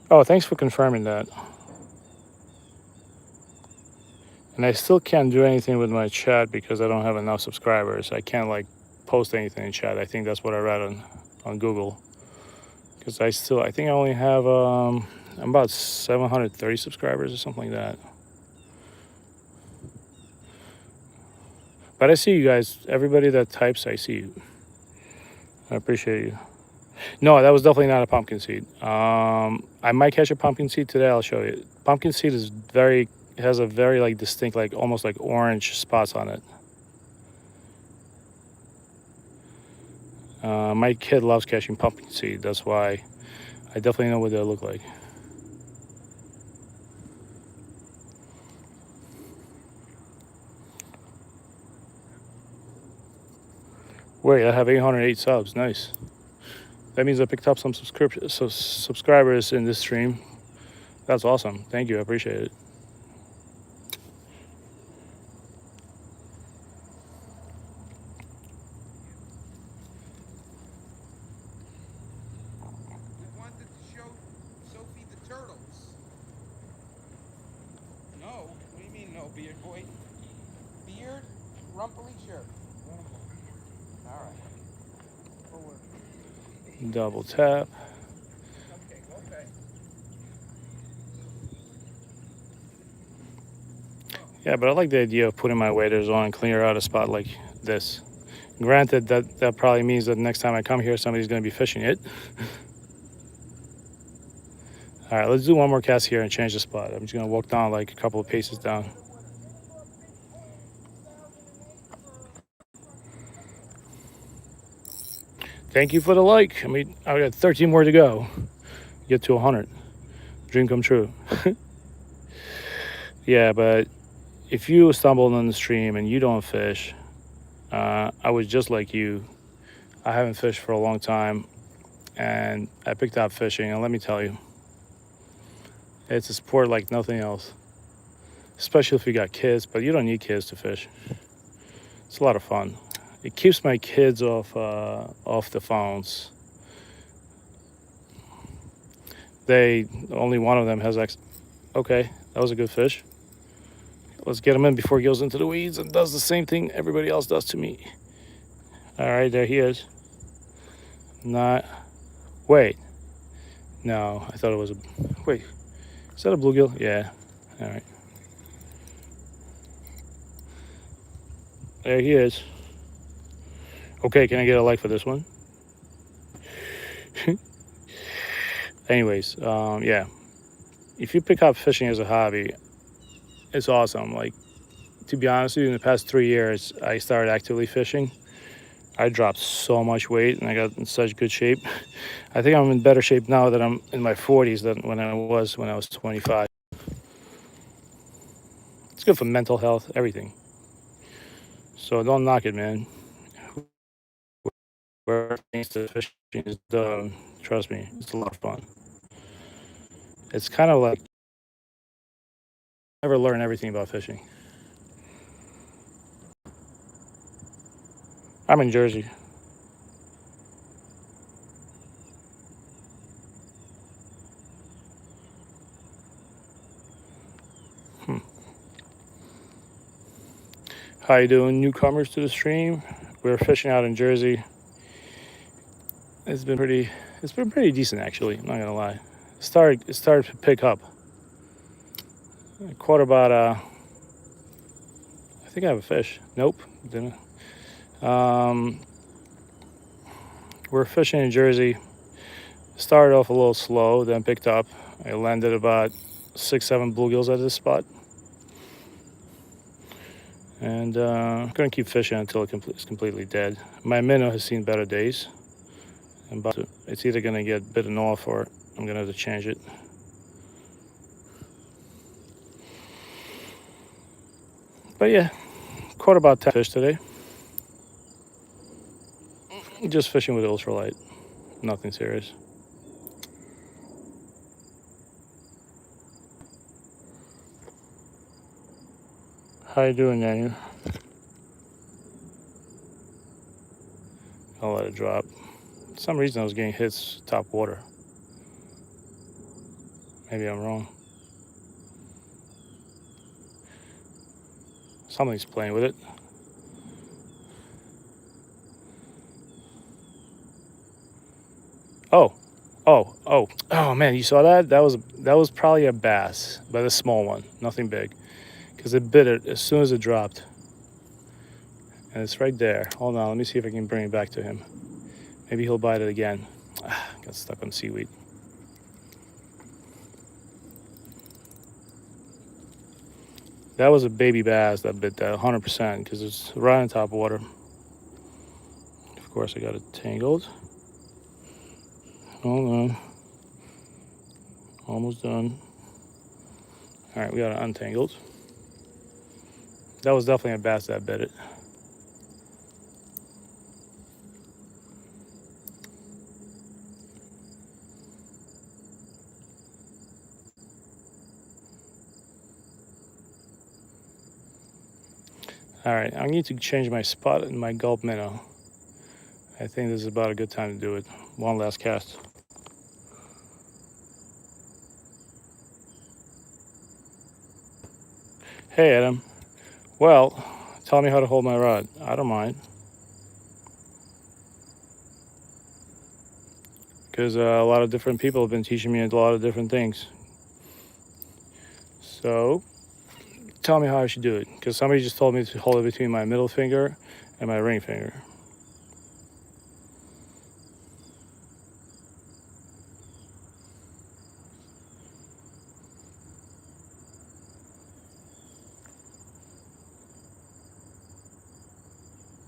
Oh, thanks for confirming that. And I still can't do anything with my chat because I don't have enough subscribers. I can't post anything in chat. I think that's what I read on Google. Because I think I only have I'm about 730 subscribers or something like that. But I see you guys. Everybody that types, I see you. I appreciate you. No, that was definitely not a pumpkin seed. I might catch a pumpkin seed today. I'll show you. Pumpkin seed has a very distinct, almost like orange spots on it. My kid loves catching pumpkin seed. That's why I definitely know what they look like. Wait, I have 808 subs. Nice. That means I picked up some subscribers in this stream. That's awesome. Thank you. I appreciate it. We wanted to show Sophie the turtles. No? What do you mean no, beard boy? Beard? Rumply? Sure. All right. Forward. Double tap. Okay. Yeah, but I like the idea of putting my waders on and clear out a spot like this. Granted, that probably means that next time I come here, somebody's going to be fishing it. All right, let's do one more cast here and change the spot. I'm just going to walk down a couple of paces down. Thank you for the like. I mean, I got 13 more to go. Get to 100. Dream come true. Yeah, but if you stumbled on the stream and you don't fish, I was just like you. I haven't fished for a long time, and I picked up fishing, and let me tell you, it's a sport like nothing else. Especially if you got kids, but you don't need kids to fish. It's a lot of fun. It keeps my kids off the phones. Only one of them has Okay, that was a good fish. Let's get him in before he goes into the weeds and does the same thing everybody else does to me. All right, there he is. Wait. No, I thought it was wait, is that a bluegill? Yeah, all right. there he is. Okay, can I get a like for this one? Anyways, yeah. If you pick up fishing as a hobby, it's awesome. Like, to be honest with you, in the past 3 years, I started actively fishing. I dropped so much weight and I got in such good shape. I think I'm in better shape now that I'm in my 40s than when I was 25. It's good for mental health, everything. So don't knock it, man. Whoever thinks that fishing is dumb, trust me, it's a lot of fun. It's kind of like never learn everything about fishing. I'm in Jersey. How you doing, newcomers to the stream? We're fishing out in Jersey. It's been pretty decent actually. I'm not gonna lie. It started to pick up. I caught about I think I have a fish. Nope, didn't. Um, we're fishing in Jersey. Started off a little slow, then picked up. I landed about 6, 7 bluegills at this spot, and I'm gonna keep fishing until it's completely dead. My minnow has seen better days, and it's either gonna get bitten off or I'm gonna have to change it. But yeah, caught about 10 fish today. Just fishing with ultralight, nothing serious. How you doing, Daniel? I'll let it drop. For some reason I was getting hits top water. Maybe I'm wrong. Something's playing with it. Oh man, you saw that? That was probably a bass, but a small one, nothing big. Because it bit it as soon as it dropped. And it's right there. Hold on, let me see if I can bring it back to him. Maybe he'll bite it again. Got stuck on seaweed. That was a baby bass that bit that 100% because it's right on top of water. Of course, I got it tangled. Hold on. Almost done. All right, we got it untangled. That was definitely a bass that bit it. All right, I need to change my spot in my gulp minnow. I think this is about a good time to do it. One last cast. Hey, Adam. Well, tell me how to hold my rod. I don't mind. Because a lot of different people have been teaching me a lot of different things. So, tell me how I should do it. Because somebody just told me to hold it between my middle finger and my ring finger.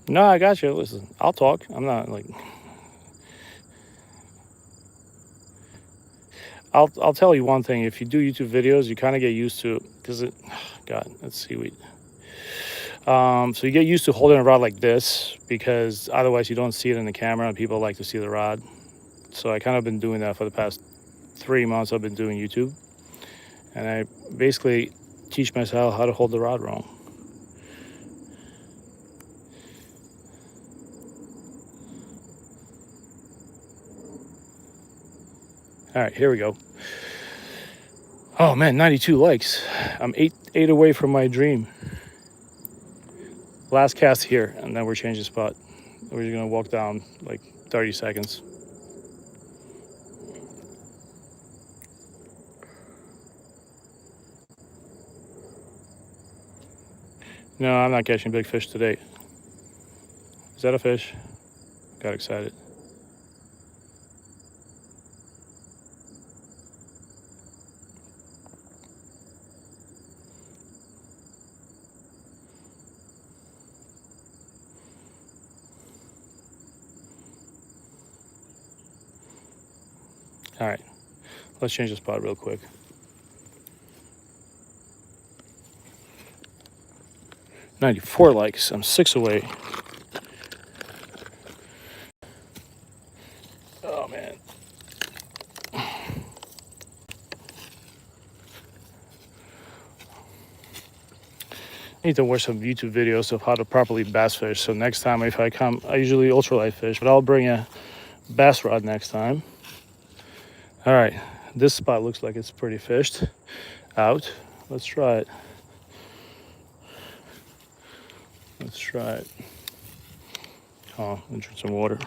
No, I got you. Listen, I'll talk. I'm not like... I'll tell you one thing. If you do YouTube videos, you kind of get used to... Because it... God, that's seaweed. So you get used to holding a rod like this because otherwise you don't see it in the camera and people like to see the rod. So I kind of been doing that for the past 3 months. I've been doing YouTube, and I basically teach myself how to hold the rod wrong. All right, here we go. Oh man, 92 likes. I'm eight away from my dream. Last cast here, and then we're changing spot. We're just gonna walk down like 30 seconds. No, I'm not catching big fish today. Is that a fish? Got excited. All right, let's change the spot real quick. $94 likes. I'm 6 away. Oh man. I need to watch some YouTube videos of how to properly bass fish. So next time if I come, I usually ultralight fish, but I'll bring a bass rod next time. All right, this spot looks like it's pretty fished out. Let's try it. Let's try it. Oh, let me drink some water.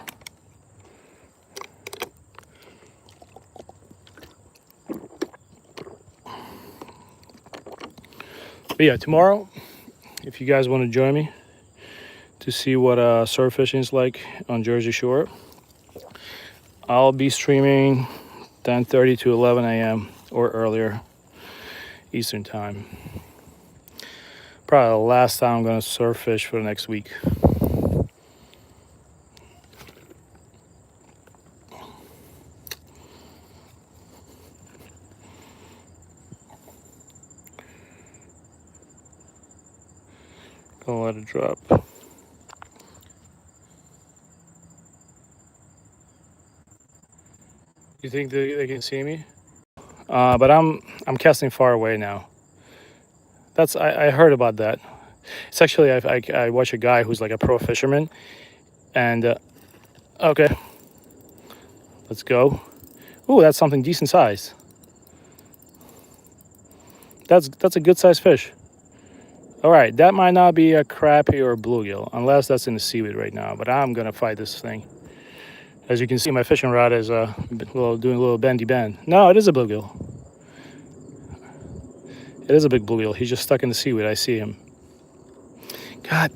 But yeah, tomorrow, if you guys want to join me to see what surf fishing is like on Jersey Shore, I'll be streaming 10:30 to 11 a.m. or earlier Eastern time. Probably the last time I'm going to surf fish for the next week. Gonna let it drop. You think they can see me? But I'm casting far away now. I heard about that. It's actually I watch a guy who's like a pro fisherman, and okay, let's go. Ooh, that's something decent size. That's a good sized fish. All right, that might not be a crappie or a bluegill unless that's in the seaweed right now. But I'm gonna fight this thing. As you can see, my fishing rod is doing a little bendy bend. No, it is a bluegill. It is a big bluegill. He's just stuck in the seaweed. I see him. God,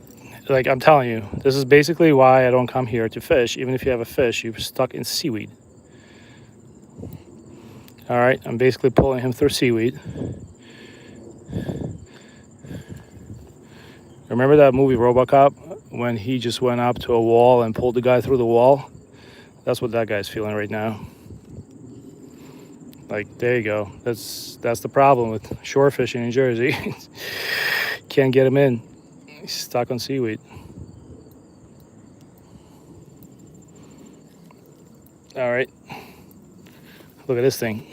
like I'm telling you, this is basically why I don't come here to fish. Even if you have a fish, you're stuck in seaweed. All right, I'm basically pulling him through seaweed. Remember that movie RoboCop when he just went up to a wall and pulled the guy through the wall? That's what that guy's feeling right now. Like, there you go. That's the problem with shore fishing in Jersey. Can't get him in. He's stuck on seaweed. All right. Look at this thing.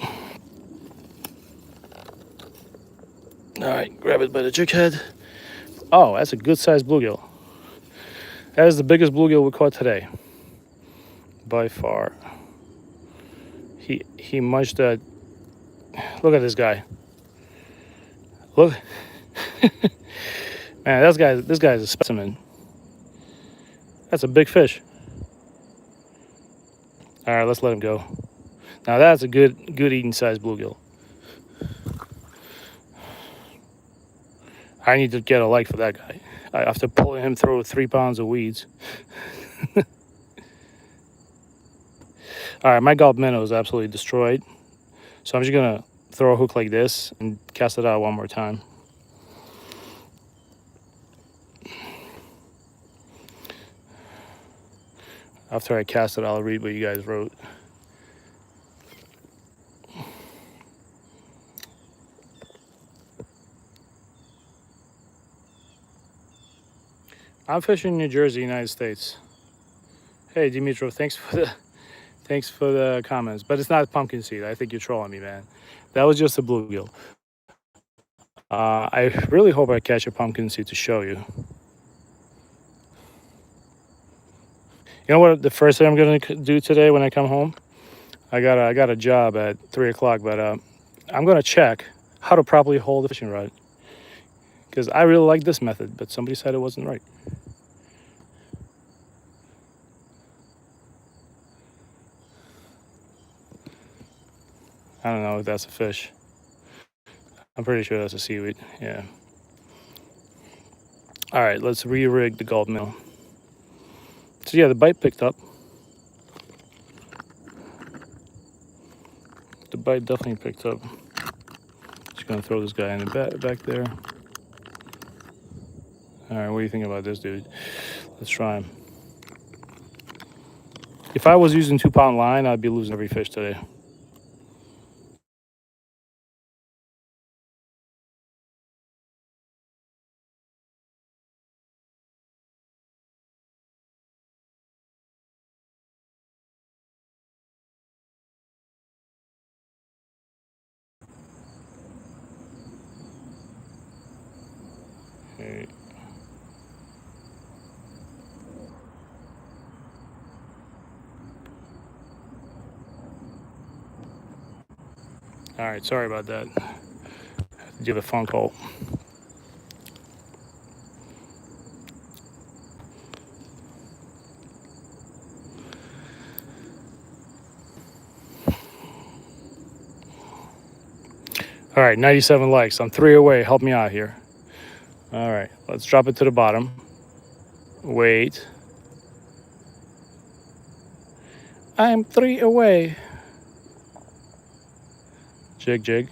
All right, grab it by the jig head. Oh, that's a good sized bluegill. That is the biggest bluegill we caught today. By far. He munched that. Look at this guy. Look. Man, this guy's a specimen. That's a big fish. All right, let's let him go. Now that's a good eating sized bluegill. I need to get a like for that guy. After pulling him through 3 pounds of weeds. All right, my gulp minnow is absolutely destroyed. So I'm just gonna throw a hook like this and cast it out one more time. After I cast it, I'll read what you guys wrote. I'm fishing in New Jersey, United States. Hey, Dimitro, thanks for the comments. But it's not pumpkin seed. I think you're trolling me, man. That was just a bluegill. I really hope I catch a pumpkin seed to show you. You know what? The first thing I'm gonna do today when I come home, I got a job at 3 o'clock, but I'm gonna check how to properly hold the fishing rod because I really like this method, but somebody said it wasn't right. I don't know if that's a fish. I'm pretty sure that's a seaweed. Yeah. All right, let's re-rig the gulp minnow. So yeah, the bite picked up. The bite definitely picked up. Just gonna throw this guy in the back there. All right, what do you think about this, dude? Let's try him. If I was using 2 pound line, I'd be losing every fish today. Okay. All right, sorry about that. Do the phone call. All right, 97 likes. I'm 3 away. Help me out here. All right, let's drop it to the bottom. Wait. I'm 3 away. Jig, jig.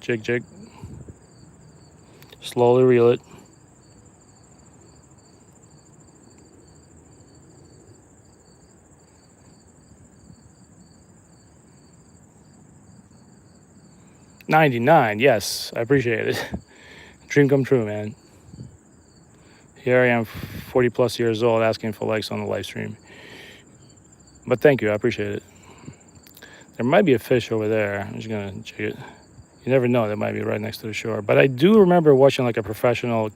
Jig, jig. Slowly reel it. $99. Yes, I appreciate it. Dream come true, man. Here I am, 40 plus years old, asking for likes on the live stream. But thank you, I appreciate it. There might be a fish over there. I'm just gonna check it. You never know, that might be right next to the shore. But I do remember watching like a professional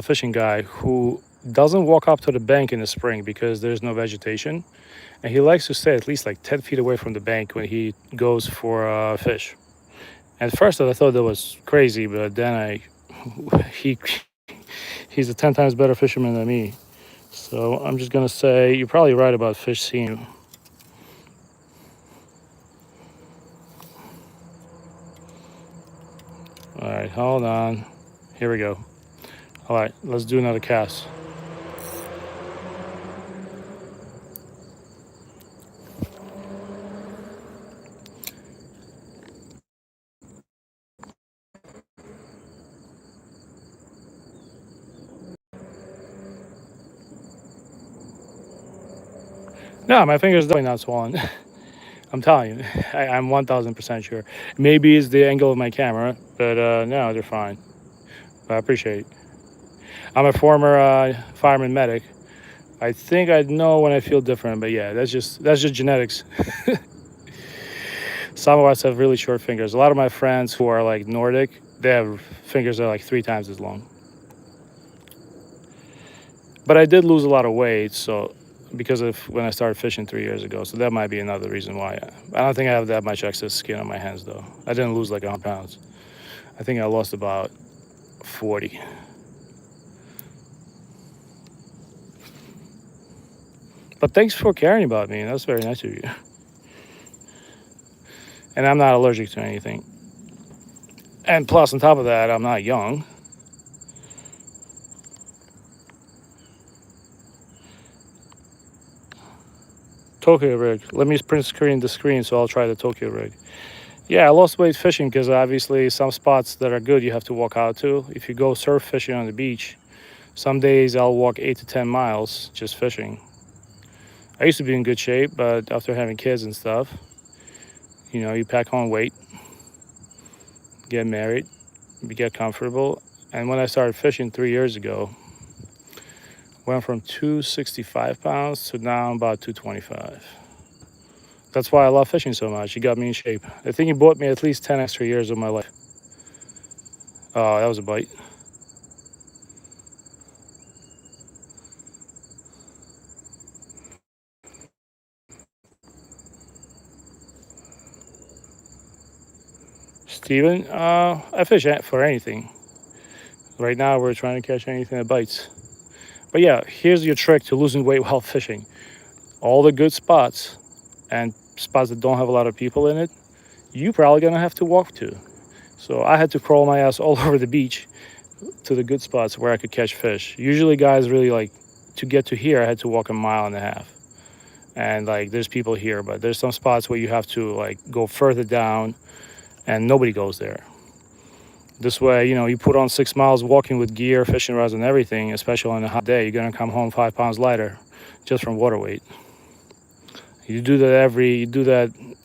fishing guy who doesn't walk up to the bank in the spring because there's no vegetation, and he likes to stay at least like 10 feet away from the bank when he goes for fish. At first I thought that was crazy, but then he's a 10 times better fisherman than me. So I'm just gonna say you're probably right about fish seeing you. All right, hold on. Here we go. All right, let's do another cast. No, my finger's definitely not swollen. I'm telling you, I'm 1000% sure. Maybe it's the angle of my camera, but no, they're fine. But I appreciate it. I'm a former fireman medic. I think I know when I feel different, but yeah, that's just genetics. Some of us have really short fingers. A lot of my friends who are like Nordic, they have fingers that are like 3 times as long. But I did lose a lot of weight, so because of when I started fishing 3 years ago, so that might be another reason why. I don't think I have that much excess skin on my hands though. I didn't lose like 100 pounds. I think I lost about 40. But thanks for caring about me. That's very nice of you. And I'm not allergic to anything. And plus, on top of that, I'm not young. Tokyo rig. Let me print screen the screen, so I'll try the Tokyo rig. Yeah, I lost weight fishing because obviously some spots that are good you have to walk out to. If you go surf fishing on the beach, some days I'll walk 8 to 10 miles just fishing. I used to be in good shape, but after having kids and stuff, you know, you pack on weight, get married, get comfortable. And when I started fishing 3 years ago, went from 265 pounds to now about 225. That's why I love fishing so much. It got me in shape. I think it bought me at least 10 extra years of my life. Oh, that was a bite. Steven, I fish for anything. Right now, we're trying to catch anything that bites. But yeah, here's your trick to losing weight while fishing. All the good spots and spots that don't have a lot of people in it, you probably gonna have to walk to. So I had to crawl my ass all over the beach to the good spots where I could catch fish. Usually, guys really like to get to here. I had to walk a mile and a half, and like there's people here, but there's some spots where you have to like go further down, and nobody goes there. This way, you put on 6 miles walking with gear, fishing rods, and everything. Especially on a hot day, you're gonna come home 5 pounds lighter, just from water weight. You do that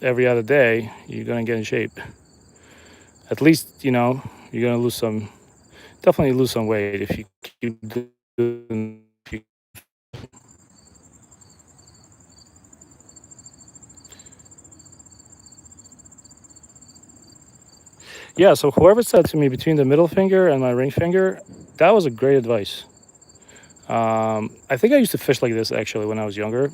every other day, you're gonna get in shape. At least you're gonna definitely lose some weight if you keep doing. Yeah, so whoever said to me between the middle finger and my ring finger, that was a great advice. I think I used to fish like this actually when I was younger.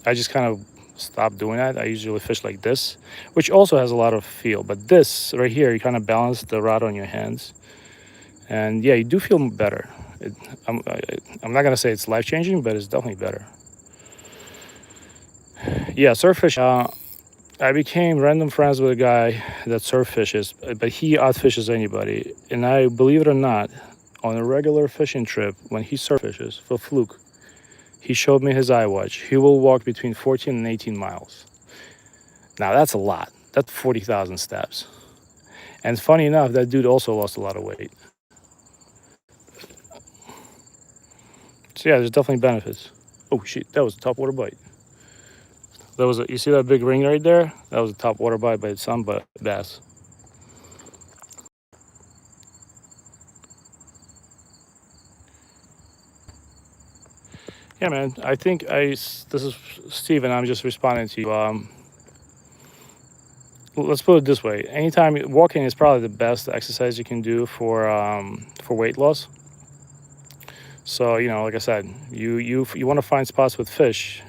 I just kind of stopped doing that. I usually fish like this, which also has a lot of feel. But this right here, you kind of balance the rod on your hands, and yeah, you do feel better. It, I'm not gonna say it's life changing, but it's definitely better. Yeah, surf fish. I became random friends with a guy that surf fishes, but he outfishes anybody. And I believe it or not, on a regular fishing trip, when he surf fishes for fluke, he showed me his iWatch. He will walk between 14 and 18 miles. Now that's a lot. That's 40,000 steps. And funny enough, that dude also lost a lot of weight. So yeah, there's definitely benefits. Oh shit, that was a top water bite. You see that big ring right there? That was a top water bite by some bass. Yeah, man. This is Steven. I'm just responding to you. Let's put it this way: anytime walking is probably the best exercise you can do for weight loss. So like I said, you want to find spots with fish.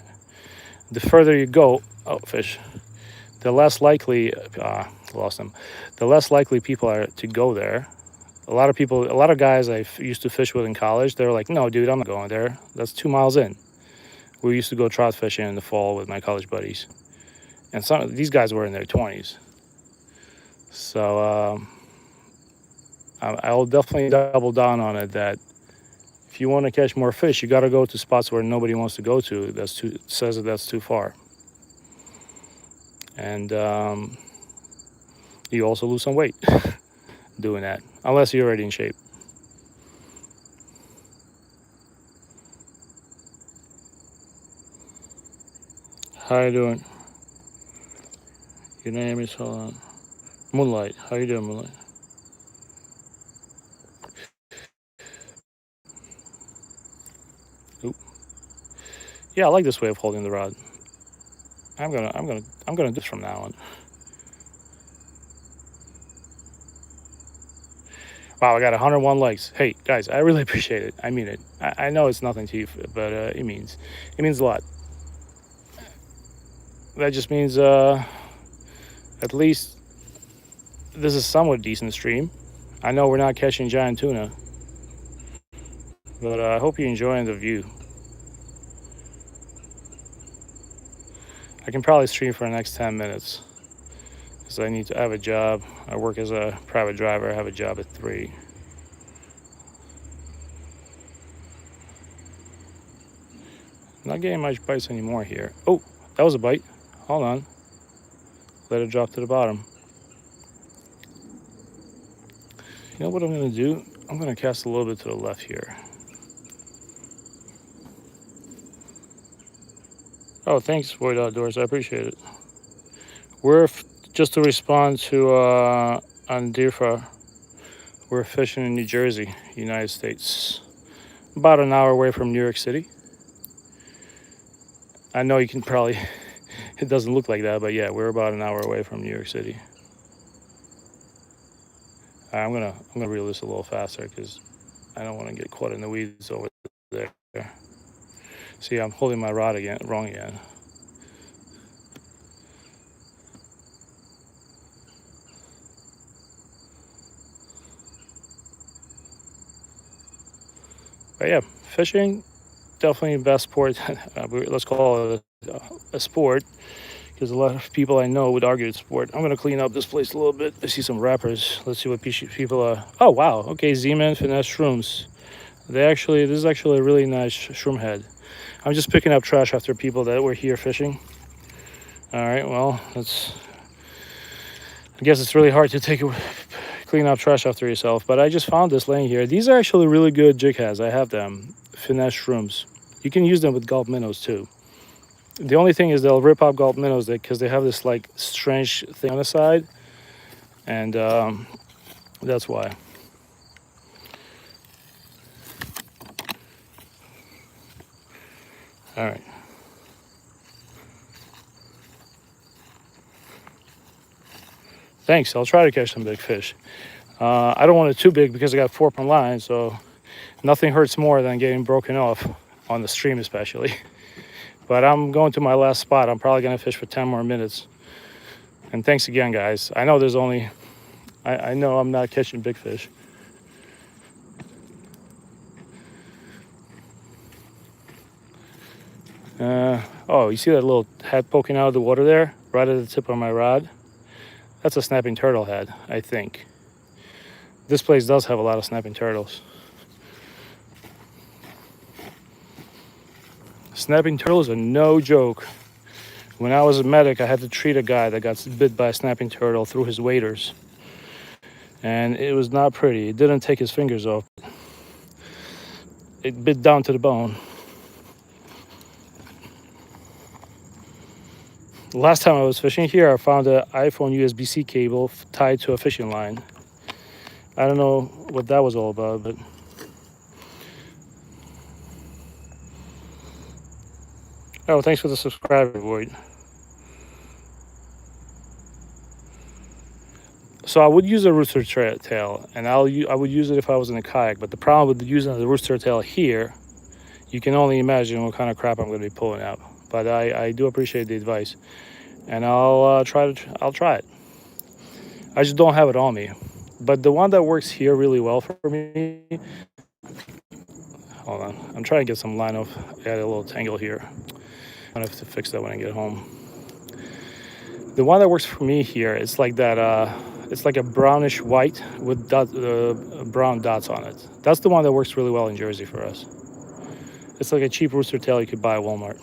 The further you go, oh fish, the less likely lost them. The less likely people are to go there. A lot of guys I used to fish with in college, they were like, "No, dude, I'm not going there. That's 2 miles in." We used to go trout fishing in the fall with my college buddies, and some of these guys were in their 20s. So I'll definitely double down on it that if you want to catch more fish, you got to go to spots where nobody wants to go to. That's too far, and you also lose some weight doing that, unless you're already in shape. How you doing? Your name is Moonlight. How you doing, Moonlight? Oop. Yeah, I like this way of holding the rod. I'm gonna do this from now on. Wow, I got 101 likes. Hey guys, I really appreciate it. I mean it. I know it's nothing to you, but it means a lot. That just means at least this is somewhat decent stream. I know we're not catching giant tuna, but I hope you're enjoying the view. I can probably stream for the next 10 minutes because I have a job. I work as a private driver. I have a job at 3. Not getting much bites anymore here. Oh, that was a bite. Hold on. Let it drop to the bottom. You know what I'm going to do? I'm going to cast a little bit to the left here. Oh, thanks, Void Outdoors. I appreciate it. Just to respond to Andirfa, we're fishing in New Jersey, United States. About an hour away from New York City. I know you can probably, it doesn't look like that, but yeah, we're about an hour away from New York City. I'm gonna reel this a little faster because I don't want to get caught in the weeds over there. See, I'm holding my rod wrong again. But yeah, fishing definitely the best sport. Let's call it a sport because a lot of people I know would argue it's sport. I'm gonna clean up this place a little bit. I see some wrappers. Let's see what people are. Oh wow, okay, Z-Man Finesse Shrooms. This is actually a really nice shroom head. I'm just picking up trash after people that were here fishing. All right, well, I guess it's really hard to clean up trash after yourself, but I just found this laying here. These are actually really good jig heads. I have them, Finesse Shrooms. You can use them with gulp minnows too. The only thing is they'll rip up gulp minnows because they have this like strange thing on the side, and that's why. All right. Thanks. I'll try to catch some big fish. I don't want it too big because I got 4-pound line, so nothing hurts more than getting broken off on the stream, especially. But I'm going to my last spot. I'm probably gonna fish for 10 more minutes. And thanks again, guys. I know I know I'm not catching big fish. Oh, you see that little head poking out of the water there, right at the tip of my rod? That's a snapping turtle head, I think. This place does have a lot of snapping turtles. Snapping turtles are no joke. When I was a medic, I had to treat a guy that got bit by a snapping turtle through his waders. And it was not pretty. It didn't take his fingers off. It bit down to the bone. The last time I was fishing here, I found an iPhone USB-C cable tied to a fishing line. I don't know what that was all about, but oh, thanks for the subscriber, Void. So I would use a rooster tail, and I would use it if I was in a kayak. But the problem with using the rooster tail here, you can only imagine what kind of crap I'm going to be pulling out. But I do appreciate the advice, and I'll try it. I just don't have it on me. But the one that works here really well for me. Hold on, I'm trying to get some line off. I got a little tangle here. I'm gonna have to fix that when I get home. The one that works for me here, it's like that. It's like a brownish white with brown dots on it. That's the one that works really well in Jersey for us. It's like a cheap rooster tail you could buy at Walmart.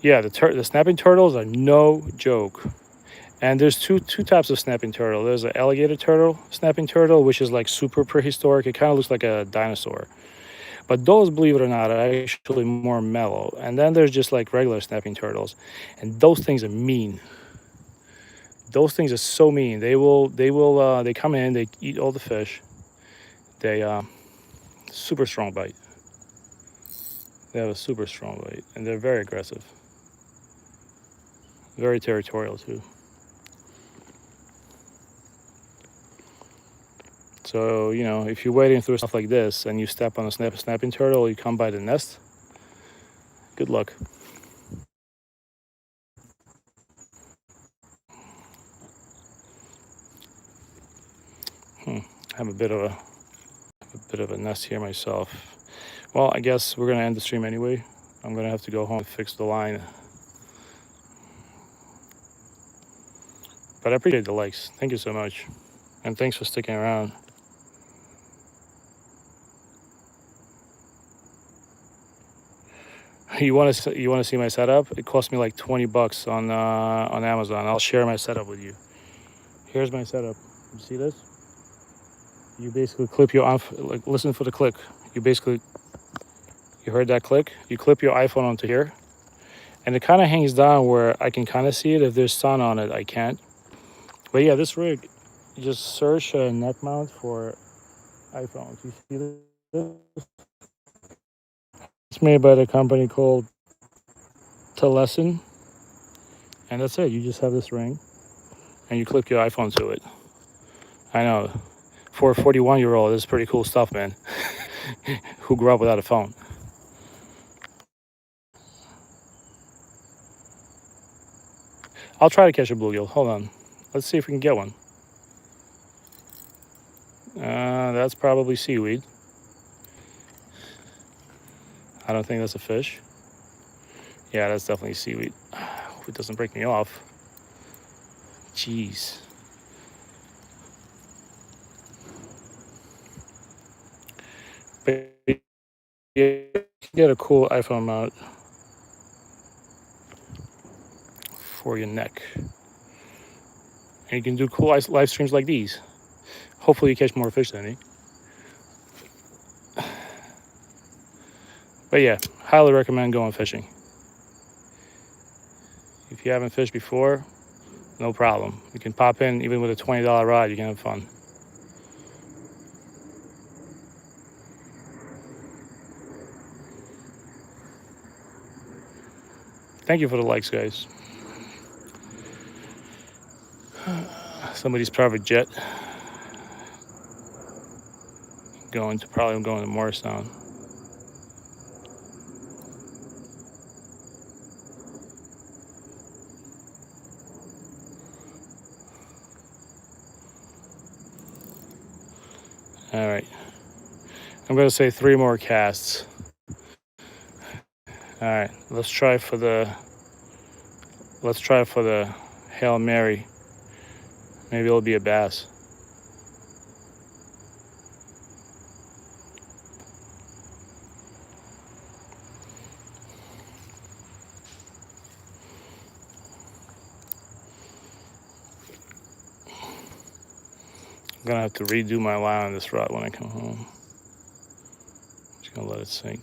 Yeah, the snapping turtles are no joke. And there's two types of snapping turtle. There's an alligator turtle snapping turtle, which is like super prehistoric. It kind of looks like a dinosaur. But those, believe it or not, are actually more mellow. And then there's just like regular snapping turtles, and those things are mean. Those things are so mean. They come in, they eat all the fish. They super strong bite. They have a super strong bite, and they're very aggressive, very territorial too. So if you're wading through stuff like this and you step on a snapping turtle, you come by the nest. Good luck. I have a bit of a nest here myself. Well, I guess we're gonna end the stream anyway. I'm gonna have to go home and fix the line. But I appreciate the likes. Thank you so much, and thanks for sticking around. You want to see my setup? It cost me like $20 on Amazon. I'll share my setup with you. Here's my setup. You see this? You basically clip like, listen for the click. You heard that click? You clip your iPhone onto here, and it kind of hangs down where I can kind of see it. If there's sun on it, I can't. But yeah, this rig, you just search a neck mount for iPhones. You see this? It's made by the company called Telesin, and that's it. You just have this ring, and you clip your iPhone to it. I know, for a 41-year-old, this is pretty cool stuff, man. Who grew up without a phone. I'll try to catch a bluegill. Hold on. Let's see if we can get one. That's probably seaweed. I don't think that's a fish. Yeah, that's definitely seaweed. Hope it doesn't break me off. Jeez. But yeah, you can get a cool iPhone mount for your neck. And you can do cool live streams like these. Hopefully you catch more fish than me. But yeah, highly recommend going fishing. If you haven't fished before, no problem. You can pop in even with a $20 rod, you can have fun. Thank you for the likes, guys. Somebody's private jet probably going to Morristown. All right. I'm going to say 3 more casts. All right. Let's try for the Hail Mary. Maybe it'll be a bass. I'm going to have to redo my line on this rod when I come home. Just going to let it sink.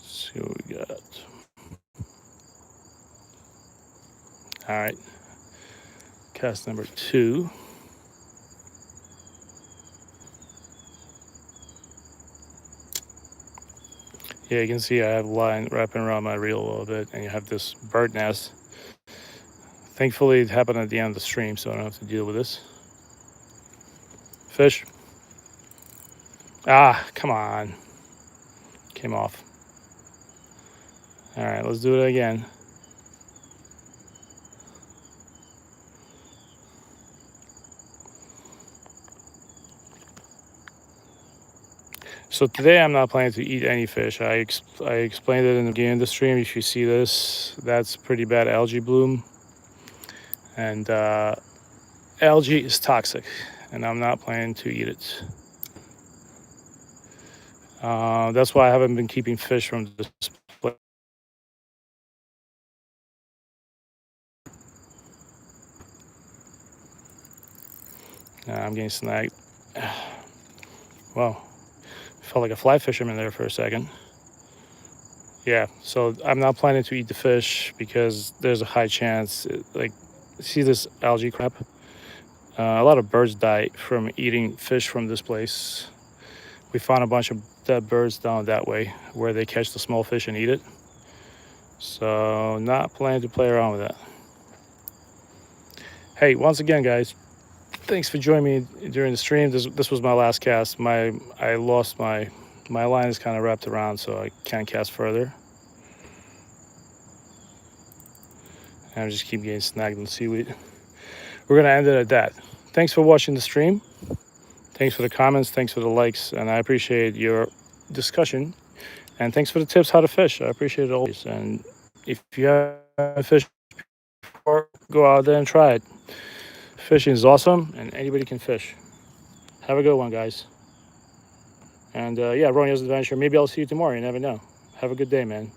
Let's see what we got. All right. Cast number 2. Yeah, you can see I have line wrapping around my reel a little bit, and you have this bird nest. Thankfully, it happened at the end of the stream, so I don't have to deal with this. Fish. Ah, come on. Came off. All right, let's do it again. So today I'm not planning to eat any fish. I explained it in the beginning of the stream. If you see this, that's pretty bad algae bloom. And algae is toxic, and I'm not planning to eat it. That's why I haven't been keeping fish from this place. I'm getting snagged. Wow. Felt like a fly fisherman there for a second. Yeah, so I'm not planning to eat the fish because there's a high chance, see this algae crap? A lot of birds die from eating fish from this place. We found a bunch of dead birds down that way where they catch the small fish and eat it. So not planning to play around with that. Hey, once again, guys, thanks for joining me during the stream. This was my last cast. I lost my line is kind of wrapped around, so I can't cast further. And I just keep getting snagged in the seaweed. We're gonna end it at that. Thanks for watching the stream. Thanks for the comments. Thanks for the likes, and I appreciate your discussion. And thanks for the tips how to fish. I appreciate it always. And if you haven't fished before, go out there and try it. Fishing is awesome, and anybody can fish. Have a good one, guys. And yeah, Ronio's Adventure. Maybe I'll see you tomorrow. You never know. Have a good day, man.